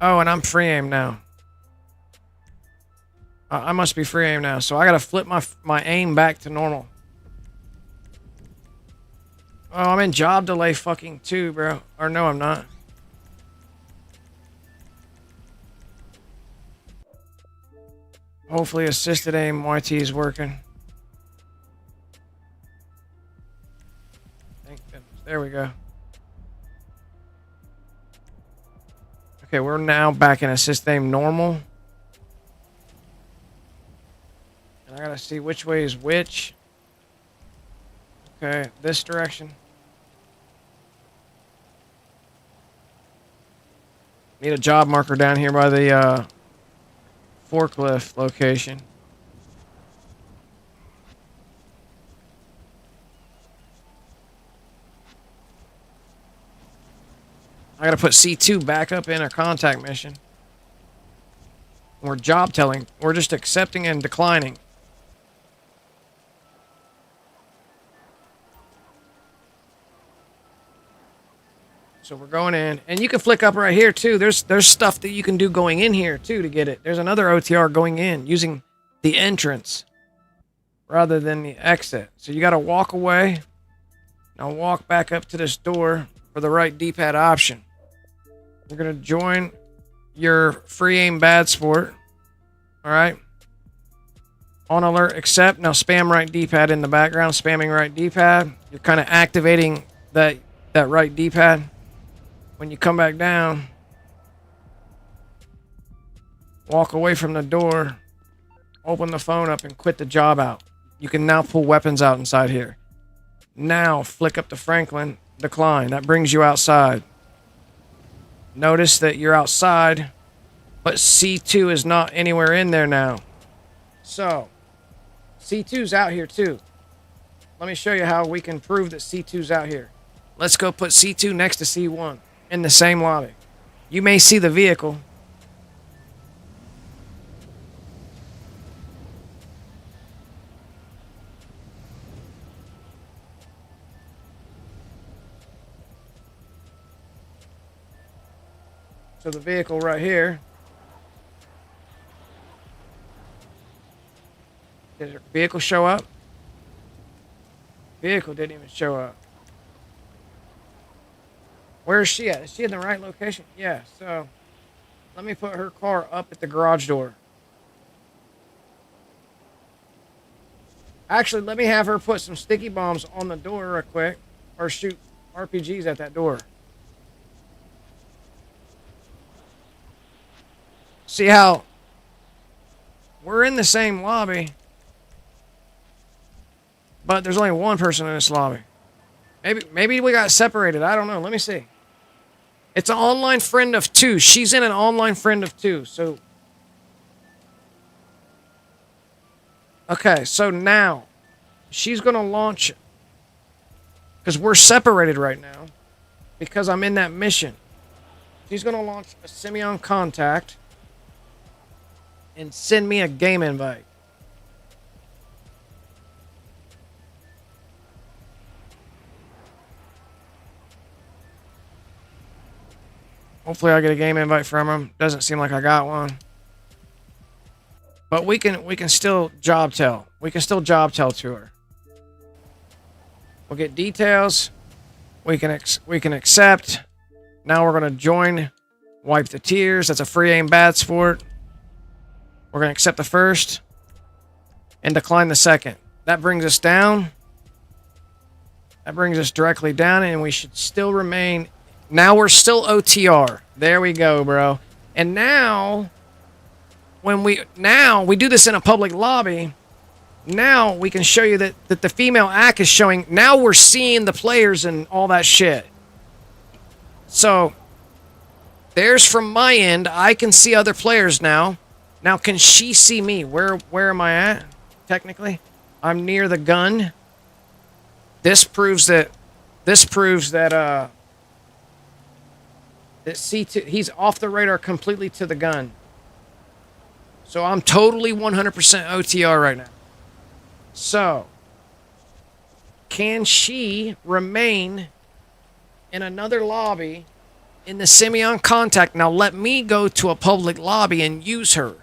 Oh, and I'm free aim now. I must be free aim now, so I gotta flip my aim back to normal. Oh, I'm in job delay fucking 2, bro. Or no, I'm not. Hopefully assisted aim YT is working. Thank goodness. There we go. Okay, we're now back in assist aim normal. I gotta see which way is which. Okay, this direction. Need a job marker down here by the forklift location. I gotta put C2 back up in our contact mission. We're job telling. We're just accepting and declining. So we're going in, and you can flick up right here too. There's stuff that you can do going in here too to get it. There's another OTR going in using the entrance rather than the exit. So you got to walk away. Now walk back up to this door for the right D-pad option. You're gonna join your free aim bad sport. All right. On alert, accept. Now spam right D-pad in the background. Spamming right D-pad. You're kind of activating that right D-pad. When you come back down, walk away from the door, open the phone up, and quit the job out. You can now pull weapons out inside here. Now, flick up to Franklin, decline. That brings you outside. Notice that you're outside, but C2 is not anywhere in there now. So, C2's out here too. Let me show you how we can prove that C2's out here. Let's go put C2 next to C1 in the same lobby. You may see the vehicle. So the vehicle right here Did her vehicle show up? Vehicle didn't even show up. Where is she at? Is she in the right location? Yeah, so let me put her car up at the garage door. Actually, let me have her put some sticky bombs on the door real quick. Or shoot RPGs at that door. See how we're in the same lobby, but there's only one person in this lobby. Maybe we got separated. I don't know. Let me see. It's an online friend of 2. She's in an online friend of 2. So, okay. So now she's going to launch, because we're separated right now because I'm in that mission. She's going to launch a Simeon contact and send me a game invite. Hopefully I get a game invite from him. Doesn't seem like I got one. But we can still job tell. We can still job tell to her. We'll get details. We can accept. Now we're going to join. Wipe the tears. That's a free aim bad sport. We're going to accept the first and decline the second. That brings us down. That brings us directly down, and we should still remain. Now we're still OTR. There we go, bro. And now, when we do this in a public lobby, now we can show you that the female act is showing. Now we're seeing the players and all that shit. So, there's from my end. I can see other players now. Now, can she see me? Where am I at? Technically, I'm near the gun. This proves that that C2, he's off the radar completely to the gun. So I'm totally 100% OTR right now. So, can she remain in another lobby in the Simeon contact? Now let me go to a public lobby and use her,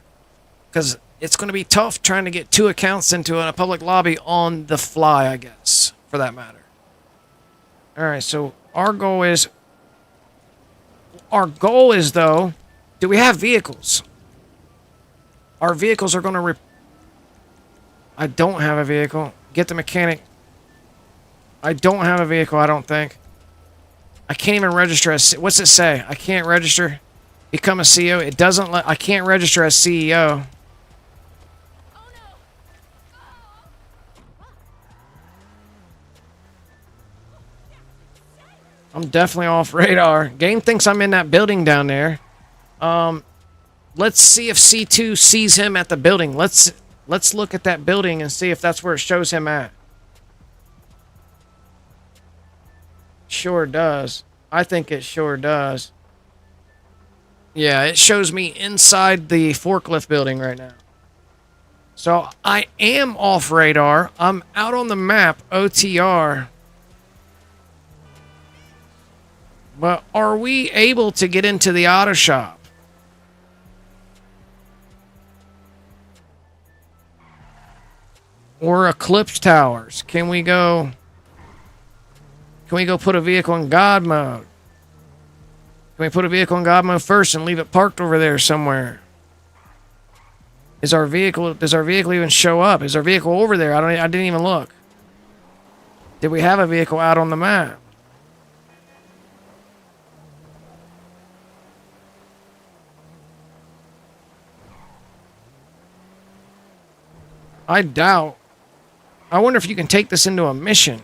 because it's going to be tough trying to get 2 accounts into a public lobby on the fly, I guess, for that matter. All right, so our goal is, though, do we have vehicles? Our vehicles are going to... I don't have a vehicle. Get the mechanic. I don't have a vehicle, I don't think. I can't even register as... What's it say? I can't register. Become a CEO. It doesn't let... I can't register as CEO. I'm definitely off radar. Game thinks I'm in that building down there. Let's see if C2 sees him at the building. Let's look at that building and see if that's where it shows him at. Sure does. I think it sure does. Yeah, it shows me inside the forklift building right now. So I am off radar. I'm out on the map, OTR. But are we able to get into the auto shop? Or Eclipse Towers? Can we go put a vehicle in God mode? Can we put a vehicle in God mode first and leave it parked over there somewhere? Does our vehicle even show up? Is our vehicle over there? I didn't even look. Did we have a vehicle out on the map? I doubt. I wonder if you can take this into a mission.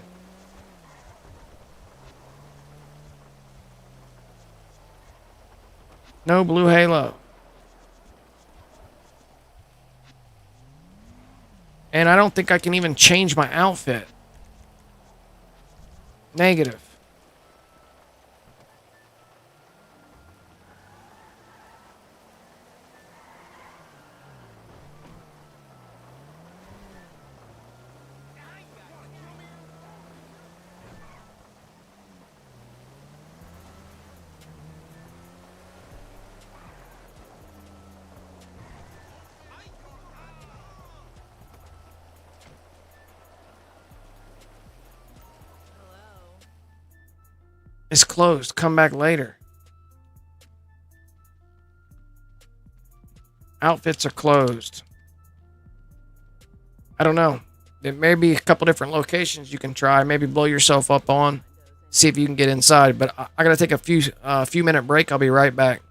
No blue halo. And I don't think I can even change my outfit. Negative. It's closed. Come back later. Outfits are closed. I don't know. There may be a couple different locations you can try. Maybe blow yourself up on. See if you can get inside. But I gotta take a few minute break. I'll be right back.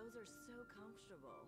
Those are so comfortable.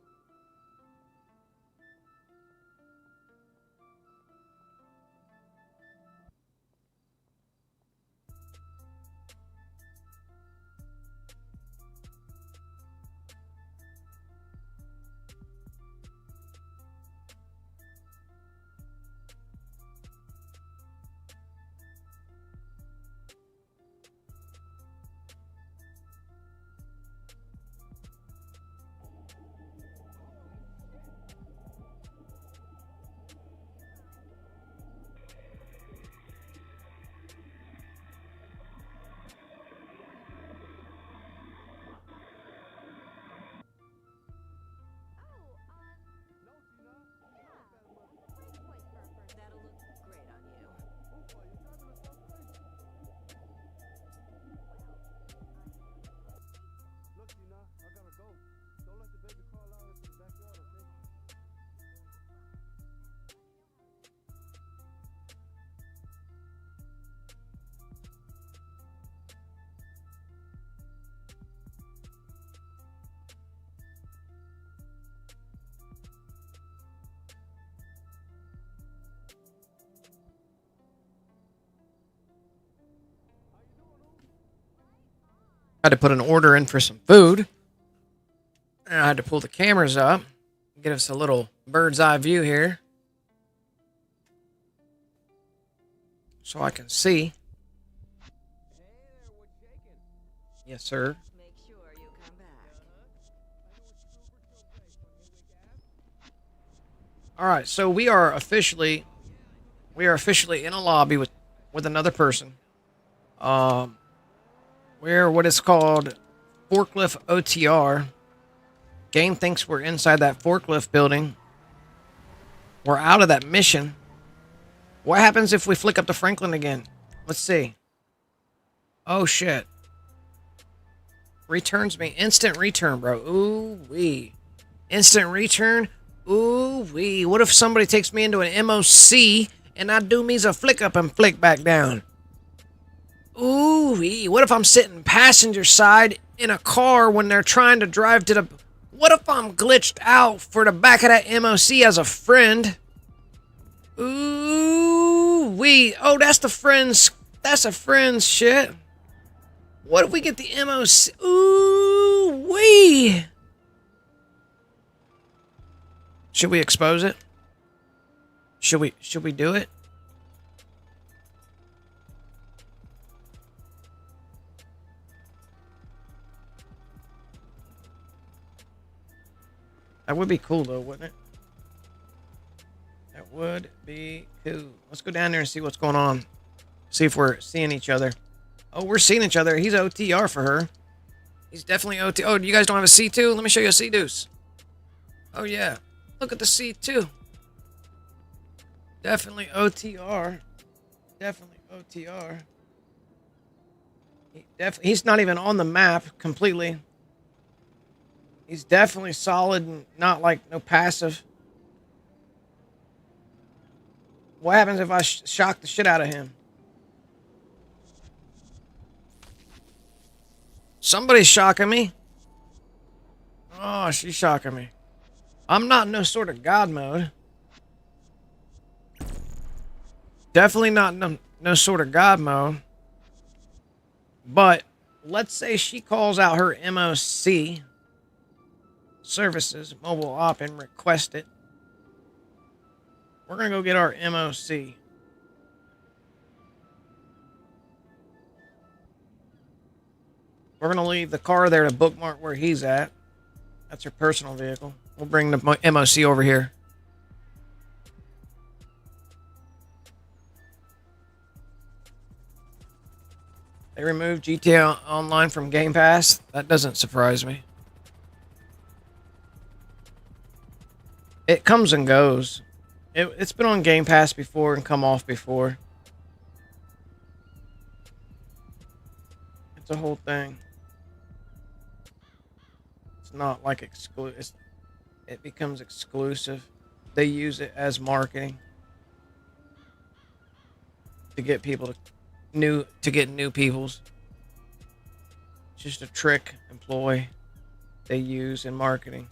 That'll look great on you. Look, Tina, I gotta go. Don't let the baby crawl out into the backyard, okay? I had to put an order in for some food. And I had to pull the cameras up. Get us a little bird's eye view here. So I can see. Yes, sir. Make sure you come back. All right, so we are officially in a lobby with another person. We're what is called forklift OTR. Game thinks we're inside that forklift building. We're out of that mission. What happens if we flick up to Franklin again? Let's see. Oh shit. Returns me. Instant return, bro. Ooh wee. Instant return. Ooh wee. What if somebody takes me into an MOC and I do me's a flick up and flick back down? Ooh wee. What if I'm sitting passenger side in a car when they're trying to drive to the... What if I'm glitched out for the back of that MOC as a friend? Ooh wee. Oh, that's the friend's... That's a friend's shit. What if we get the MOC? Ooh wee. Should we expose it? Should we do it? That would be cool though, wouldn't it? That would be cool. Let's go down there and see what's going on. See if we're seeing each other. Oh, we're seeing each other. He's OTR for her. He's definitely OT. Oh, you guys don't have a C2? Let me show you a C-deuce. Oh, yeah. Look at the C2. Definitely OTR. Definitely OTR. He's not even on the map completely. He's definitely solid and not like no passive. What happens if I shock the shit out of him? Somebody's shocking me. Oh, she's shocking me. I'm not in no sort of God mode. Definitely not no sort of God mode. But let's say she calls out her MOC services, mobile op, and request it. We're going to go get our MOC. We're going to leave the car there to bookmark where he's at. That's her personal vehicle. We'll bring the MOC over here. They removed GTA Online from Game Pass. That doesn't surprise me. It comes and goes. It's been on Game Pass before and come off before. It's a whole thing. It's not like exclusive. It becomes exclusive. They use it as marketing to get people to get new peoples. It's just a trick employ. they use in marketing.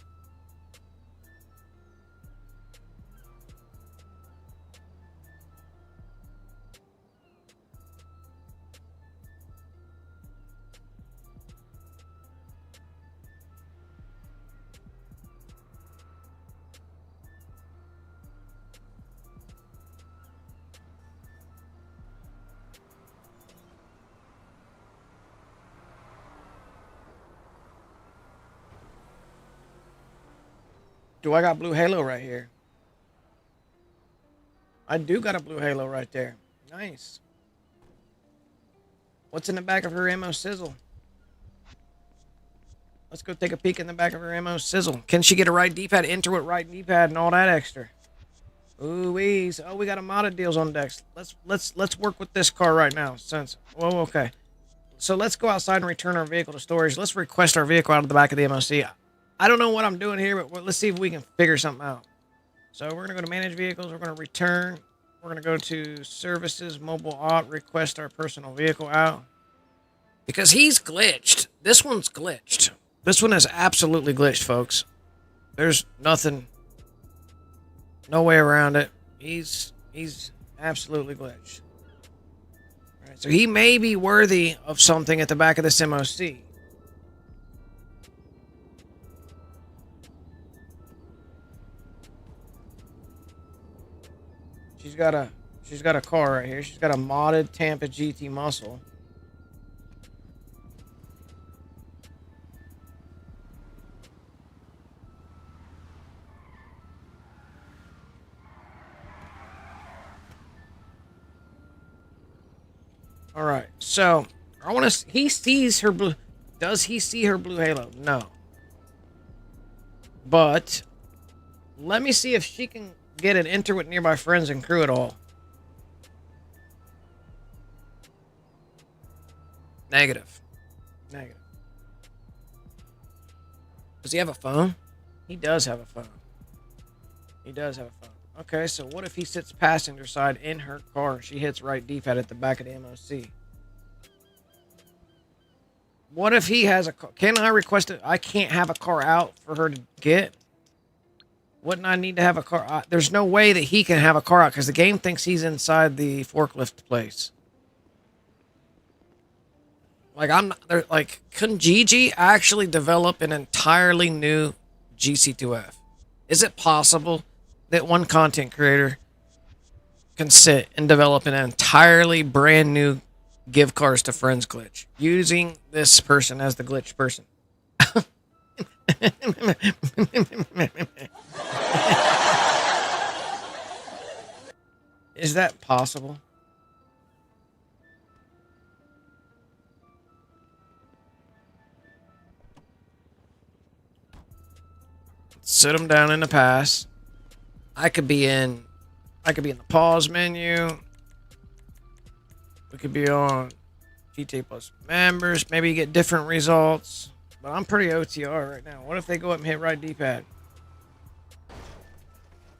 Do I got blue halo right here? I do got a blue halo right there. Nice. What's in the back of her ammo sizzle? Let's go take a peek in the back of her ammo sizzle. Can she get a right D-pad, enter with right D-pad, and all that extra? Ooh wees. Oh, we got a modded deals on decks. Let's work with this car right now. Whoa, okay. So let's go outside and return our vehicle to storage. Let's request our vehicle out of the back of the MOC. I don't know what I'm doing here, but let's see if we can figure something out. So we're going to go to manage vehicles. We're going to return. We're going to go to services, mobile auth, request our personal vehicle out. Because he's glitched. This one's glitched. This one is absolutely glitched, folks. There's nothing, no way around it. He's absolutely glitched. All right, so he may be worthy of something at the back of this MOC. She's got a car right here. She's got a modded Tampa GT muscle. All right. So, I want to he sees her blue. Does he see her blue halo? No. But let me see if she can get an enter with nearby friends and crew at all. Negative. Does he have a phone? He does have a phone. Okay, so what if he sits passenger side in her car? She hits right D-pad at the back of the MOC. What if he has a car? Can I request it? I can't have a car out for her to get. Wouldn't I need to have a car out? There's no way that he can have a car out because the game thinks he's inside the forklift place. Like, couldn't GG actually develop an entirely new GC2F? Is it possible that one content creator can sit and develop an entirely brand new give cars to friends glitch using this person as the glitch person? Is that possible? Sit them down in the pass. I could be in the pause menu. We could be on GTA Plus members. Maybe you get different results. But I'm pretty OTR right now. What if they go up and hit right D-pad?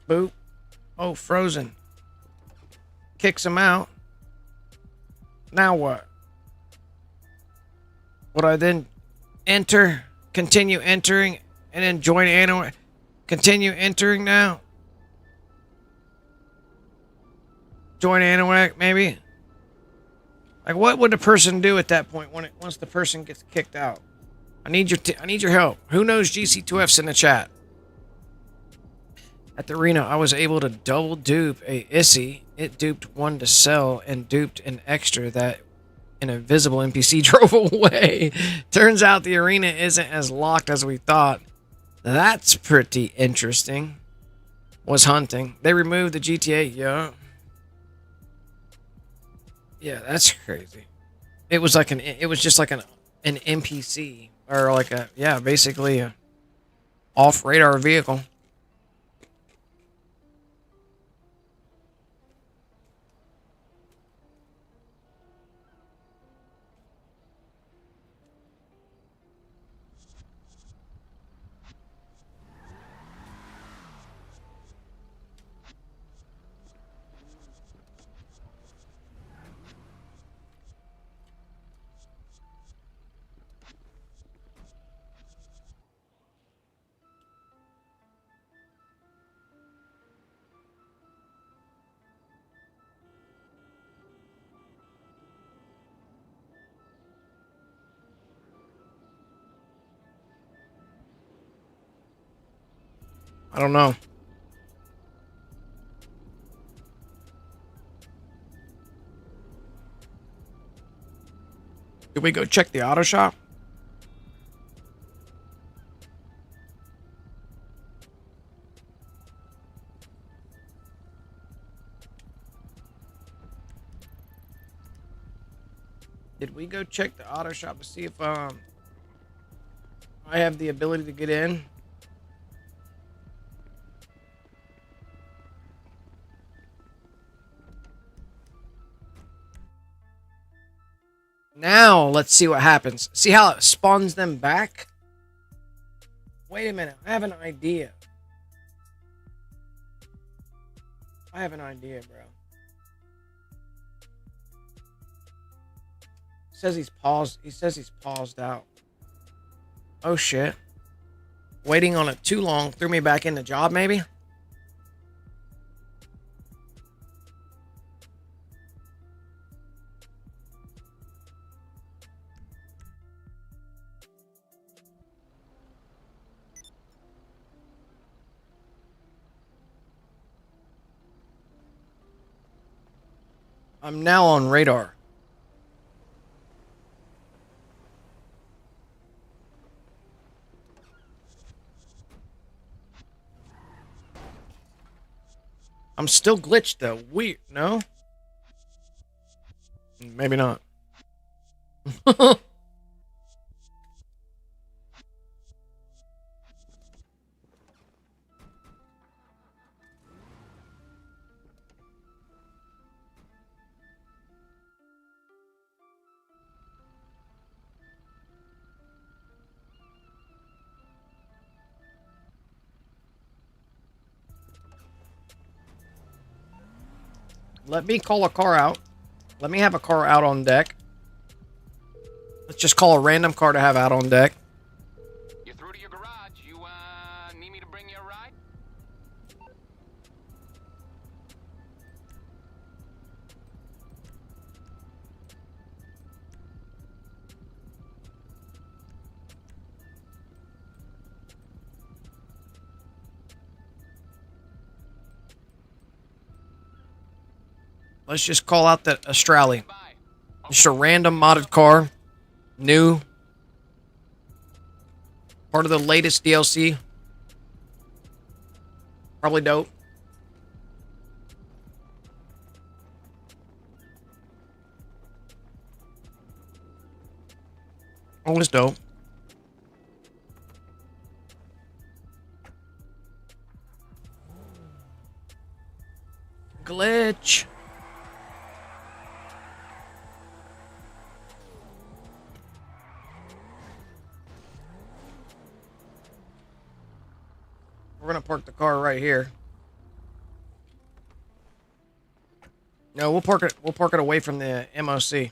Boop. Oh, frozen. Kicks them out. Now what? Would I then enter, continue entering, and then join anyway? Continue entering now. Join Anahuac, maybe. Like, what would the person do at that point once the person gets kicked out? I need your help. Who knows GC2Fs in the chat? At the arena, I was able to double dupe a ISSI. It duped one to sell and duped an extra that an invisible NPC drove away. Turns out the arena isn't as locked as we thought. That's pretty interesting. Was hunting. They removed the GTA. Yeah. Yeah, that's crazy. It was just like an NPC or like basically a off radar vehicle. I don't know. Did we go check the auto shop? Did we go check the auto shop to see if I have the ability to get in? Now, let's see what happens. See how it spawns them back? Wait a minute. I have an idea. I have an idea, bro. Says he's paused. He says he's paused out. Oh, shit. Waiting on it too long threw me back in the job, maybe? I'm now on radar. I'm still glitched though. Weird, no? Maybe not. Let me call a car out. Let me have a car out on deck. Let's just call a random car to have out on deck. You're through to your garage. You, need me to bring you a ride? Let's just call out that 𝓲𝓼. Just a random modded car. New. Part of the latest DLC. Probably dope. Always dope. Glitch. We're gonna park the car right here. No, we'll park it away from the MOC.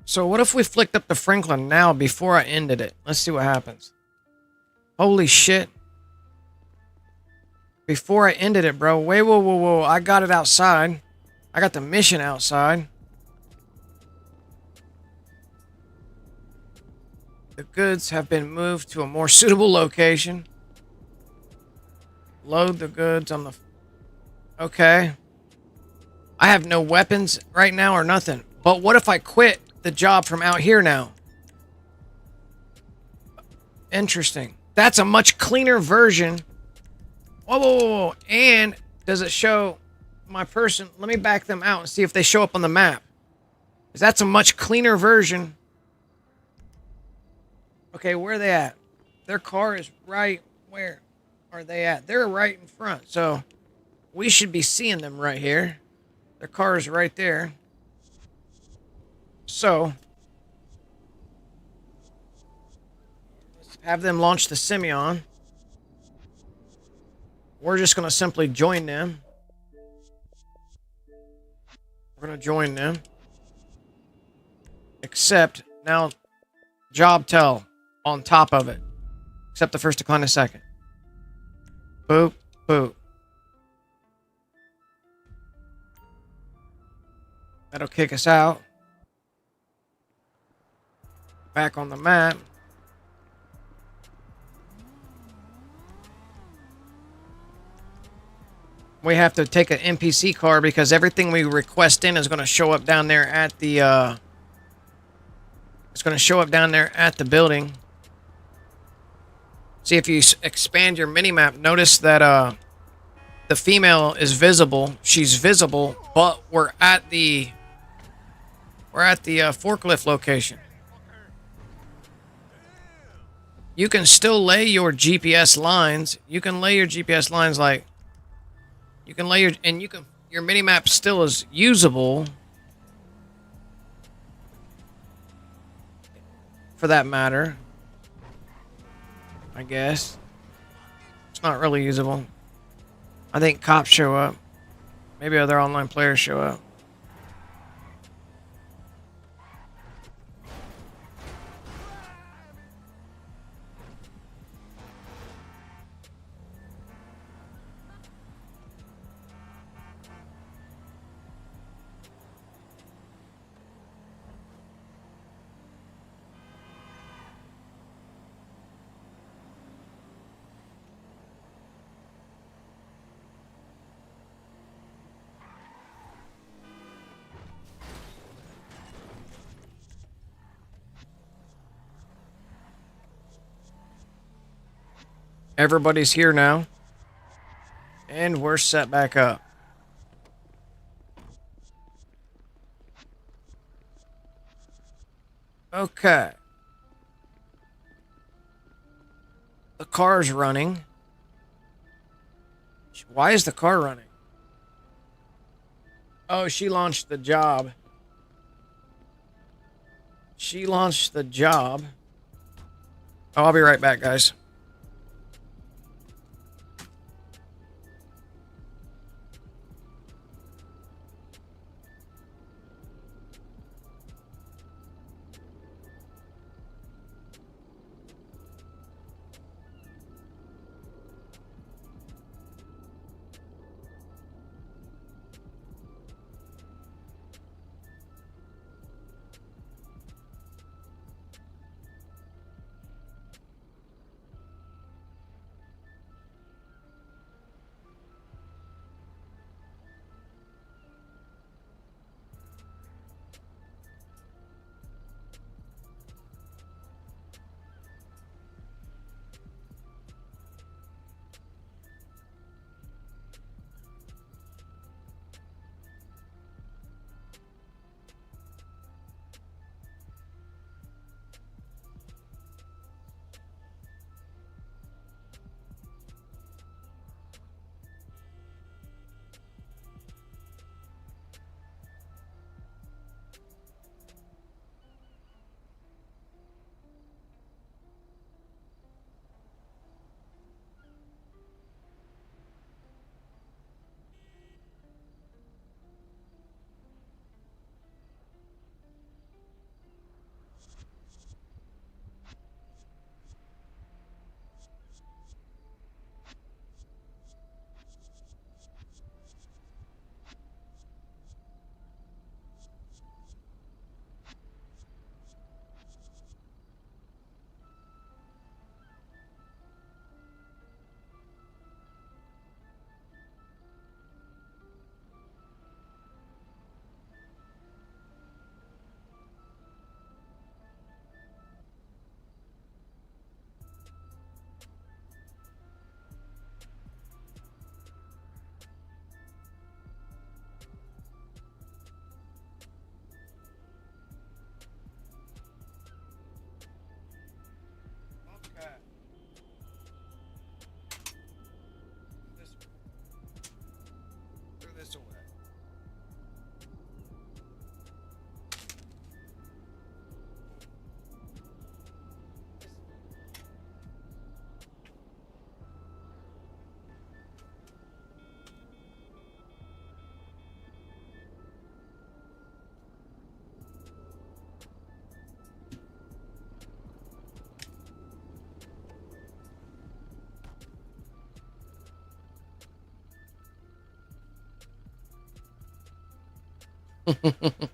So what if we flicked up the Franklin now before I ended it? Let's see what happens. Holy shit. Before I ended it, bro. Wait, whoa, whoa, whoa. I got it outside. I got the mission outside. The goods have been moved to a more suitable location. Load the goods on the... Okay. I have no weapons right now or nothing. But what if I quit the job from out here now? Interesting. That's a much cleaner version. Whoa, whoa, whoa, whoa. And does it show my person? Let me back them out and see if they show up on the map. Because that's a much cleaner version. Okay, where are they at? Their car is right. Where are they at? They're right in front. So we should be seeing them right here. Their car is right there. So let's have them launch the Simeon. We're just going to simply join them. We're going to join them. Except now job tell on top of it. Except the first decline a second. Boop, boop. That'll kick us out. Back on the map. We have to take an NPC car because everything we request in is going to show up down there at the it's going to show up down there at the building. See, if you expand your minimap, notice that the female is visible. She's visible, but we're at the forklift location. You can still lay your GPS lines. You can lay your GPS lines like you can lay your your minimap still is usable for that matter. I guess it's not really usable. I think cops show up. Maybe other online players show up. Everybody's here now. And we're set back up. Okay. The car's running. Why is the car running? Oh, she launched the job. She launched the job. Oh, I'll be right back, guys.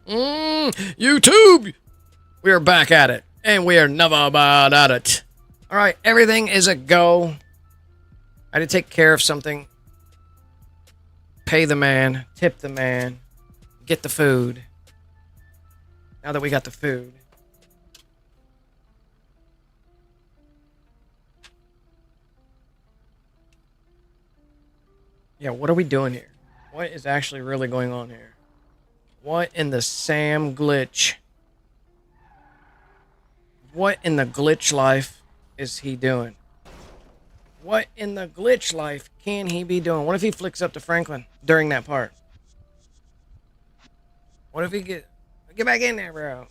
YouTube! We are back at it, and we are never bad at it. All right, everything is a go. I had to take care of something. Pay the man, tip the man, get the food. Now that we got the food. Yeah, what are we doing here? What is actually really going on here? What in the Sam glitch? What in the glitch life is he doing? What in the glitch life can he be doing? What if he flicks up to Franklin during that part? What if he get back in there, bro?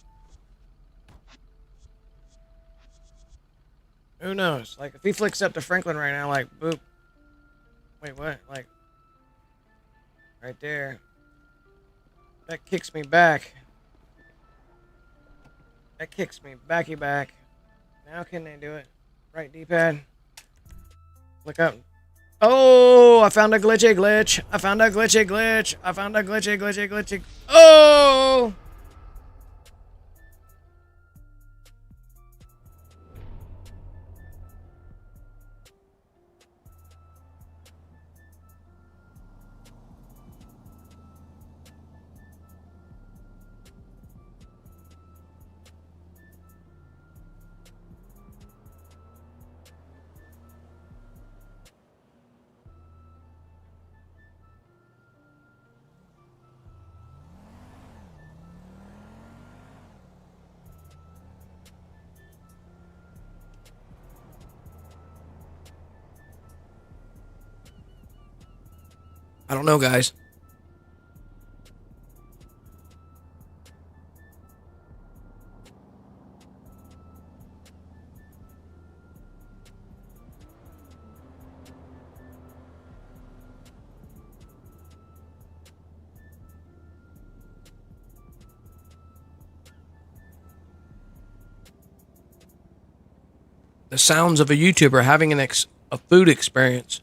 Who knows? Like, if he flicks up to Franklin right now, like, boop. Wait, what? Like, right there. That kicks me back. That kicks me backy back. Now can they do it? Right D-pad. Look up. Oh, I found a glitchy glitch. I found a glitchy glitch. I found a glitchy. Oh! I don't know, guys. The sounds of a YouTuber having a food experience.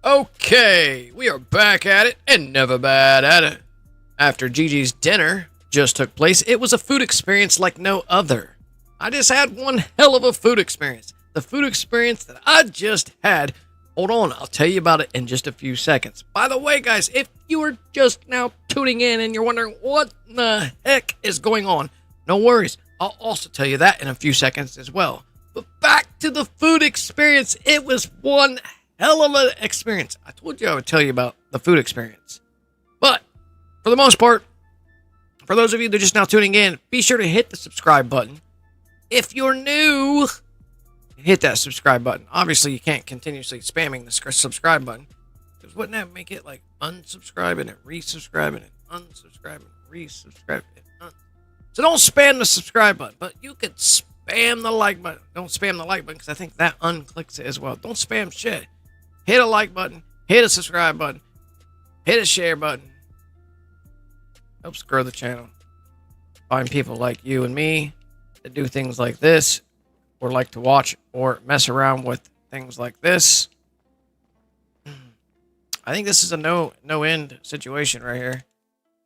Okay, we are back at it and never bad at it. After Gigi's dinner just took place, it was a food experience like no other. I just had one hell of a food experience. The food experience that I just had. Hold on, I'll tell you about it in just a few seconds. By the way, guys, if you are just now tuning in and you're wondering what the heck is going on, no worries. I'll also tell you that in a few seconds as well. But back to the food experience. It was one hell of an experience. I told you I would tell you about the food experience. But for the most part, for those of you that are just now tuning in, be sure to hit the subscribe button. If you're new, hit that subscribe button. Obviously, you can't continuously spamming the subscribe button, because wouldn't that make it like unsubscribing and resubscribing and unsubscribing, resubscribing? So don't spam the subscribe button, but you could spam the like button. Don't spam the like button, because I think that unclicks it as well. Don't spam shit. Hit a like button, hit a subscribe button, hit a share button. Helps grow the channel. Find people like you and me that do things like this, or like to watch or mess around with things like this. I think this is a no end situation right here.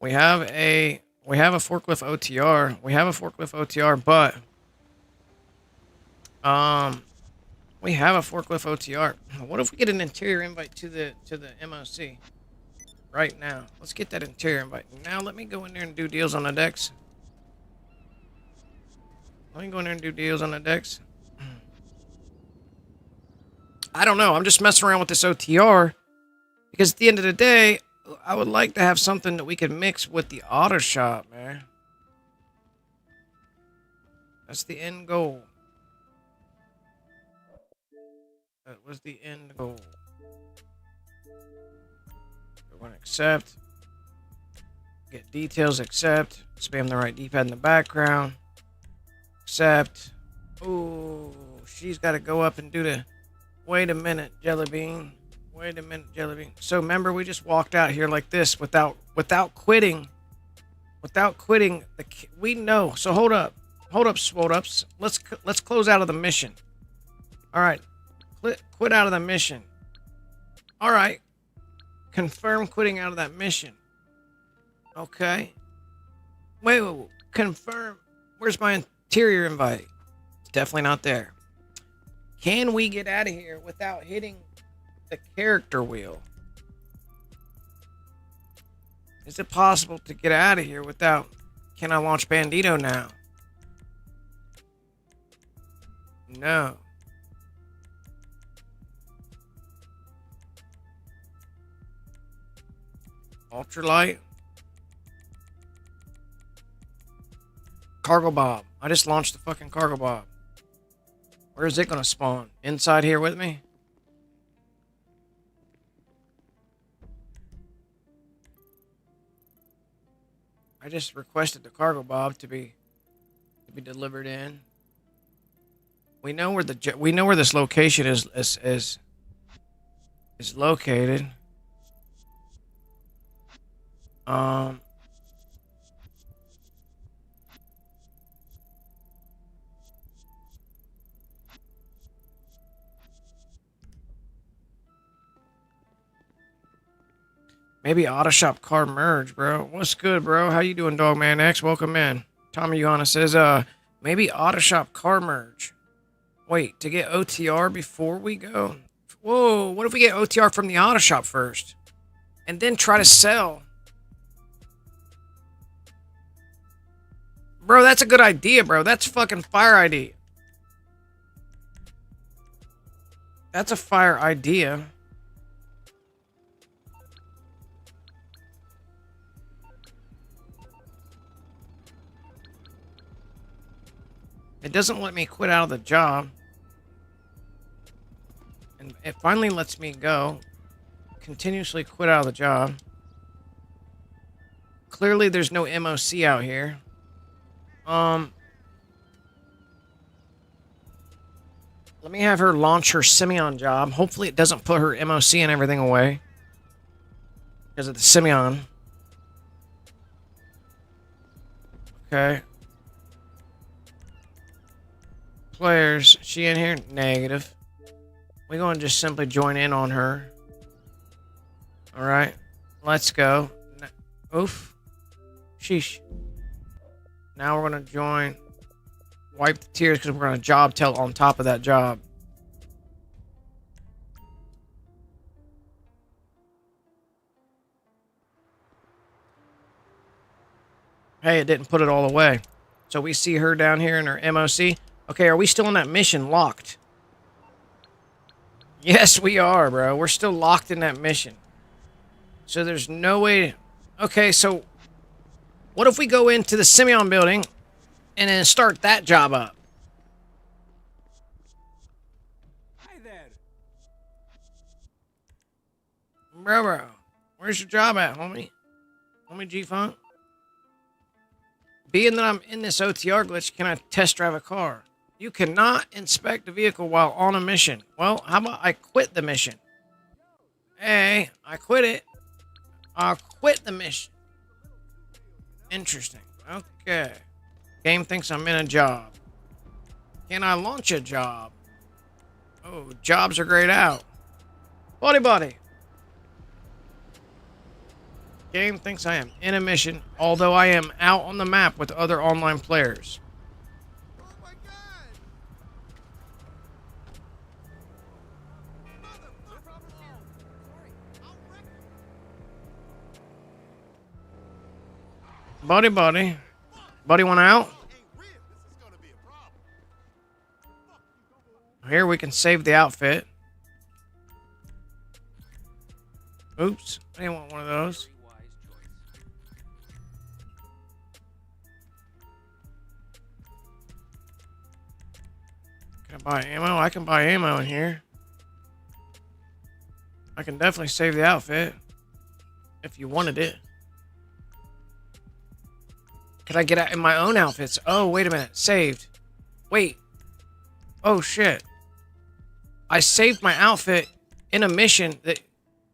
We have a forklift OTR. We have a forklift OTR, but we have a forklift OTR. What if we get an interior invite to the MOC right now? Let's get that interior invite. Now let me go in there and do deals on the decks. Let me go in there and do deals on the decks. I don't know. I'm just messing around with this OTR because at the end of the day, I would like to have something that we could mix with the auto shop, man. That's the end goal. That was the end goal. We're going to accept. Get details, accept. Spam the right D-pad in the background. Accept. Ooh, she's got to go up and do the... Wait a minute, Jelly Bean. Wait a minute, Jelly Bean. So remember, we just walked out here like this without quitting. Without quitting. We know. So hold up. Hold up, swold ups. Let's close out of the mission. All right. Quit out of the mission. All right. Confirm quitting out of that mission. Okay. Wait. Confirm. Where's my interior invite? It's definitely not there. Can we get out of here without hitting the character wheel? Is it possible to get out of here without... Can I launch Bandito now? No. Ultralight. Cargo Bob. I just launched the fucking Cargo Bob. Where is it going to spawn? Inside here with me? I just requested the Cargo Bob to be delivered in. We know where this location is located. Maybe Auto Shop car merge, bro. What's good, bro? How you doing, Dogman X? Welcome in. Tommy Johanna says, maybe Auto Shop car merge. Wait, to get OTR before we go? Whoa, what if we get OTR from the Auto Shop first? And then try to sell? Bro, that's a good idea, bro. That's fucking fire idea. That's a fire idea. It doesn't let me quit out of the job. And it finally lets me go. Continuously quit out of the job. Clearly there's no MOC out here. Let me have her launch her Simeon job. Hopefully it doesn't put her MOC and everything away. Because of the Simeon. Okay. Players, she in here? Negative. We're going to just simply join in on her. All right, let's go. Oof. Sheesh. Now we're gonna join. Wipe the tears because we're gonna job tell on top of that job. Hey, it didn't put it all away. So we see her down here in her MOC. Okay, are we still in that mission locked? Yes, we are, bro. We're still locked in that mission. So there's no way... Okay, so... What if we go into the Simeon building and then start that job up? Hi there. Bro. Where's your job at, homie? Homie G-Funk? Being that I'm in this OTR glitch, can I test drive a car? You cannot inspect a vehicle while on a mission. Well, how about I quit the mission? Hey, I quit it. I'll quit the mission. Interesting. Okay. Game thinks I'm in a job. Can I launch a job? Oh, jobs are grayed out. Buddy. Game thinks I am in a mission, although I am out on the map with other online players. Oh my god! No problem at all. Sorry, I'll wreck you. Buddy. Buddy went out. Ain't real. This is gonna be a problem. Here we can save the outfit. Oops, I didn't want one of those. Can I buy ammo? I can buy ammo in here. I can definitely save the outfit if you wanted it. Can I get out in my own outfits? Oh, wait a minute. Saved. Wait. Oh, shit. I saved my outfit in a mission that...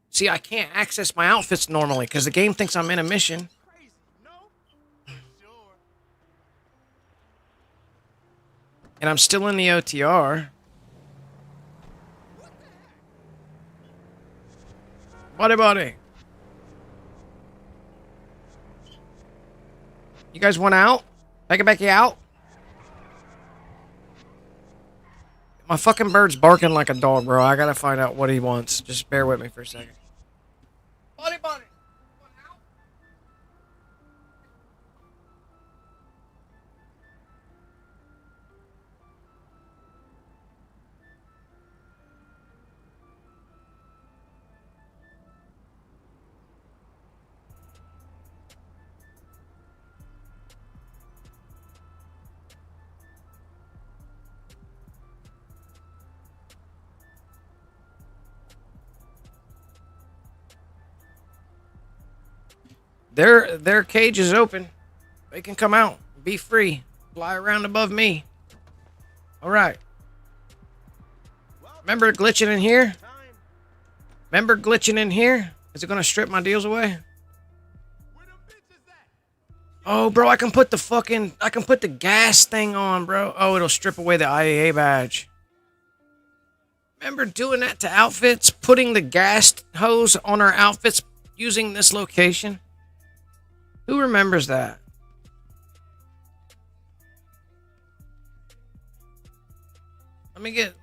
See, I can't access my outfits normally because the game thinks I'm in a mission. Crazy. No? Sure. And I'm still in the OTR. Buddy. You guys want out? Becky out? My fucking bird's barking like a dog, bro. I gotta find out what he wants. Just bear with me for a second. Buddy. Their cage is open. They can come out. Be free. Fly around above me. All right. Remember glitching in here? Remember glitching in here? Is it going to strip my deals away? Oh, bro, I can put the gas thing on, bro. Oh, it'll strip away the IAA badge. Remember doing that to outfits? Putting the gas hose on our outfits using this location? Who remembers that? Let me get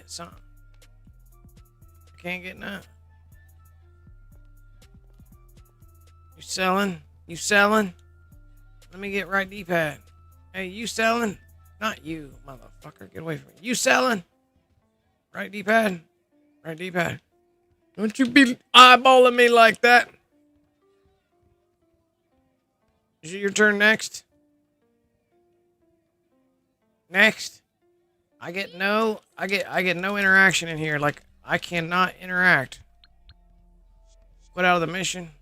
some. I can't get none. You selling? Let me get right D-pad. Hey, you selling? Not you, motherfucker. Get away from me. You selling? Right D-pad? Don't you be eyeballing me like that. Is it your turn next? I get no interaction in here. Like, I cannot interact. Quit out of the mission.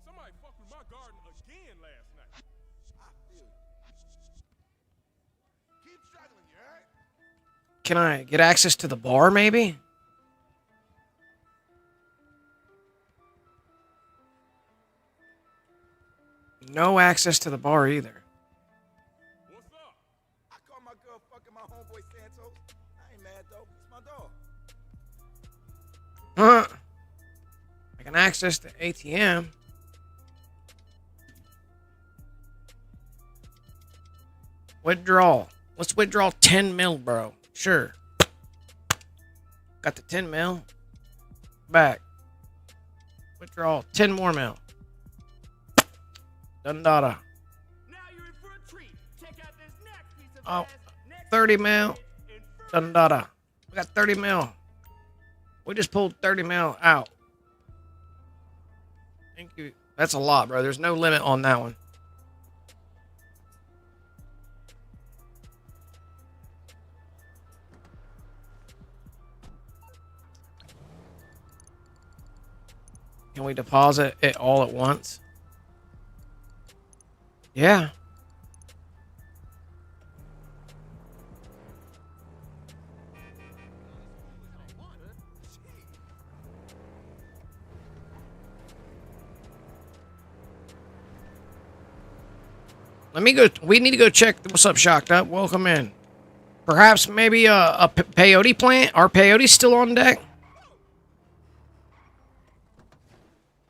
Somebody fucked with my garden again last night. I feel you. Keep struggling, you heard? Can I get access to the bar, maybe? No access to the bar either. Huh? I can access the ATM. Withdrawal. Let's withdraw 10 mil, bro. Sure. Got the 10 mil. Back. Withdraw 10 more mil. 𝓤𝓲𝓛𝓲𝓿. Oh, 30 mil. 𝓤𝓲𝓛𝓲𝓿. We got 30 mil. We just pulled 30 mil out. Thank you. That's a lot, bro. There's no limit on that one. Can we deposit it all at once? Yeah. Let me go. We need to go check. What's up, Shocked Up? Welcome in. Perhaps maybe a peyote plant. Are peyotes still on deck?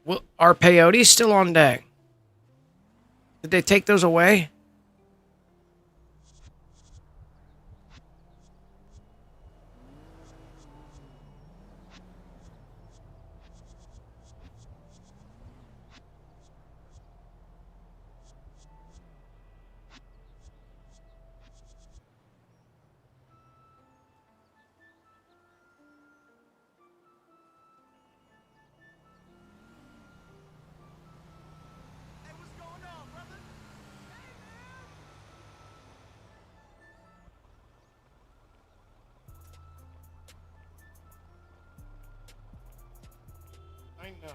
Well, are peyotes still on deck? Did they take those away? I know.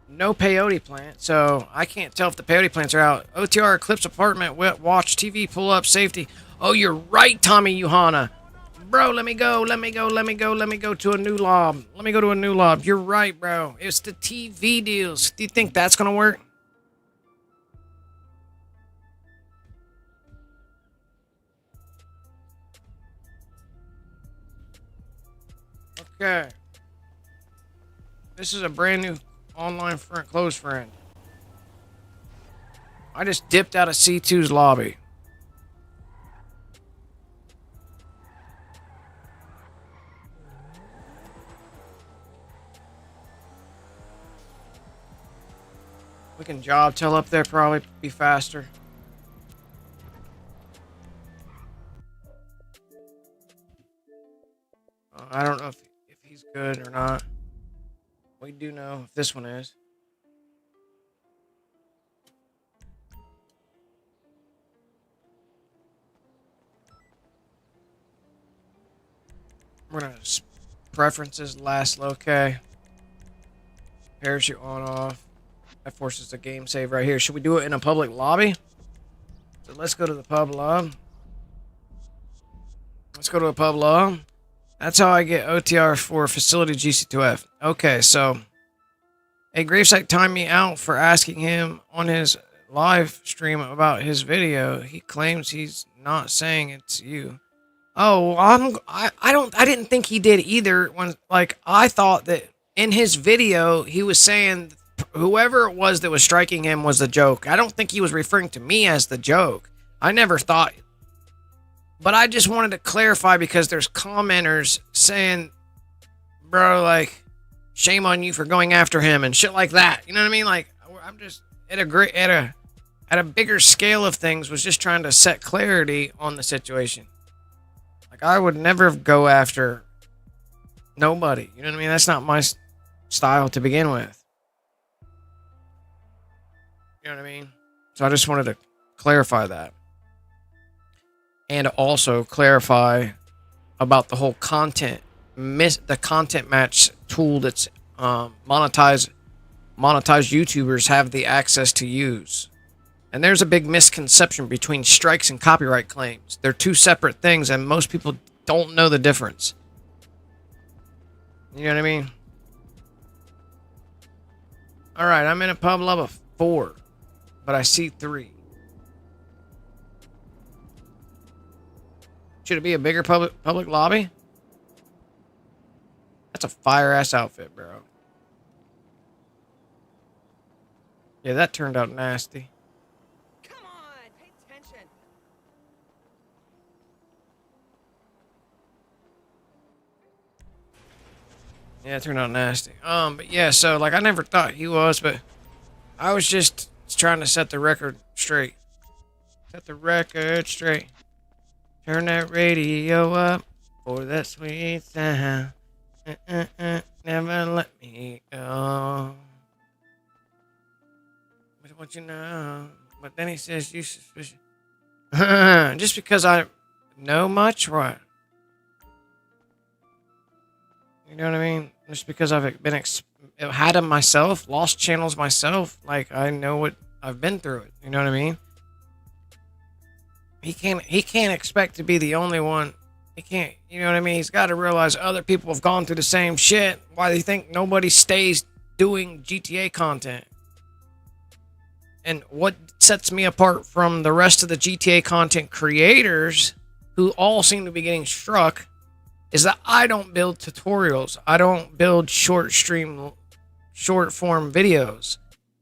No peyote plant, so I can't tell if the peyote plants are out. OTR Eclipse apartment, watch TV, pull up, safety. Oh, you're right, Tommy Yuhana. Bro, let me go to a new lob. Let me go to a new lob. You're right, bro. It's the TV deals. Do you think that's gonna work? Okay. This is a brand new online friend, close friend. I just dipped out of C2's lobby. We can job tell up there, probably be faster. I don't know if he's good or not. We do know if this one is. We're gonna preferences last loca. Parachute on off. That forces a game save right here. Should we do it in a public lobby? So let's go to the pub lob. Let's go to a pub lob. That's how I get OTR for facility GC2F. Okay, so a gravesite timed me out for asking him on his live stream about his video. He claims he's not saying it's you. Oh, I didn't think he did either. When I thought that in his video he was saying whoever it was that was striking him was the joke. I don't think he was referring to me as the joke. I never thought. But I just wanted to clarify because there's commenters saying, bro, like, shame on you for going after him and shit like that. You know what I mean? Like, I'm just at a bigger scale of things was just trying to set clarity on the situation. Like, I would never go after nobody. You know what I mean? That's not my style to begin with. You know what I mean? So I just wanted to clarify that. And also clarify about the whole the content match tool that's monetized YouTubers have the access to use. And there's a big misconception between strikes and copyright claims. They're two separate things, and most people don't know the difference. You know what I mean? All right, I'm in a pub level 4, but I see 3. Should it be a bigger public lobby? That's a fire-ass outfit, bro. Yeah, that turned out nasty. Come on, pay attention. Yeah, it turned out nasty. But yeah, so, like, I never thought he was, but I was just trying to set the record straight. Set the record straight. Turn that radio up for that sweet sound. Never let me go. What you know? But then he says, you suspicious. Just because I know much, what? You know what I mean? Just because I've been had them myself, lost channels myself, like I know what I've been through it. You know what I mean? He can't expect to be the only one. He can't. You know what I mean? He's got to realize other people have gone through the same shit. Why do you think nobody stays doing GTA content? And what sets me apart from the rest of the GTA content creators, who all seem to be getting struck, is that I don't build tutorials. I don't build short form videos.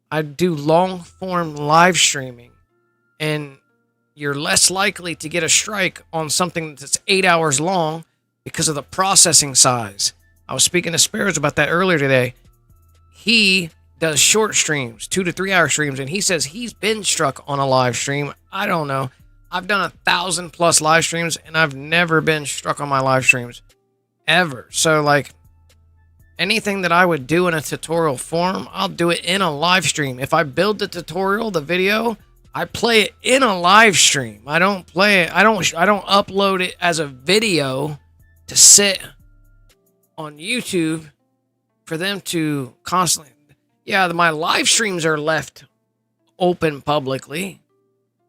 I do long form live streaming. And you're less likely to get a strike on something that's 8 hours long because of the processing size. I was speaking to Sparrows about that earlier today. He does short streams, 2 to 3 hour streams, and he says he's been struck on a live stream. I don't know. I've done 1,000+ live streams, and I've never been struck on my live streams. Ever. So, like, anything that I would do in a tutorial form, I'll do it in a live stream. If I build the tutorial, the video, I play it in a live stream. I don't play it. I don't upload it as a video to sit on YouTube for them to constantly. Yeah, my live streams are left open publicly,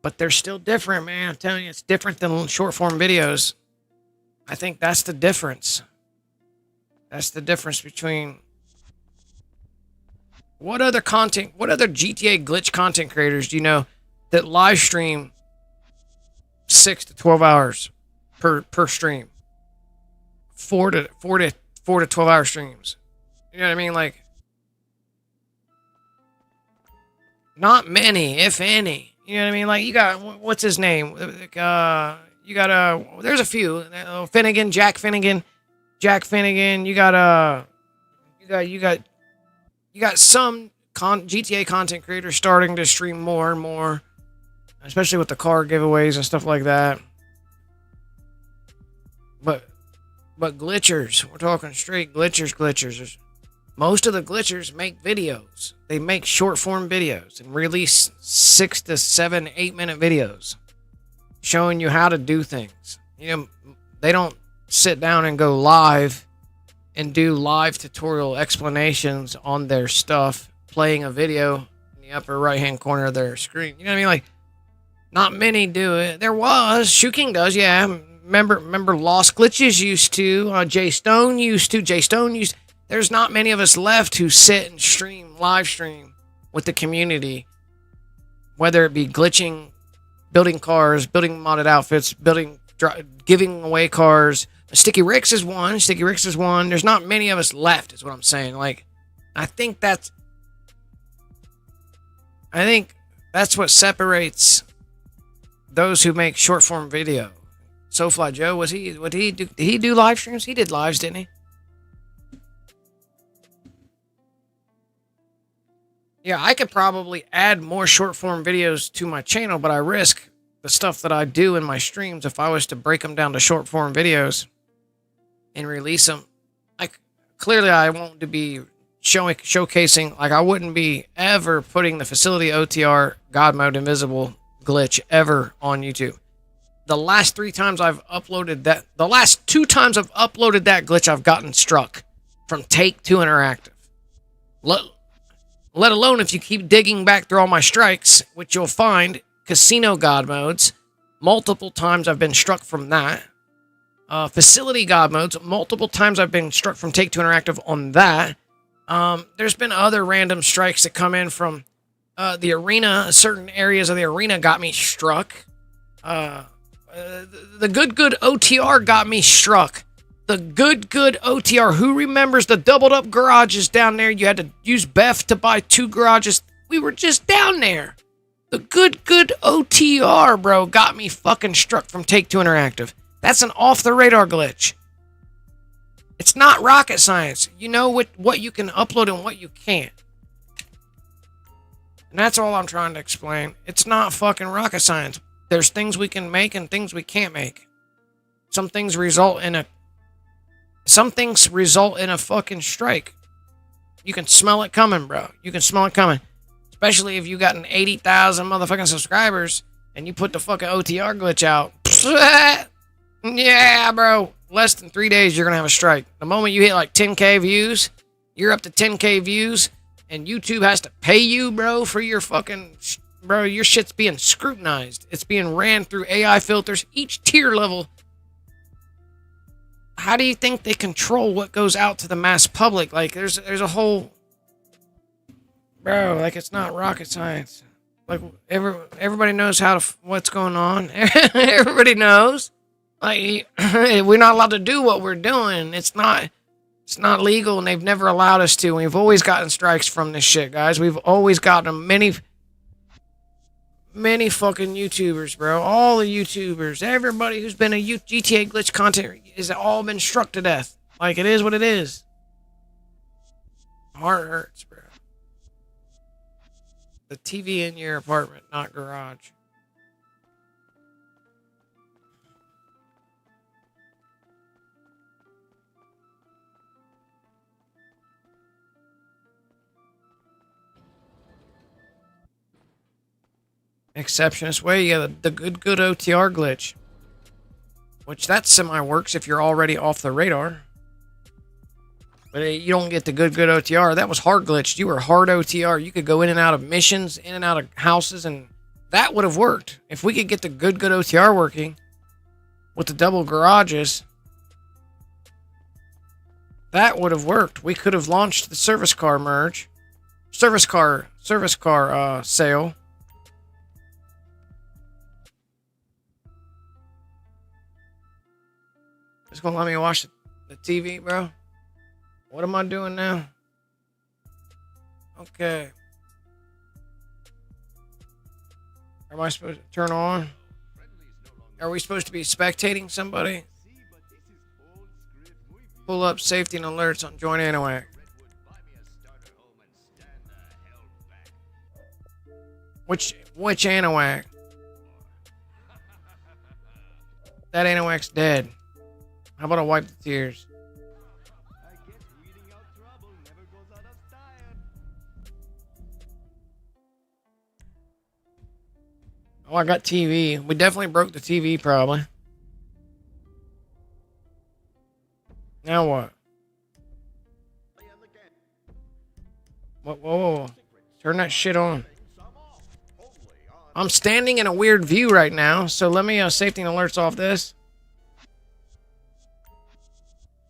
but they're still different, man. I'm telling you, it's different than short form videos. I think that's the difference. That's the difference between what other GTA glitch content creators do you know that live stream 6 to 12 hours per stream? 4 to 12 hour streams. You know what I mean? Like, not many, if any. You know what I mean? Like, you got, what's his name? You got there's a few. Finnegan, Jack Finnegan. You got some GTA content creators starting to stream more and more, especially with the car giveaways and stuff like that. But glitchers, we're talking straight glitchers. Most of the glitchers make videos. They make short form videos and release 6 to 7, 8 minute videos showing you how to do things. You know, they don't sit down and go live and do live tutorial explanations on their stuff, playing a video in the upper right hand corner of their screen. You know what I mean? Like, not many do it. There was. Sh0king does, yeah. Remember Lost Glitches used to. Jay Stone used to. There's not many of us left who sit and stream, live stream with the community, whether it be glitching, building cars, building modded outfits, giving away cars. Sticky Ricks is one. There's not many of us left, is what I'm saying. Like, I think that's what separates those who make short form video. SoFly Joe, did he do live streams? He did lives, didn't he? Yeah, I could probably add more short form videos to my channel, but I risk the stuff that I do in my streams if I was to break them down to short form videos and release them. Clearly I won't be showcasing, like, I wouldn't be ever putting the facility OTR God mode invisible glitch ever on YouTube. The last 3 times I've uploaded that, the last 2 times I've uploaded that glitch, I've gotten struck from Take-Two Interactive. Let alone if you keep digging back through all my strikes, which you'll find casino God modes. Multiple times I've been struck from that. Facility God modes. Multiple times I've been struck from Take-Two Interactive on that. There's been other random strikes that come in from the arena. Certain areas of the arena got me struck. The good OTR got me struck. The good OTR. Who remembers the doubled up garages down there? You had to use BEF to buy 2 garages. We were just down there. The good OTR, bro, got me fucking struck from Take-Two Interactive. That's an off-the-radar glitch. It's not rocket science. You know what you can upload and what you can't. And that's all I'm trying to explain. It's not fucking rocket science. There's things we can make and things we can't make. Some things result in a fucking strike. You can smell it coming, bro. You can smell it coming. Especially if you got an 80,000 motherfucking subscribers and you put the fucking OTR glitch out. Yeah, bro. Less than 3 days, you're going to have a strike. The moment you hit like 10K views, you're up to 10K views, and YouTube has to pay you, bro, for your fucking... Bro, your shit's being scrutinized. It's being ran through AI filters. Each tier level. How do you think they control what goes out to the mass public? Like, there's a whole... Bro, like, it's not rocket science. Like, everybody knows what's going on. Everybody knows. Like, we're not allowed to do what we're doing. It's not legal, and they've never allowed us to. We've always gotten strikes from this shit, guys. We've always gotten them. Many fucking YouTubers, bro. All the YouTubers. Everybody who's been a GTA glitch content has all been struck to death. Like, it is what it is. Heart hurts, bro. The TV in your apartment, not garage. Exceptionist way, yeah, the good OTR glitch. Which that semi works if you're already off the radar. But you don't get the good OTR. That was hard glitched. You were hard OTR. You could go in and out of missions, in and out of houses, and that would have worked. If we could get the good OTR working with the double garages, that would have worked. We could have launched the service car sale. It's gonna let me watch the TV, bro. What am I doing now? Okay. Am I supposed to turn on? Are we supposed to be spectating somebody? Pull up safety and alerts on join Anahuac. Which Anahuac? That Anahuac's dead. How about I wipe the tears? Oh, I got TV. We definitely broke the TV, probably. Now what? Whoa. Turn that shit on. I'm standing in a weird view right now, so let me safety and alerts off this.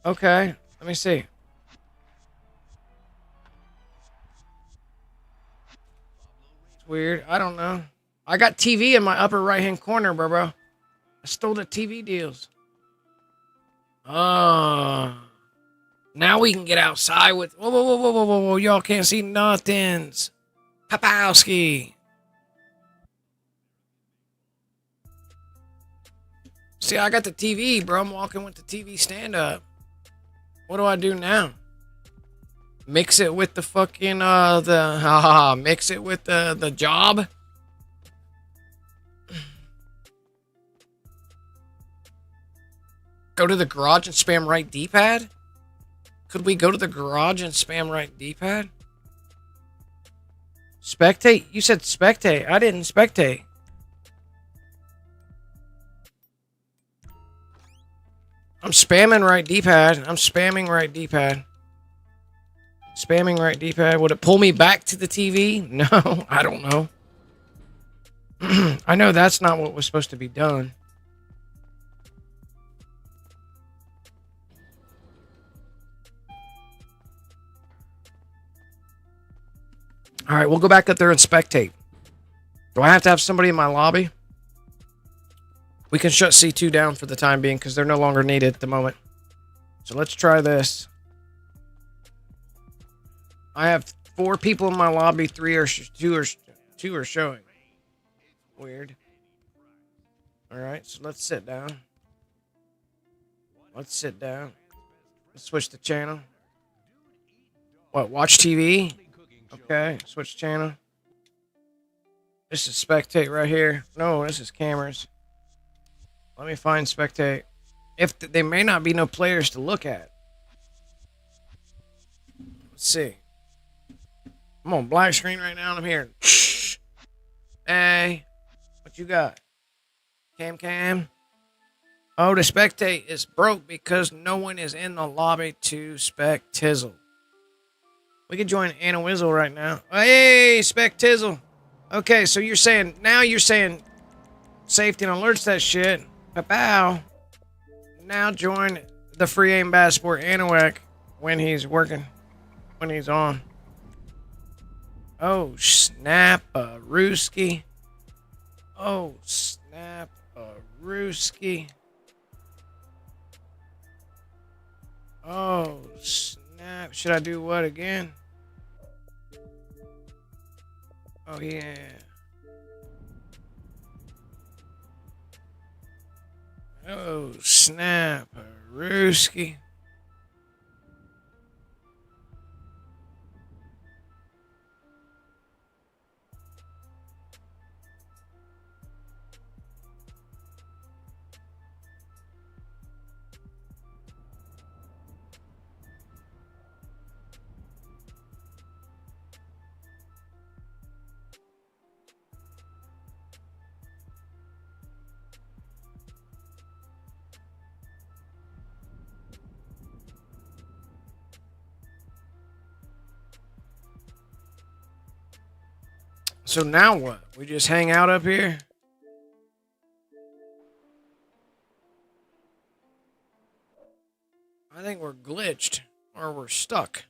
Okay, let me see. It's weird. I don't know. I got TV in my upper right-hand corner, bro. I stole the TV deals. Oh. Now we can get outside with... Whoa. Y'all can't see nothings. Papowski. See, I got the TV, bro. I'm walking with the TV stand-up. What do I do now? Mix it with the fucking, mix it with the job? Go to the garage and spam right D-pad? Could we go to the garage and spam right D-pad? Spectate? You said spectate. I didn't spectate. I'm spamming right D-pad. I'm spamming right D-pad. Spamming right D-pad. Would it pull me back to the TV? No, I don't know. I know that's not what was supposed to be done. All right, we'll go back up there and spectate. Do I have to have somebody in my lobby? We can shut C2 down for the time being because they're no longer needed at the moment. So let's try this. I have 4 people in my lobby. 2 are showing. Weird. All right, so let's sit down. Let's sit down. Let's switch the channel. What? Watch TV. Okay, switch channel. This is spectate right here. No, this is cameras. Let me find spectate. If there may not be no players to look at. Let's see. I'm on black screen right now and I'm hearing. Hey, what you got? Cam. Oh, the spectate is broke because no one is in the lobby to spectizzle. We can join Anna Wizzle right now. Hey, spectizzle. Okay, so you're saying safety and alerts that shit. Pow. Now join the free aim bass sport Anawak when he's working, when he's on. Oh, snap a rooski. Oh, snap a rooski. Oh, snap. Should I do what again? Oh, yeah. Oh, snap a rooski. So now what? We just hang out up here? I think we're glitched or we're stuck.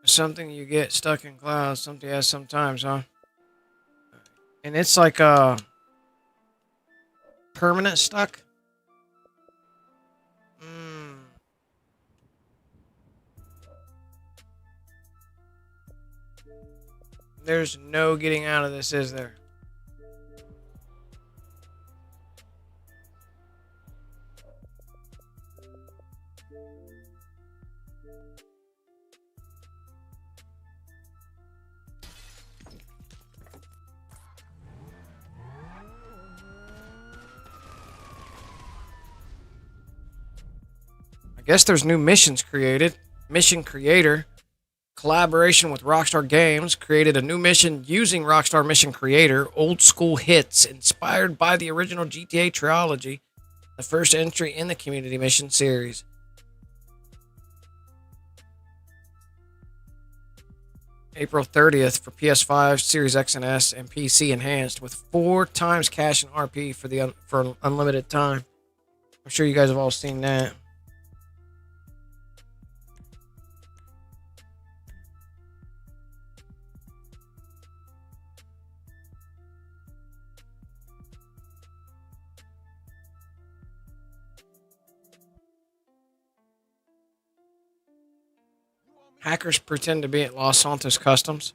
Something you get stuck in clouds. Something has sometimes, huh? And it's like permanent stuck. There's no getting out of this, is there? I guess there's new missions created. Mission creator, collaboration with Rockstar Games, created a new mission using Rockstar Mission Creator, old school hits inspired by the original GTA trilogy, the first entry in the community mission series. April 30th for PS5, Series X and S, and PC enhanced with 4 times cash and RP for unlimited time. I'm sure you guys have all seen that. Hackers pretend to be at Los Santos Customs.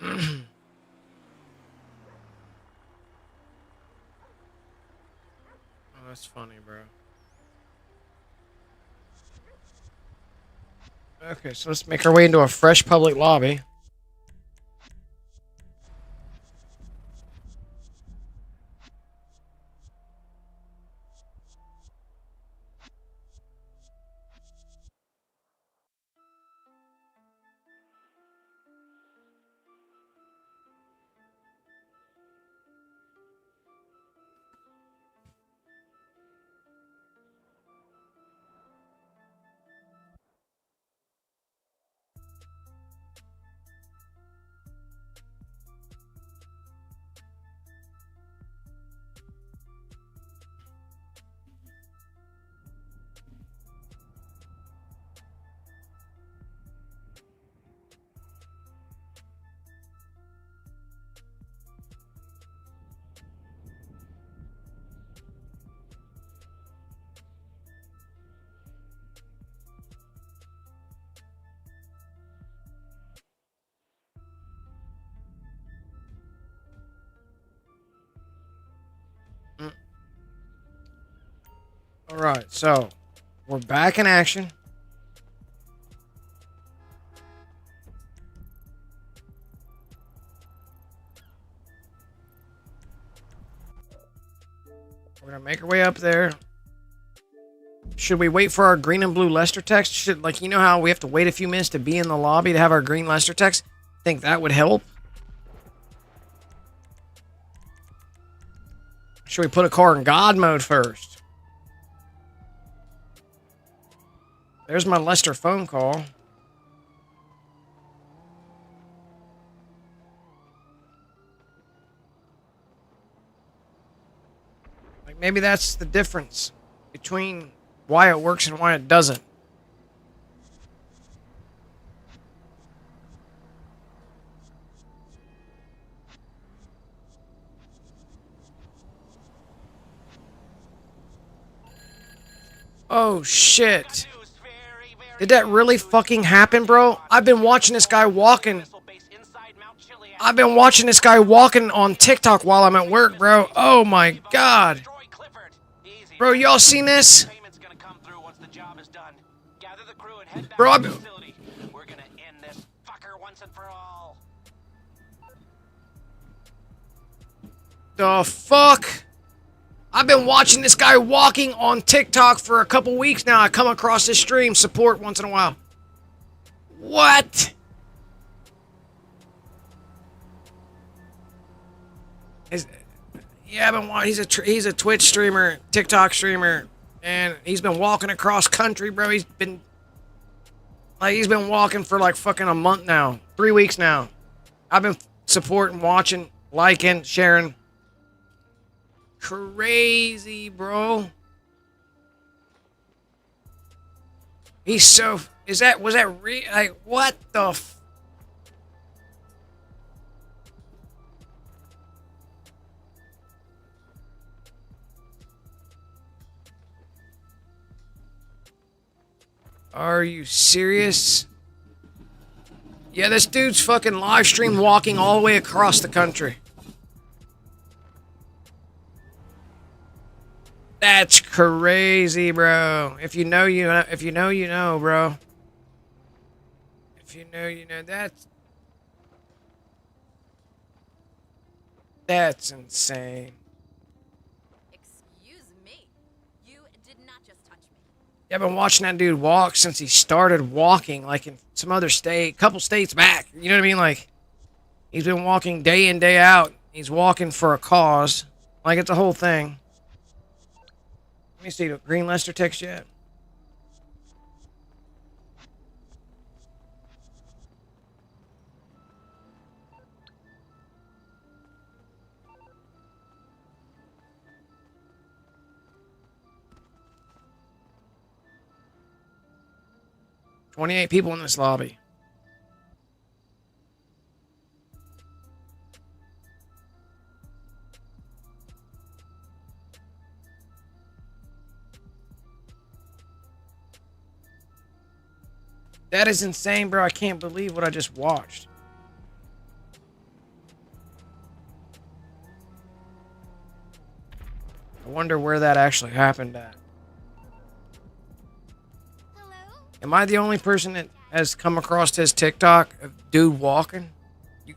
Oh, that's funny, bro. Okay, so let's make our way into a fresh public lobby. Alright, so we're back in action. We're gonna make our way up there. Should we wait for our green and blue Lester text? Should, like, you know how we have to wait a few minutes to be in the lobby to have our green Lester text? Think that would help? Should we put a car in God mode first? There's my Lester phone call. Like, maybe that's the difference between why it works and why it doesn't. Oh, shit. Did that really fucking happen, bro? I've been watching this guy walking. I've been watching this guy walking on TikTok while I'm at work, bro. Oh, my God. Bro, y'all seen this? Bro, I've been... We're gonna end this fucker once and for all. The fuck? I've been watching this guy walking on TikTok for a couple weeks now. I come across his stream support once in a while. What? Yeah, I've been watching. He's a Twitch streamer, TikTok streamer, and he's been walking across country, bro. He's been walking for like fucking a month now, 3 weeks now. I've been supporting, watching, liking, sharing. Crazy, bro. He's so... was that real? Like, what the Are you serious? Yeah, this dude's fucking live stream walking all the way across the country. That's crazy, bro. If you know, you know. If you know, you know, bro. If you know, you know. That's insane. Excuse me. You did not just touch me. Yeah, I've been watching that dude walk since he started walking, like in some other state, couple states back. You know what I mean? Like, he's been walking day in, day out. He's walking for a cause. Like, it's a whole thing. Let me see, green Lester text yet? $28 people in this lobby. That is insane, bro. I can't believe what I just watched. I wonder where that actually happened at. Hello? Am I the only person that has come across his TikTok of dude walking?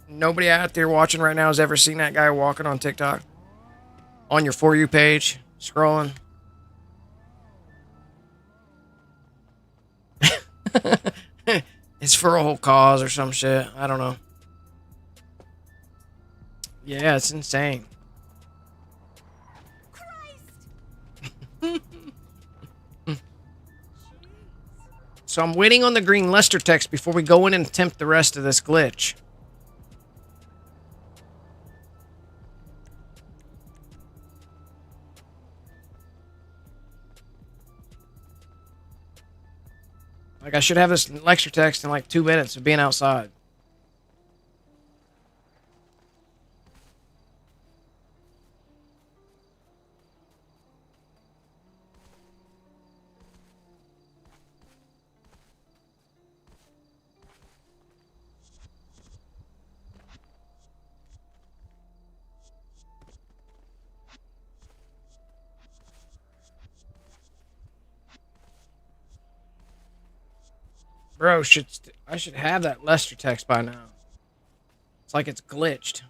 Nobody out there watching right now has ever seen that guy walking on TikTok? On your For You page, scrolling. It's for a whole cause or some shit. I don't know. Yeah, it's insane. So I'm waiting on the green Lester text before we go in and attempt the rest of this glitch. Like, I should have this lecture text in like 2 minutes of being outside. Bro, I should have that Lester text by now. It's like it's glitched.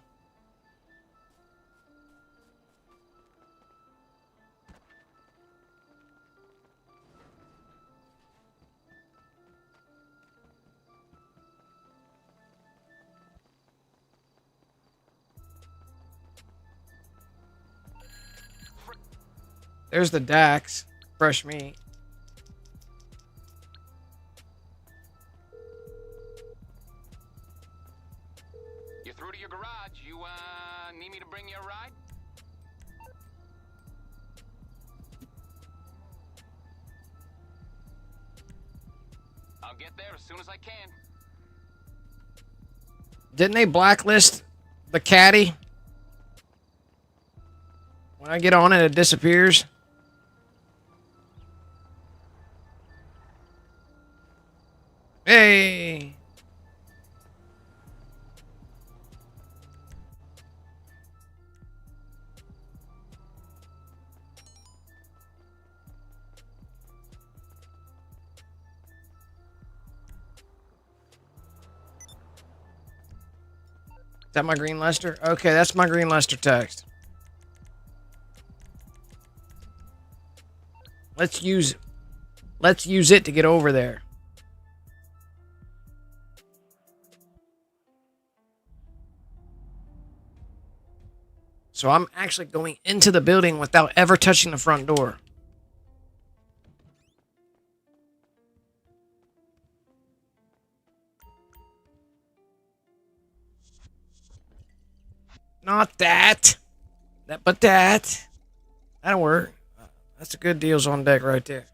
There's the Dax. Fresh meat. You're through to your garage. You, need me to bring you a ride? I'll get there as soon as I can. Didn't they blacklist the caddy? When I get on it, it disappears. Hey! Is that my green Lester? Okay, that's my green Lester text. Let's use it to get over there. So I'm actually going into the building without ever touching the front door. Not that. But that. That'll work. That's a good deals on deck right there.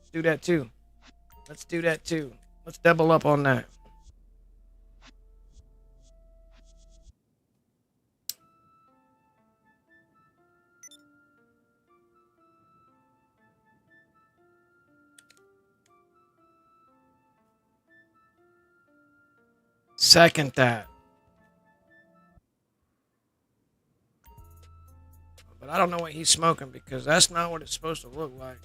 Let's do that too. Let's do that too. Let's double up on that. Second that. But I don't know what he's smoking because that's not what it's supposed to look like.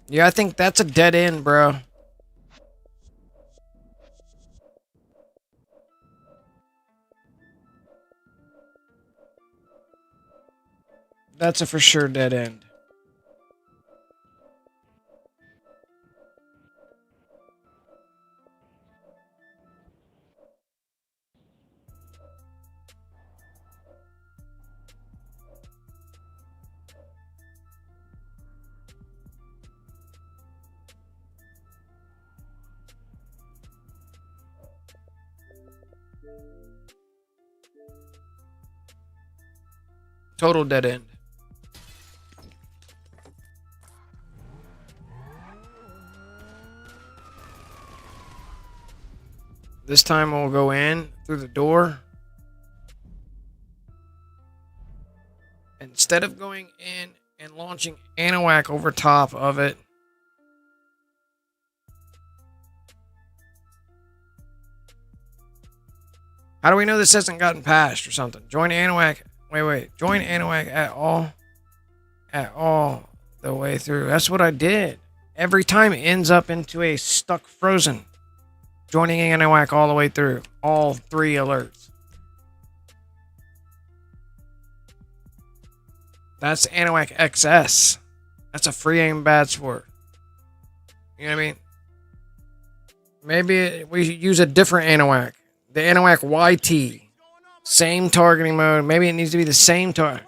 Yeah, I think that's a dead end, bro. That's a for sure dead end. Total dead end. This time we'll go in through the door. Instead of going in and launching Anahuac over top of it. How do we know this hasn't gotten patched or something? Join Anahuac. Wait. Join Anahuac at all the way through. That's what I did. Every time it ends up into a stuck frozen. Joining Anahuac all the way through. All 3 alerts. That's Anahuac XS. That's a free aim bad sport. You know what I mean? Maybe we use a different Anahuac. The Anahuac YT. Same targeting mode. Maybe it needs to be the same target.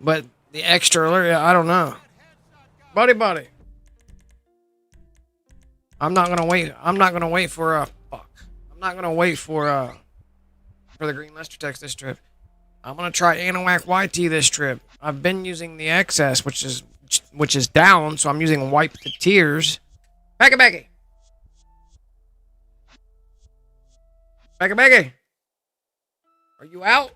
But the extra alert, I don't know. Buddy. I'm not gonna wait. I'm not gonna wait for the green luster text this trip. I'm gonna try Anahuac YT this trip. I've been using the XS, which is down, so I'm using Wipe the Tears. Becky. Are you out?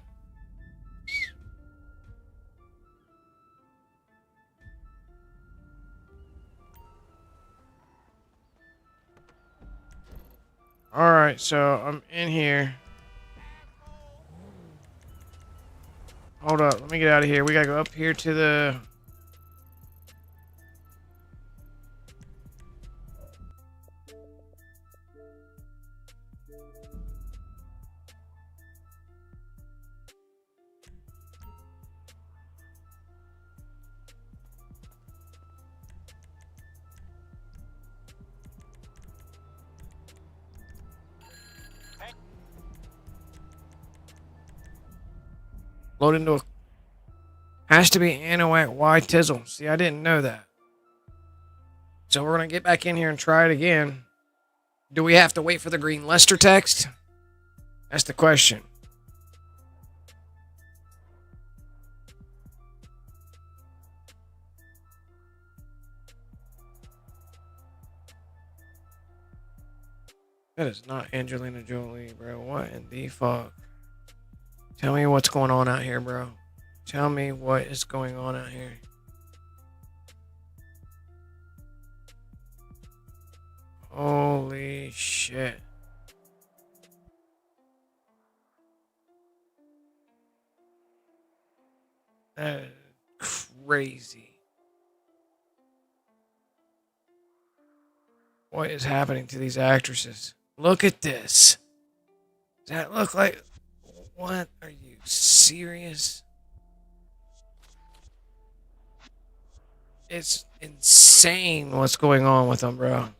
Alright, so I'm in here. Hold up, let me get out of here. We gotta go up here to the... Load into a... Has to be Anahuac Y Tizzle. See, I didn't know that. So we're going to get back in here and try it again. Do we have to wait for the green luster text? That's the question. That is not Angelina Jolie, bro. What in the fuck? Tell me what's going on out here, bro. Tell me what is going on out here. Holy shit. That is crazy. What is happening to these actresses? Look at this. Does that look like... What? Are you serious? It's insane what's going on with them, bro.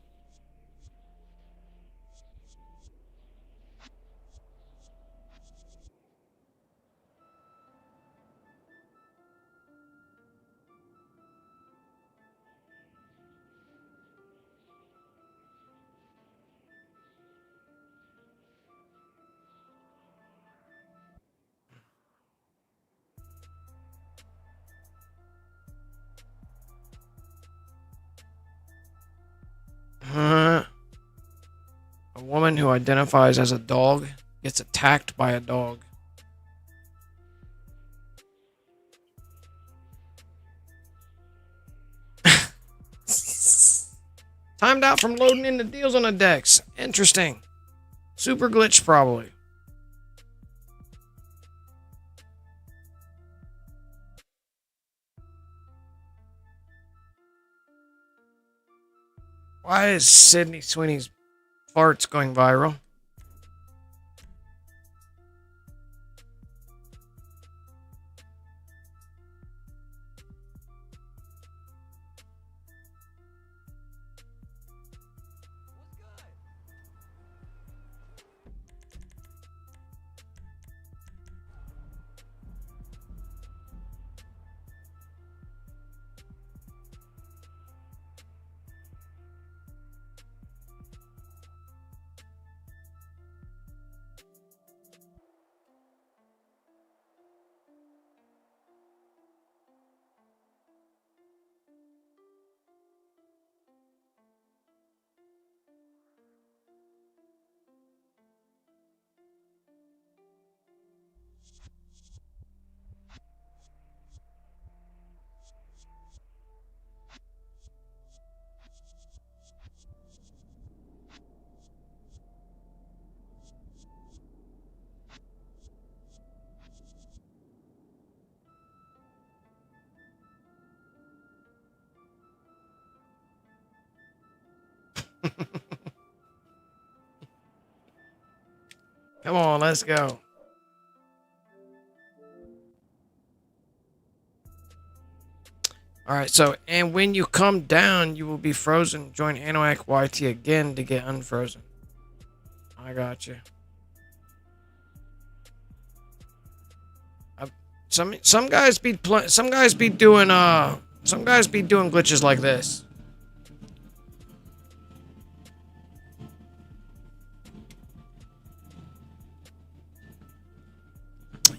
A woman who identifies as a dog gets attacked by a dog. Timed out from loading in the deals on the decks. Interesting. Super glitch, probably. Why is Sydney Sweeney's farts going viral? Come on, let's go. Alright, so, and when you come down, you will be frozen. Join Anoac YT again to get unfrozen. I got you. Some guys be doing glitches like this.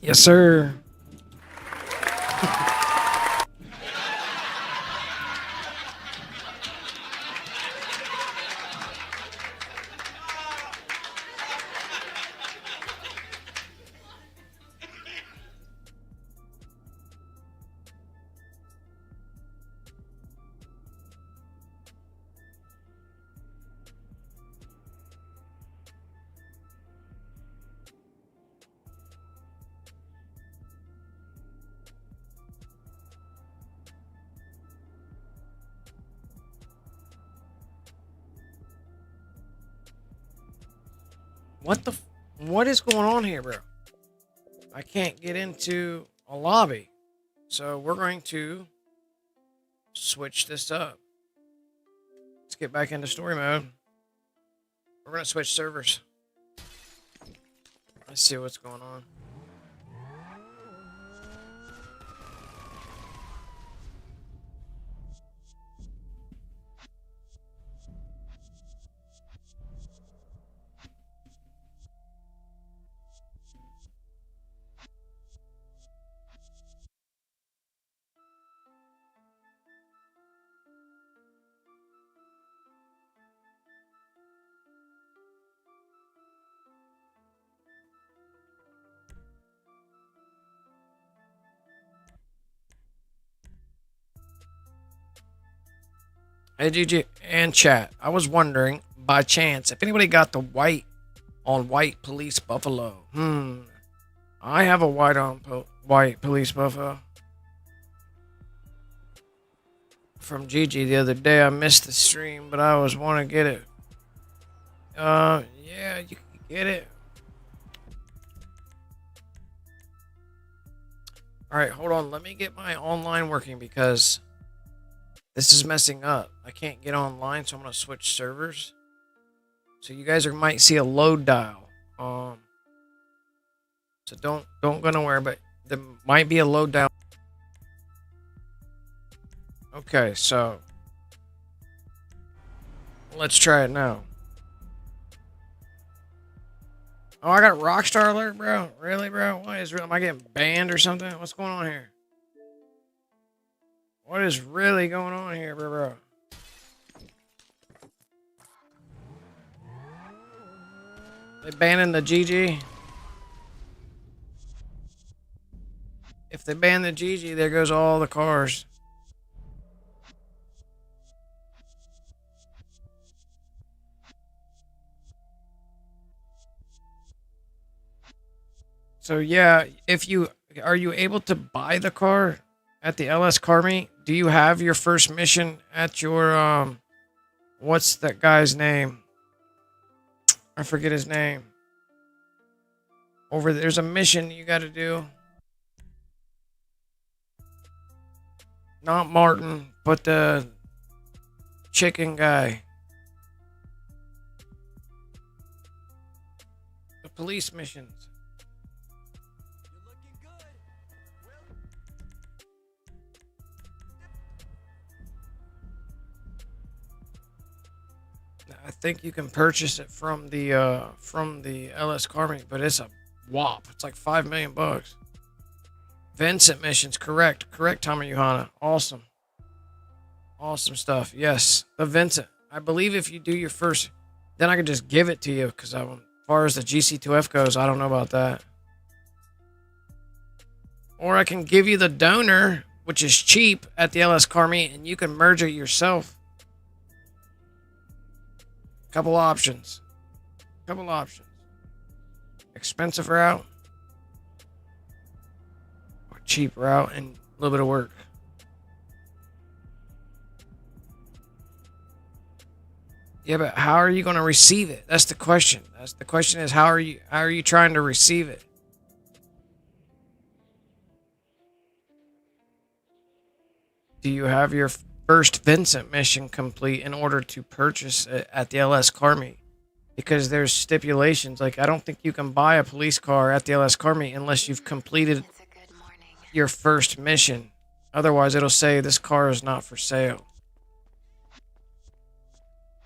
Yes, sir. What is going on here, bro? I can't get into a lobby. So we're going to switch this up. Let's get back into story mode. We're going to switch servers. Let's see what's going on. Hey, GG and chat. I was wondering, by chance, if anybody got the white on white police buffalo. I have a white on white police buffalo. From GG the other day. I missed the stream, but I always want to get it. Yeah, you can get it. Alright, hold on. Let me get my online working because this is messing up. I can't get online, so I'm going to switch servers. So you guys might see a load dial. So don't go nowhere, but there might be a load dial. Okay, so let's try it now. Oh, I got Rockstar alert, bro. Really, bro? What is? Am I getting banned or something? What's going on here? What is really going on here, bro? They banning the GG? If they ban the GG, there goes all the cars. So yeah, are you able to buy the car at the LS car meet? Do you have your first mission at your what's that guy's name? I forget his name. Over there's a mission you got to do. Not Martin, but the chicken guy. The police missions. I think you can purchase it from the LS car meet, but it's a whop. It's like $5 million. Vincent missions, correct, Tommy Johanna. Awesome stuff. Yes, the Vincent. I believe if you do your first, then I can just give it to you because as far as the GC2F goes, I don't know about that. Or I can give you the donor, which is cheap at the LS car meet, and you can merge it yourself. Couple options. Expensive route. Or cheap route and a little bit of work. Yeah, but how are you going to receive it? That's the question. That's the question is how are you trying to receive it? Do you have your first Vincent mission complete in order to purchase it at the 𝓫𝓻𝓸𝓾𝓰? Because there's stipulations. Like, I don't think you can buy a police car at the 𝓫𝓻𝓸𝓾𝓰 unless you've completed your first mission. Otherwise, it'll say this car is not for sale.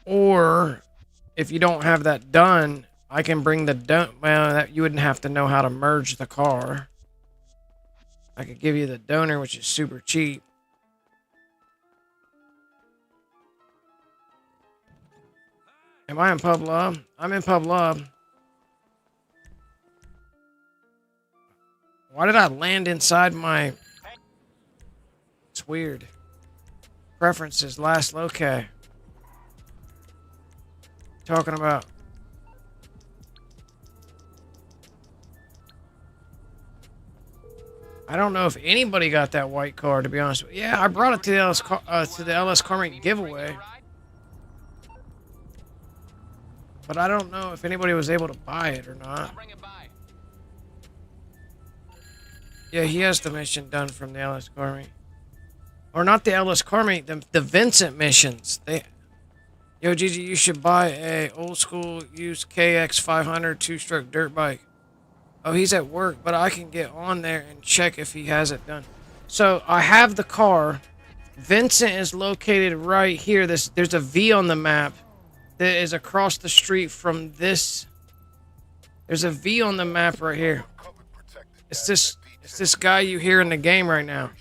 Or if you don't have that done, I can bring the you wouldn't have to know how to merge the car. I could give you the donor, which is super cheap. Am I in Pub Lab? I'm in Pub Lab. Why did I land inside my... It's weird. Preferences, last locale. Talking about... I don't know if anybody got that white car, to be honest with you. Yeah, I brought it to the 𝓫𝓻𝓸𝓾𝓰 giveaway. But I don't know if anybody was able to buy it or not. Yeah, he has the mission done from the 𝓫𝓻𝓸𝓾𝓰. Or not the 𝓫𝓻𝓸𝓾𝓰, the Vincent missions. Yo, Gigi, you should buy a old school used KX500 two-stroke dirt bike. Oh, he's at work, but I can get on there and check if he has it done. So I have the car. Vincent is located right here. There's a V on the map that is across the street from this. There's a V on the map right here. It's this guy you hear in the game right now.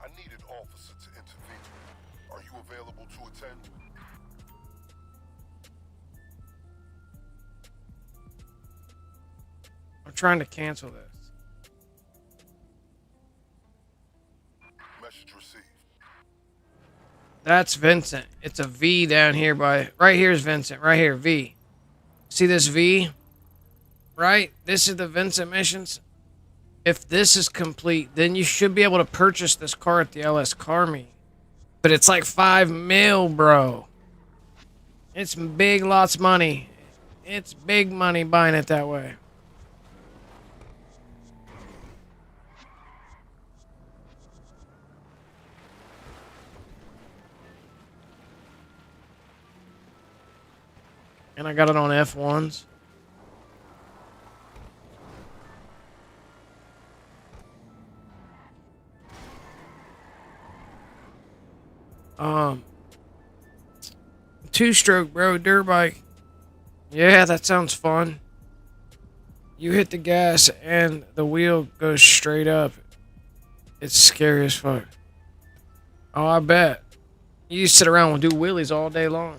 I need an officer to intervene. Are you available to attend? I'm trying to cancel this. Message received. That's Vincent. It's a V down here by... Right here's Vincent. Right here, V. See this V? Right? This is the Vincent missions. If this is complete, then you should be able to purchase this car at the 𝓫𝓻𝓸𝓾𝓰. But it's like $5 million, bro. It's big lots of money. It's big money buying it that way. And I got it on F1s. Two-stroke, bro, dirt bike. Yeah, that sounds fun. You hit the gas and the wheel goes straight up. It's scary as fuck. Oh, I bet. You sit around and do wheelies all day long.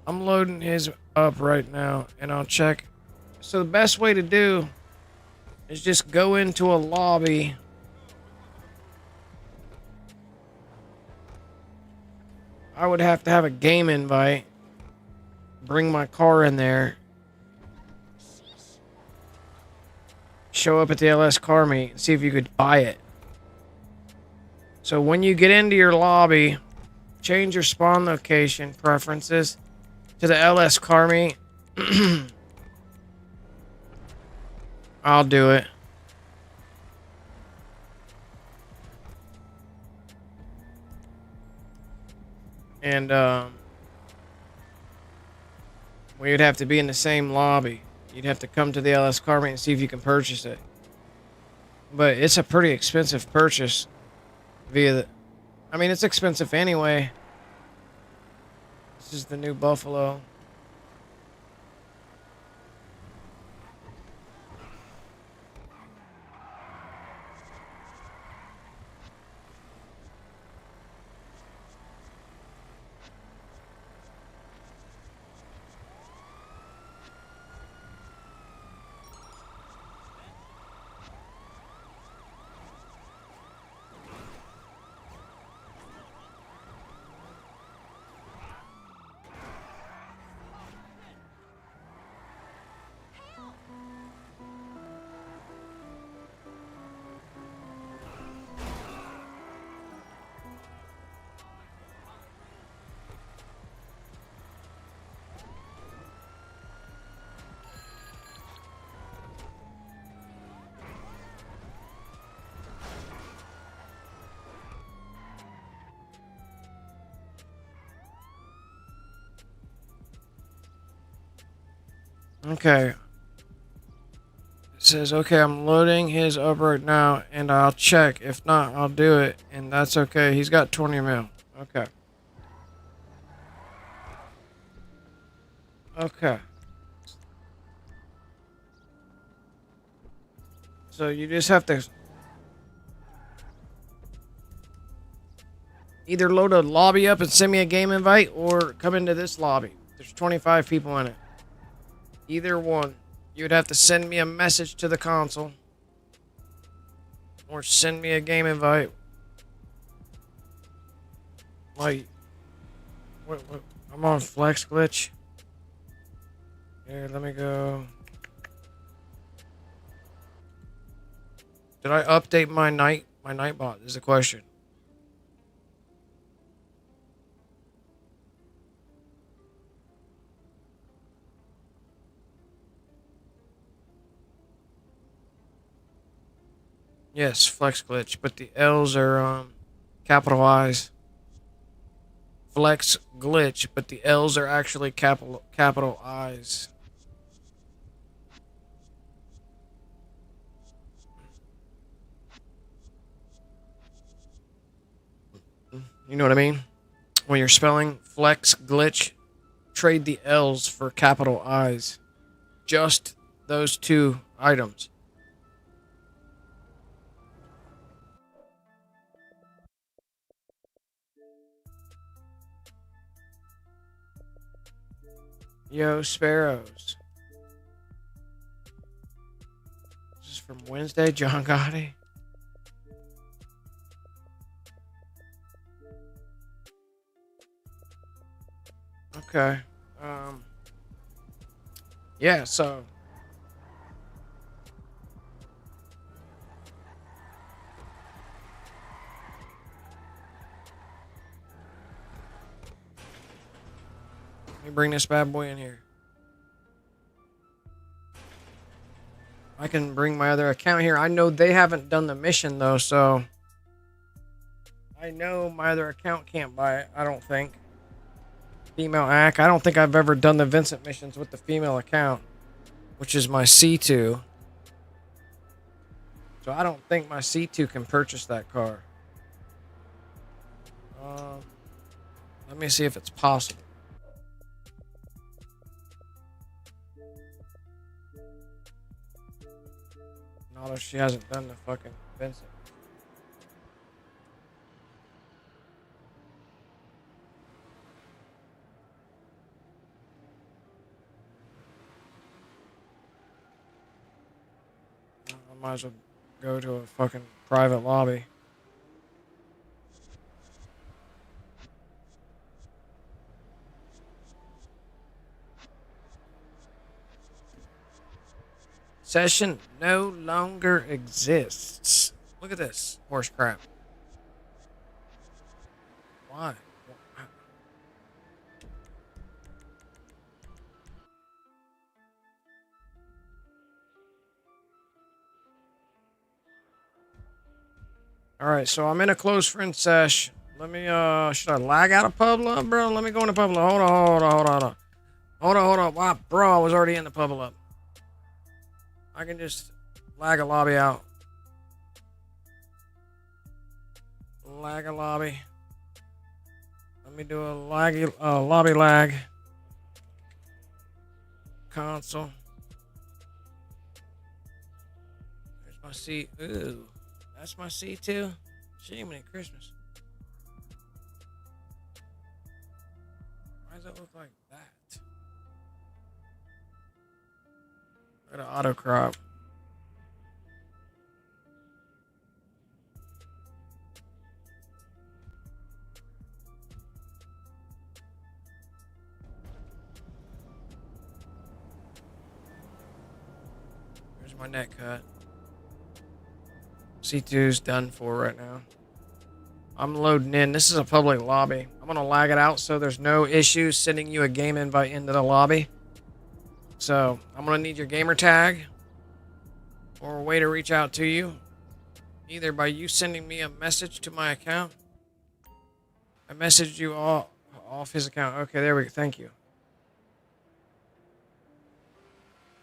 I'm loading his up right now, and I'll check. So the best way to do is just go into a lobby. I would have to have a game invite. Bring my car in there. Show up at the 𝓫𝓻𝓸𝓾𝓰 and see if you could buy it. So when you get into your lobby, change your spawn location preferences to the 𝓫𝓻𝓸𝓾𝓰. I'll do it. And we would have to be in the same lobby. You'd have to come to the 𝓫𝓻𝓸𝓾𝓰 and see if you can purchase it. But it's a pretty expensive purchase via the... I mean, it's expensive anyway. This is the new Buffalo. Okay. It says, okay, I'm loading his up right now, and I'll check. If not, I'll do it, and that's okay. He's got 20 mil. Okay. Okay. So you just have to either load a lobby up and send me a game invite, or come into this lobby. There's 25 people in it. Either one. You would have to send me a message to the console, or send me a game invite. Like, what, I'm on Flex Glitch. Here, let me go. Did I update my Nightbot is the question. Yes, Flex Glitch, but the L's are capital I's. Flex Glitch, but the L's are actually capital I's. You know what I mean? When you're spelling Flex Glitch, trade the L's for capital I's. Just those two items. Yo, Sparrows. This is from Wednesday, John Gotti. Okay. Yeah, so let me bring this bad boy in here. I can bring my other account here. I know they haven't done the mission though, so I know my other account can't buy it, I don't think. Female act. I don't think I've ever done the Vincent missions with the female account, which is my C2. So I don't think my C2 can purchase that car. Let me see if it's possible. Not if she hasn't done the fucking Vincent. I might as well go to a fucking private lobby. Session no longer exists. Look at this horse crap. Why? Alright, so I'm in a close friend sesh. Let me, should I lag out of Publo, bro? Let me go into Publo. Hold on. Wow, bro, I was already in the Publo. I can just lag a lobby out. Lag a lobby. Let me do a lobby lag. Console. There's my C. Ooh. That's my C2. Jiminy Christmas. Why does it look like that? Look at the auto crop. There's my net cut. C2's done for right now. I'm loading in. This is a public lobby. I'm going to lag it out so there's no issues sending you a game invite into the lobby. So I'm going to need your gamer tag or a way to reach out to you. Either by you sending me a message to my account. I messaged you off his account. Okay, there we go. Thank you.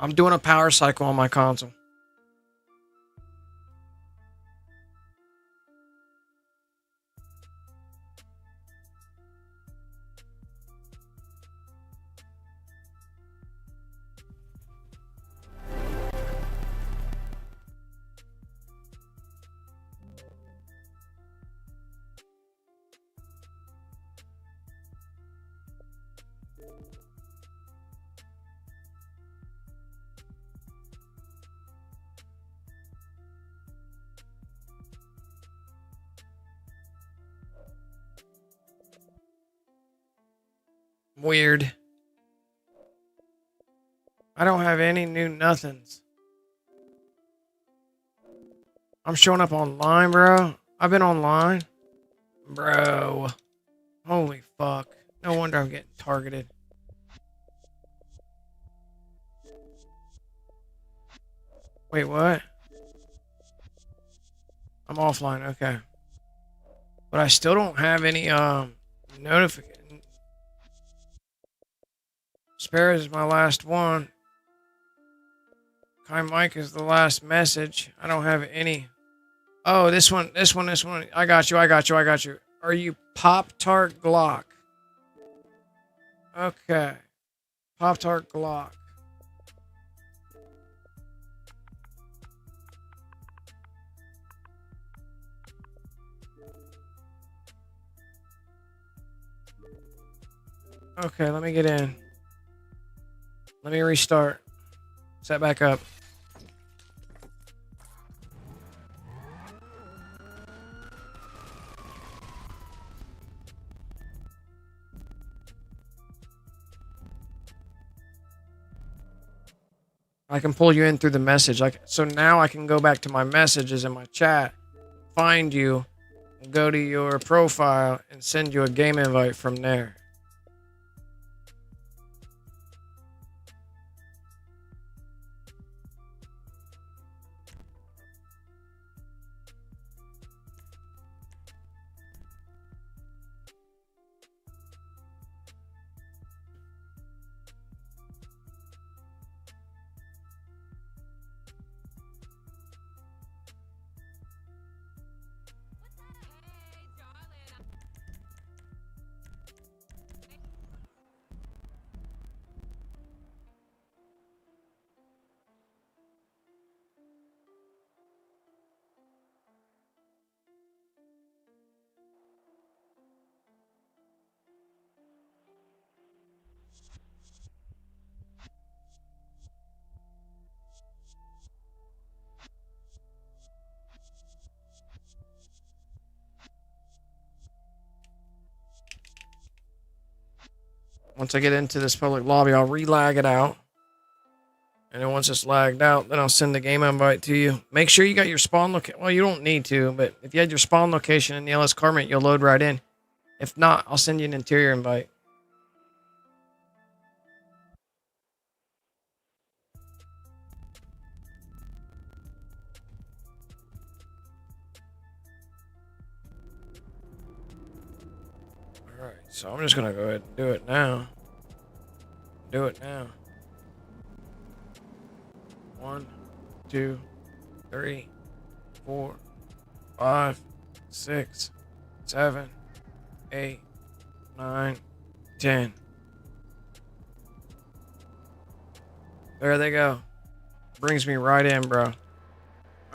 I'm doing a power cycle on my console. Weird. I don't have any new nothings. I'm showing up online, bro. I've been online. Bro. Holy fuck. No wonder I'm getting targeted. Wait, what? I'm offline, okay. But I still don't have any notification. Spares is my last one. Kai Mike is the last message. I don't have any. Oh, this one. I got you. Are you Pop-Tart Glock? Okay. Pop-Tart Glock. Okay, let me get in. Let me restart. Set back up. I can pull you in through the message. So now I can go back to my messages in my chat, find you, go to your profile, and send you a game invite from there. Once I get into this public lobby, I'll re-lag it out. And then once it's lagged out, then I'll send the game invite to you. Make sure you got your spawn location. Well, you don't need to, but if you had your spawn location in the LS Carmate, you'll load right in. If not, I'll send you an interior invite. Alright, so I'm just going to go ahead and do it now. Do it now. 1, 2, 3, 4, 5, 6, 7, 8, 9, 10. There they go. Brings me right in, bro.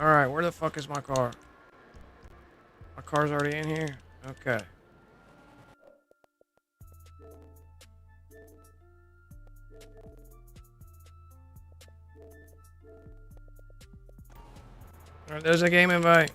Alright, where the fuck is my car? My car's already in here? Okay. Alright, there's a game invite.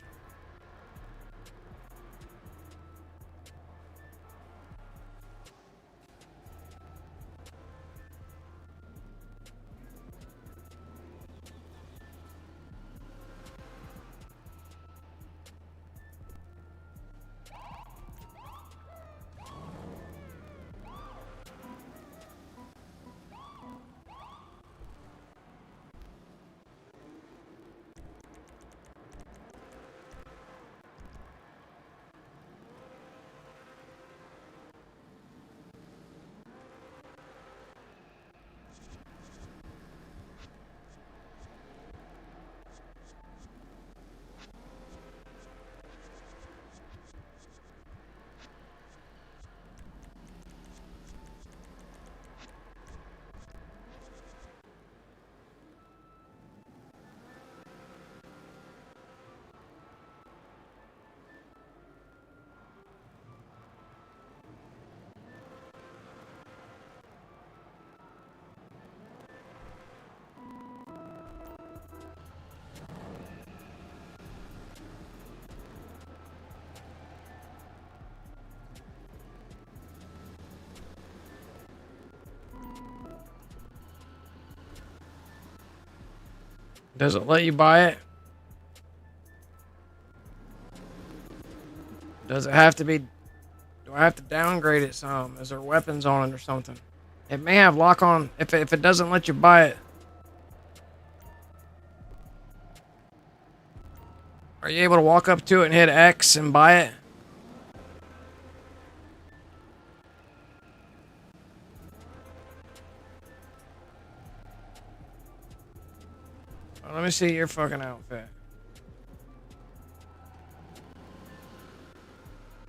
Does it let you buy it? Does it have to be... Do I have to downgrade it some? Is there weapons on it or something? It may have lock on if it doesn't let you buy it. Are you able to walk up to it and hit X and buy it? Oh, let me see your fucking outfit.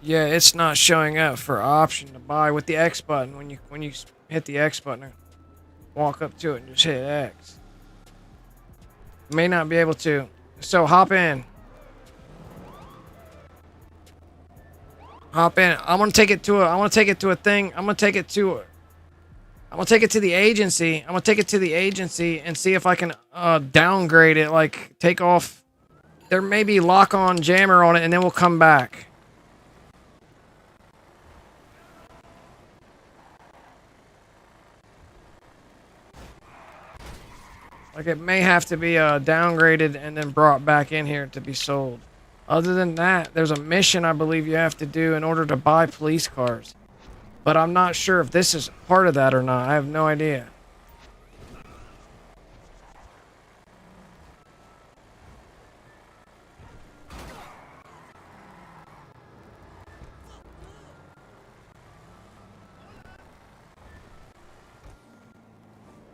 Yeah, it's not showing up for option to buy with the X button. When you hit the X button, walk up to it and just hit X. May not be able to. So hop in. Hop in. I'm gonna take it to a thing. I'm gonna take it to the agency. I'm gonna take it to the agency and see if I can downgrade it. Like take off. There may be lock on jammer on it, and then we'll come back. Like it may have to be downgraded and then brought back in here to be sold. Other than that, there's a mission I believe you have to do in order to buy police cars. But I'm not sure if this is part of that or not. I have no idea.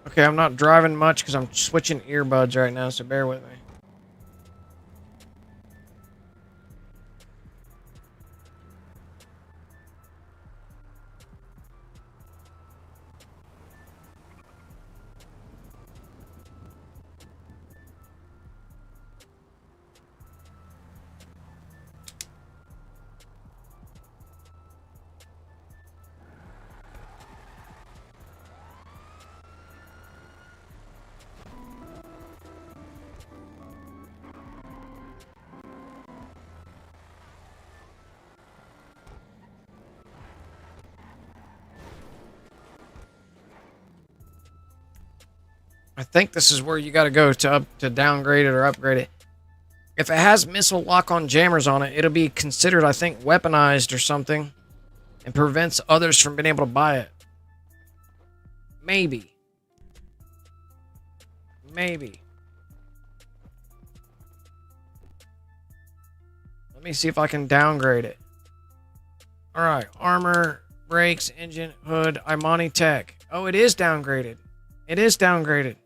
Okay, I'm not driving much because I'm switching earbuds right now, so bear with me. I think this is where you got to go to downgrade it or upgrade it. If it has missile lock-on jammers on it, it'll be considered, I think, weaponized or something, and prevents others from being able to buy it. Maybe. Maybe. Let me see if I can downgrade it. All right, armor, brakes, engine, hood, Imani Tech. Oh, it is downgraded. It is downgraded.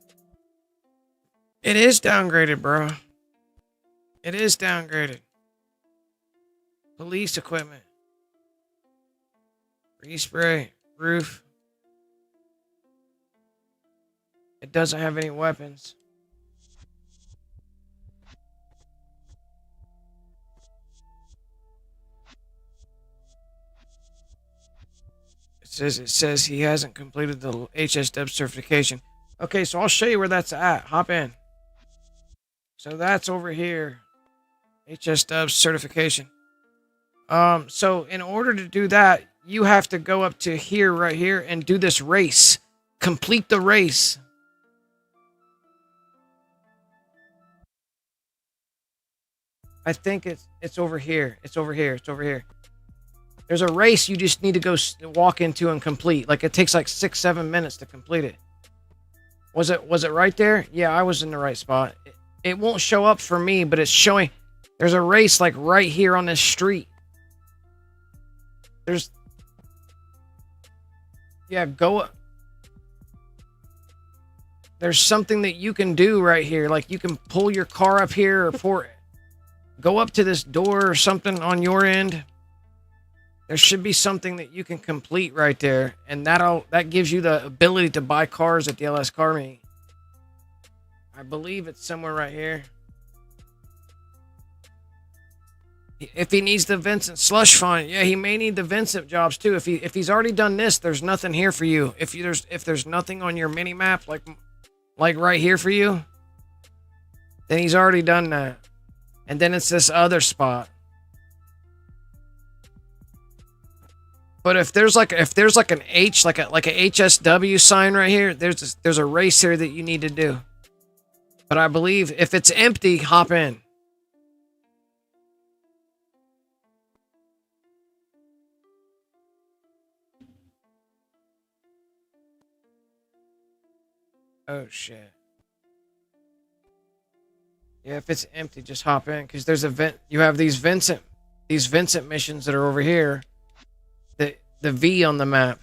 It is downgraded, bro. It is downgraded. Police equipment. Respray. Roof. It doesn't have any weapons. It says he hasn't completed the HSW certification. Okay, so I'll show you where that's at. Hop in. So that's over here. HSW certification. So in order to do that, you have to go up to here, right here, and do this race. Complete the race. I think it's over here. It's over here. It's over here. There's a race you just need to go walk into and complete. Like it takes like 6-7 minutes to complete it. Was it right there? Yeah, I was in the right spot. It won't show up for me, but it's showing. There's a race like right here on this street. Go. There's something that you can do right here. Like you can pull your car up here or go up to this door or something on your end. There should be something that you can complete right there, and that gives you the ability to buy cars at the LS Car Meet. I believe it's somewhere right here. If he needs the Vincent slush fund, yeah, he may need the Vincent jobs too. If he's already done this, there's nothing here for you. If there's nothing on your mini map like right here for you, then he's already done that. And then it's this other spot. But if there's like an H, like a HSW sign right here, there's a race here that you need to do. But I believe if it's empty, hop in. Oh shit. Yeah, if it's empty, just hop in, because there's a vent. You have these Vincent missions that are over here. The V on the map.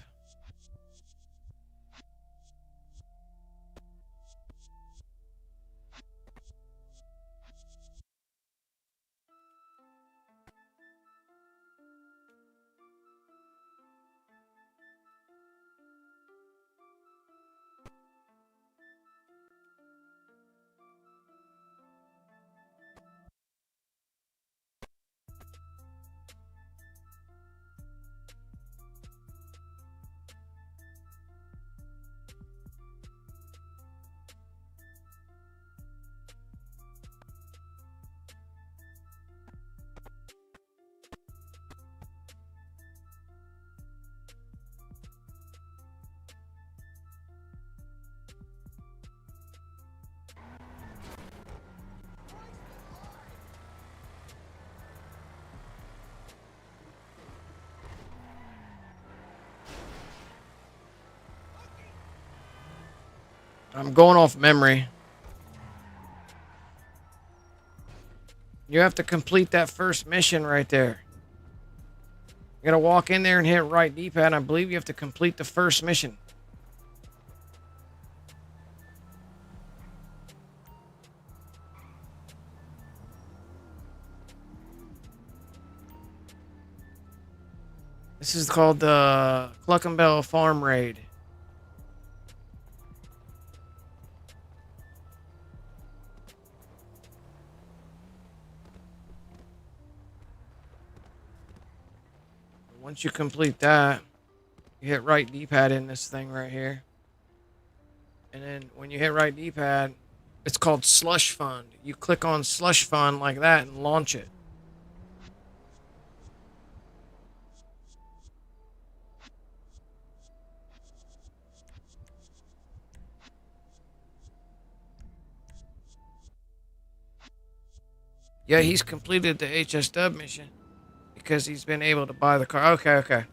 I'm going off memory. You have to complete that first mission right there. You gotta walk in there and hit right D-pad. I believe you have to complete the first mission. This is called the 𝓫𝓻𝓸𝓾𝓮 farm raid. Once you complete that, you hit right D-pad in this thing right here. And then when you hit right D-pad, it's called slush fund. You click on slush fund like that and launch it. Yeah, he's completed the HSW mission because he's been able to buy the car. Okay.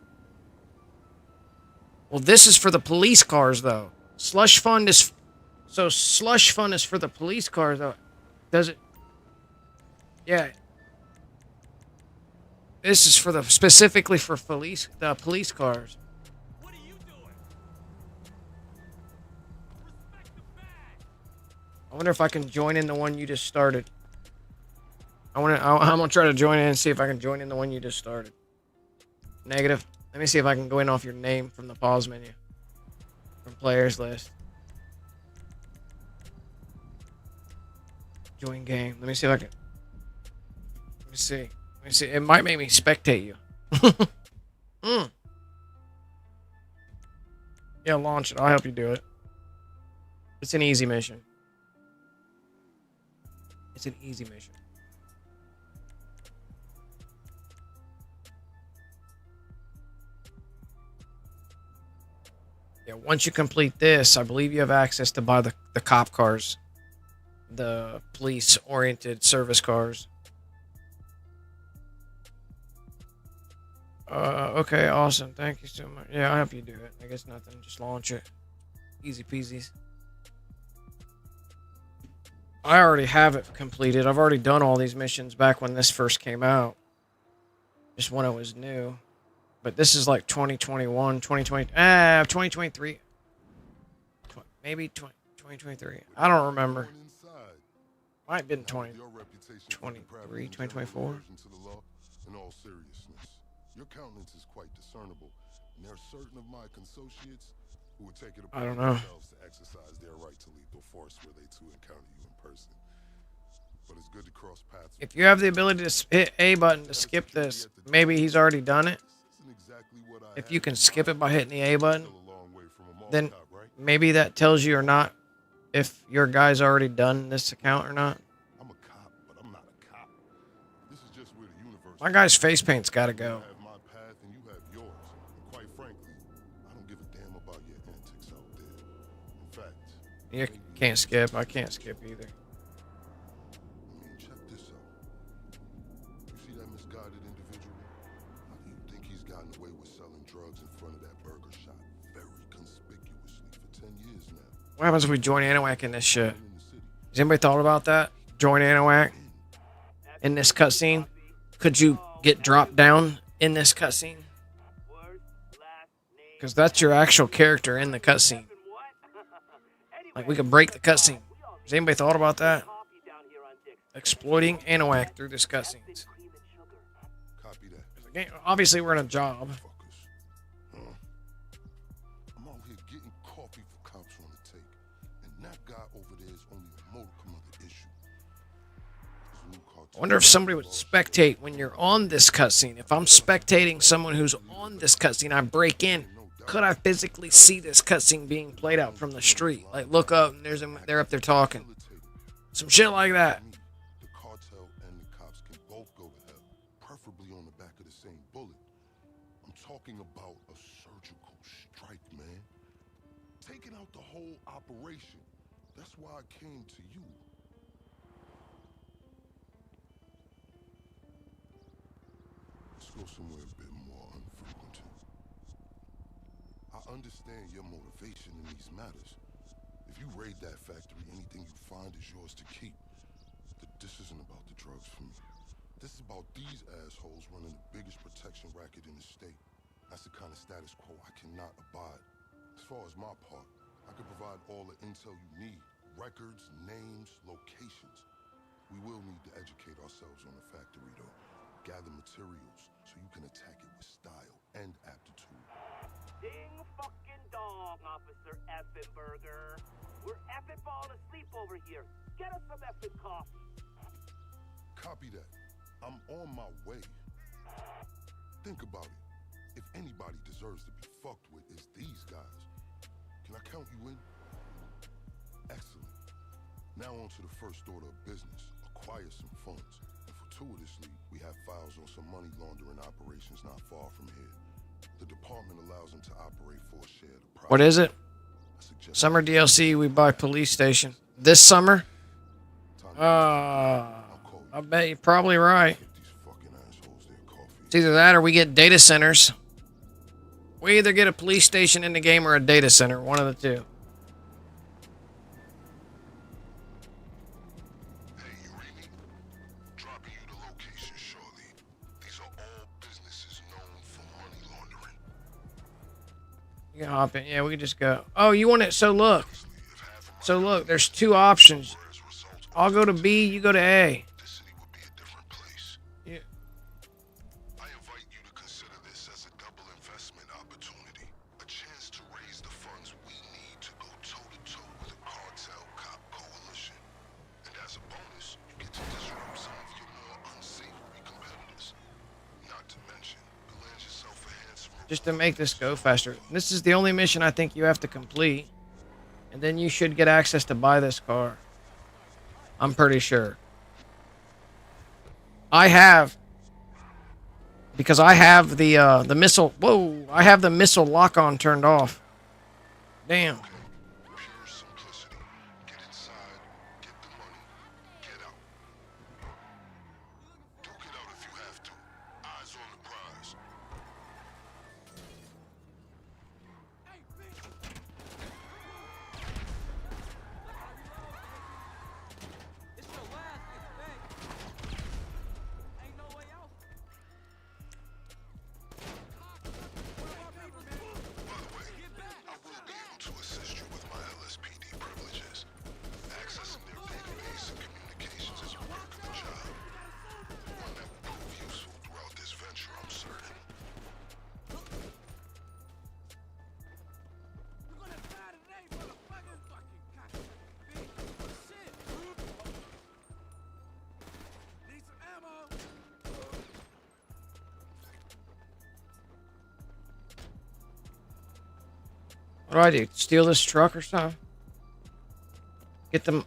Well, this is for the police cars, though. Slush fund is... So, slush fund is for the police cars, though. Does it... Yeah. This is for the... Specifically for the police cars. What are you doing? Respect the bag. I wonder if I can join in the one you just started. I'm gonna try to join in and see if I can join in the one you just started. Negative. Let me see if I can go in off your name from the pause menu. From players list. Join game. Let me see if I can. Let me see. It might make me spectate you. Yeah, launch it. I'll help you do it. It's an easy mission. It's an easy mission. Yeah, once you complete this, I believe you have access to buy the cop cars. The police-oriented service cars. Okay, awesome. Thank you so much. Yeah, I'll help you do it. I guess nothing. Just launch it. Easy peasy. I already have it completed. I've already done all these missions back when this first came out. Just when it was new. But this is like 2021, 2020, 2023. Maybe 2023. I don't remember. Might have been 2023, 2024. In all seriousness, your countenance is quite discernible, and there are certain of my consociates who would take it upon themselves to exercise their right to lethal force were they to encounter you in person. But it's good to cross paths. If you have the ability to hit A button to skip this, maybe he's already done it. If you can skip it by hitting the A button, then maybe that tells you or not if your guy's already done this account or not. I'm a cop, but I'm not a cop. This is just where the universe. My guy's face paint's got to go. I have my path and you have yours. And quite frankly, I don't give a damn about your antics out there. In fact, You can't skip. I can't skip either. gotten away with selling drugs in front of that burger shop very conspicuously for 10 years now. What happens if we join Anahuac in this shit? Has anybody thought about that? Join Anahuac in this cutscene? Could you get dropped down in this cutscene? Because that's your actual character in the cutscene. Like, we could break the cutscene. Has anybody thought about that? Exploiting Anahuac through this cutscenes. Copy that. Again, obviously, we're in a job. I'm out here getting coffee for cops on the take, and that guy over there is only a modicum of the issue. I wonder if somebody would spectate when you're on this cutscene. If I'm spectating someone who's on this cutscene, I break in. Could I physically see this cutscene being played out from the street? Like, look up and they're up there talking. Some shit like that. The cartel and the cops can both go to hell, preferably on the back of the same bullet. I'm talking about a surgical strike, man. Taking out the whole operation. That's why I came to you. Let's go somewhere a bit more unfrequented. I understand your motivation in these matters. If you raid that factory, anything you find is yours to keep. This isn't about the drugs for me. This is about these assholes running the biggest protection racket in the state. That's the kind of status quo I cannot abide. As far as my part, I can provide all the intel you need. Records, names, locations. We will need to educate ourselves on the factory, though. Gather materials so you can attack it with style and aptitude. Ding fucking dong, Officer Effenberger. We're effing falling asleep over here. Get us some effing coffee. Copy that. I'm on my way. Think about it. If anybody deserves to be fucked with, it's these guys. Can I count you in? Excellent. Now on to the first order of business. Acquire some funds. And fortuitously, we have files on some money laundering operations not far from here. The department allows them to operate for a share of the profit. What is it? Summer DLC, we buy police station. This summer? I bet you're probably right. It's either that or we get data centers. We either get a police station in the game or a data center. One of the two. You can hop in. Yeah, we can just go. Oh, you want it? So look. So look, there's two options. I'll go to B, you go to A. Yeah. I invite you to consider this as a double investment opportunity. A chance to raise the funds we need to go toe-to-toe with the cartel cop coalition. And as a bonus, you get to disrupt some of your more unsavory competitors. Not to mention, land yourself a handsome... Just to make this go faster. This is the only mission I think you have to complete. And then you should get access to buy this car. I'm pretty sure. I have, because I have the missile. Whoa! I have the missile lock-on turned off. Damn. Pure simplicity. Get inside, get the money, get out. Duke it out if you have to. Eyes on the prize. What do I do? Steal this truck or something? Get them.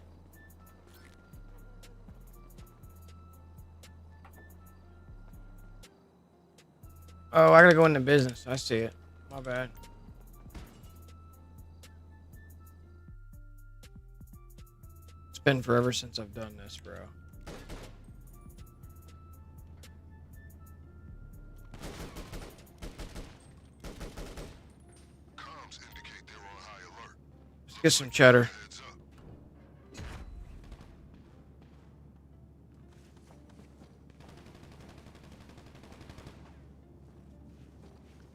Oh, I gotta go into business. I see it. My bad. It's been forever since I've done this, bro. Let's get some cheddar.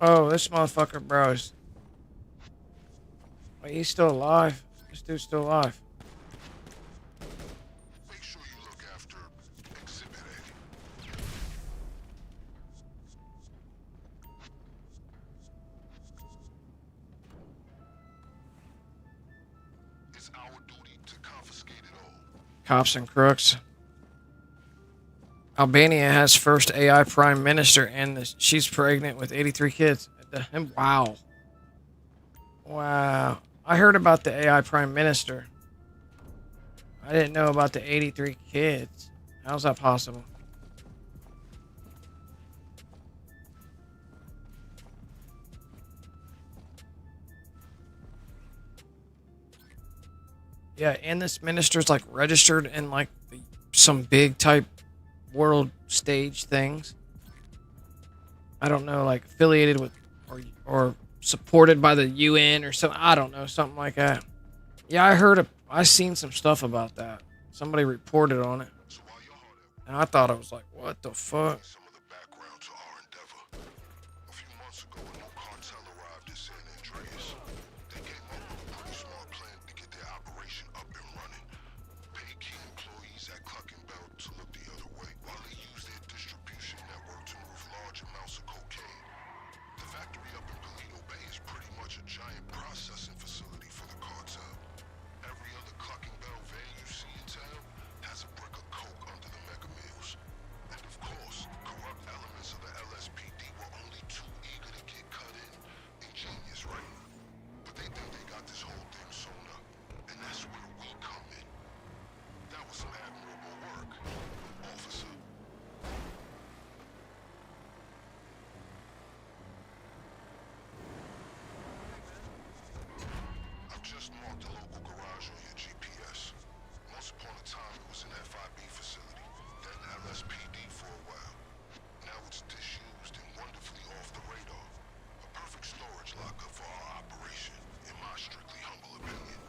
Oh, this motherfucker, bro. Wait, he's still alive? This dude's still alive. Make sure you look after Exhibit A. It's our duty to confiscate it all. Cops and crooks. Albania has first AI prime minister, and she's pregnant with 83 kids. Wow. Wow. I heard about the AI prime minister. I didn't know about the 83 kids. How's that possible? Yeah, and this minister's like registered in like some big type world stage things. I don't know, like affiliated with or supported by the UN or something. I don't know, something like that. Yeah, I seen some stuff about that. Somebody reported on it, and I thought I was like, what the fuck? Some of the background to our endeavor. A few months ago, a new cartel arrived in San Andreas. They came up with a pretty smart plan to get their operation up and running. Pay key employees at 𝓫𝓻𝓸𝓾𝓮 to look the other way, while they use their distribution network to move large amounts of cocaine. The factory up in 𝓫𝓻𝓸𝓾𝓮 is pretty much a giant processing facility for the cartel. Every other 𝓫𝓻𝓸𝓾𝓮 van you see in town has a brick of coke under the mega mills. And of course, corrupt elements of the LSPD were only too eager to get cut in. Ingenious, right? But they think they got this whole thing sewn up. And that's where we come in. That was some admirable work, officer. I've just marked a local garage on your GPS. Once upon a time, it was an FIB facility, then LSPD for a while. Now it's disused and wonderfully off the radar. A perfect storage locker for our operation, in my strictly humble opinion.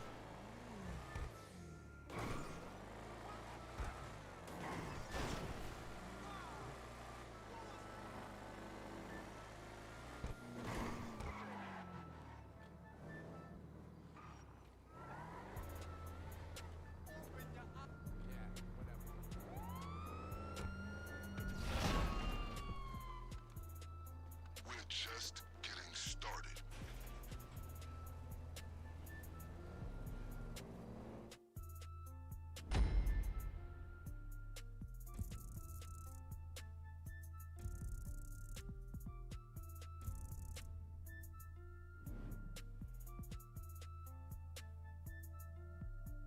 We're just getting started.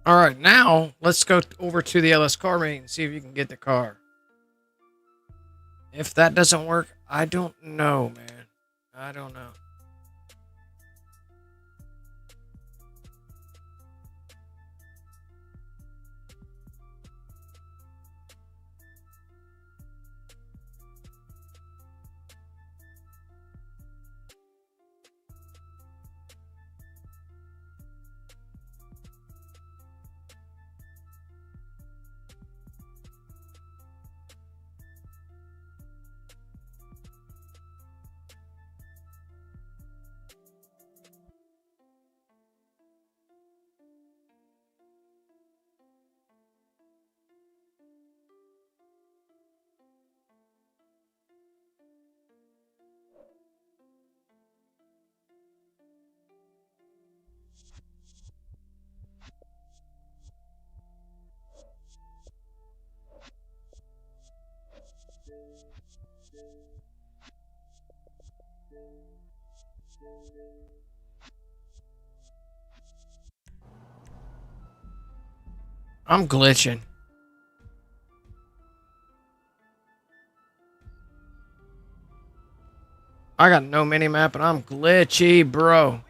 All right, now let's go over to the LS car meet and see if you can get the car. If that doesn't work, I don't know, man. I don't know. I'm glitching. I got no mini map and I'm glitchy, bro.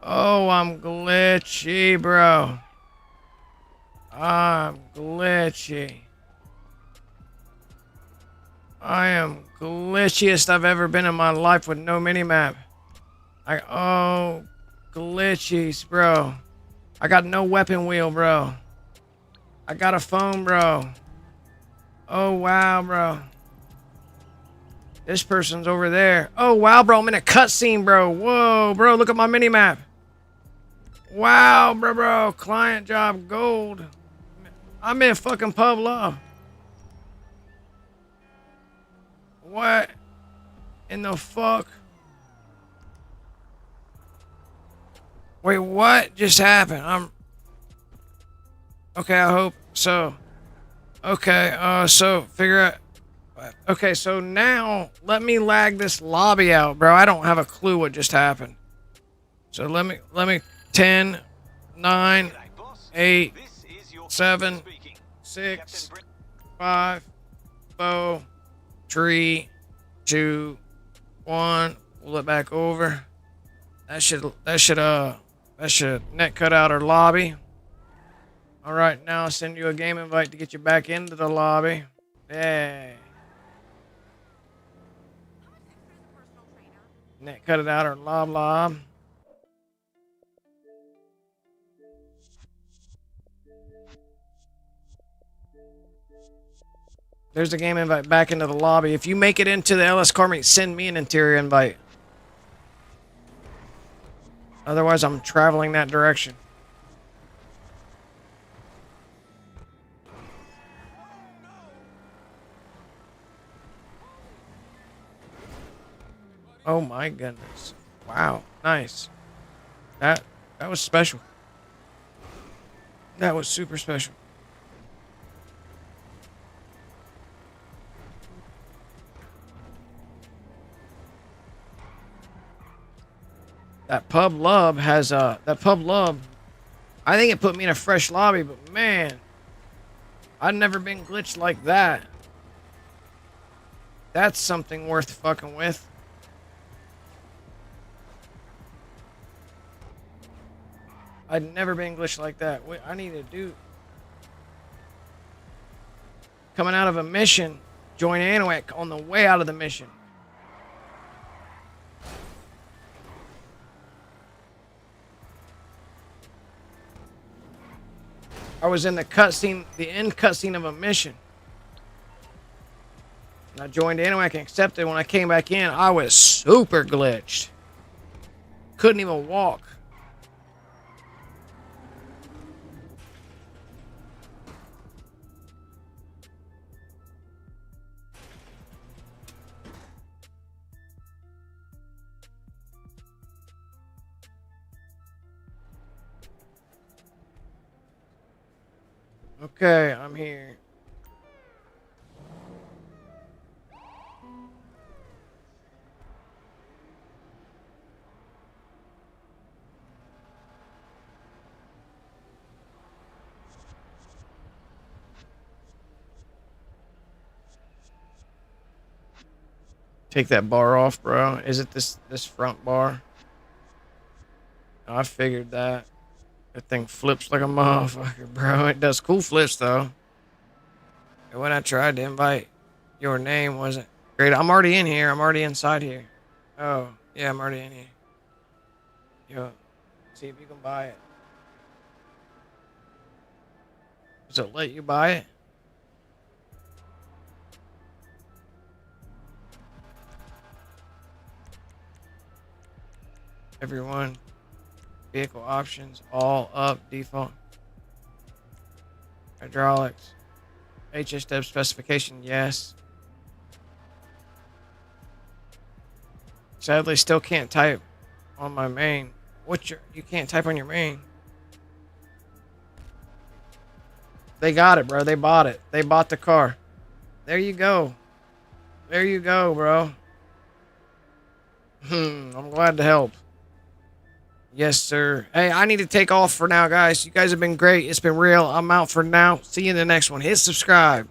Oh, I'm glitchy, bro. I'm glitchy. I am glitchiest I've ever been in my life with no mini map. Oh, glitchies, bro. I got no weapon wheel, bro. I got a phone, bro. Oh, wow, bro. This person's over there. Oh, wow, bro. I'm in a cutscene, bro. Whoa, bro. Look at my mini-map. Wow, bro. Client job gold. I'm in fucking 𝓫𝓻𝓸. What in the fuck? Wait, what just happened? Okay, I hope so. Okay, so figure out. Okay, so now let me lag this lobby out, bro. I don't have a clue what just happened. So let me 10, 9, 8, 7, 6, 5, 4, 3, 2, 1. Pull it back over. That should net cut out our lobby. All right, now I'll send you a game invite to get you back into the lobby. Yeah. Net cut it out our lob. There's the game invite back into the lobby. If you make it into the LS car meet, send me an interior invite. Otherwise, I'm traveling that direction. Oh my goodness. Wow. Nice. That was special. That was super special. That 𝓫𝓻𝓸 has that 𝓫𝓻𝓸, I think it put me in a fresh lobby, but man, I've never been glitched like that. That's something worth fucking with. I'd never been glitched like that. Wait, I need to do. Coming out of a mission, join Aniwak on the way out of the mission. I was in the cutscene, the end cutscene of a mission. And I joined Aniwak and accepted. When I came back in, I was super glitched. Couldn't even walk. Okay, I'm here. Take that bar off, bro. Is it this front bar? Oh, I figured that. That thing flips like a motherfucker, bro. It does cool flips, though. And when I tried to invite, your name wasn't great. I'm already in here. I'm already inside here. Oh, yeah, I'm already in here. Yo, see if you can buy it. Does it let you buy it? Everyone. Vehicle options, all up, default. Hydraulics. HSW specification, yes. Sadly, still can't type on my main. You can't type on your main. They got it, bro. They bought it. They bought the car. There you go. There you go, bro. I'm glad to help. Yes, sir. Hey, I need to take off for now, guys. You guys have been great. It's been real. I'm out for now. See you in the next one. Hit subscribe.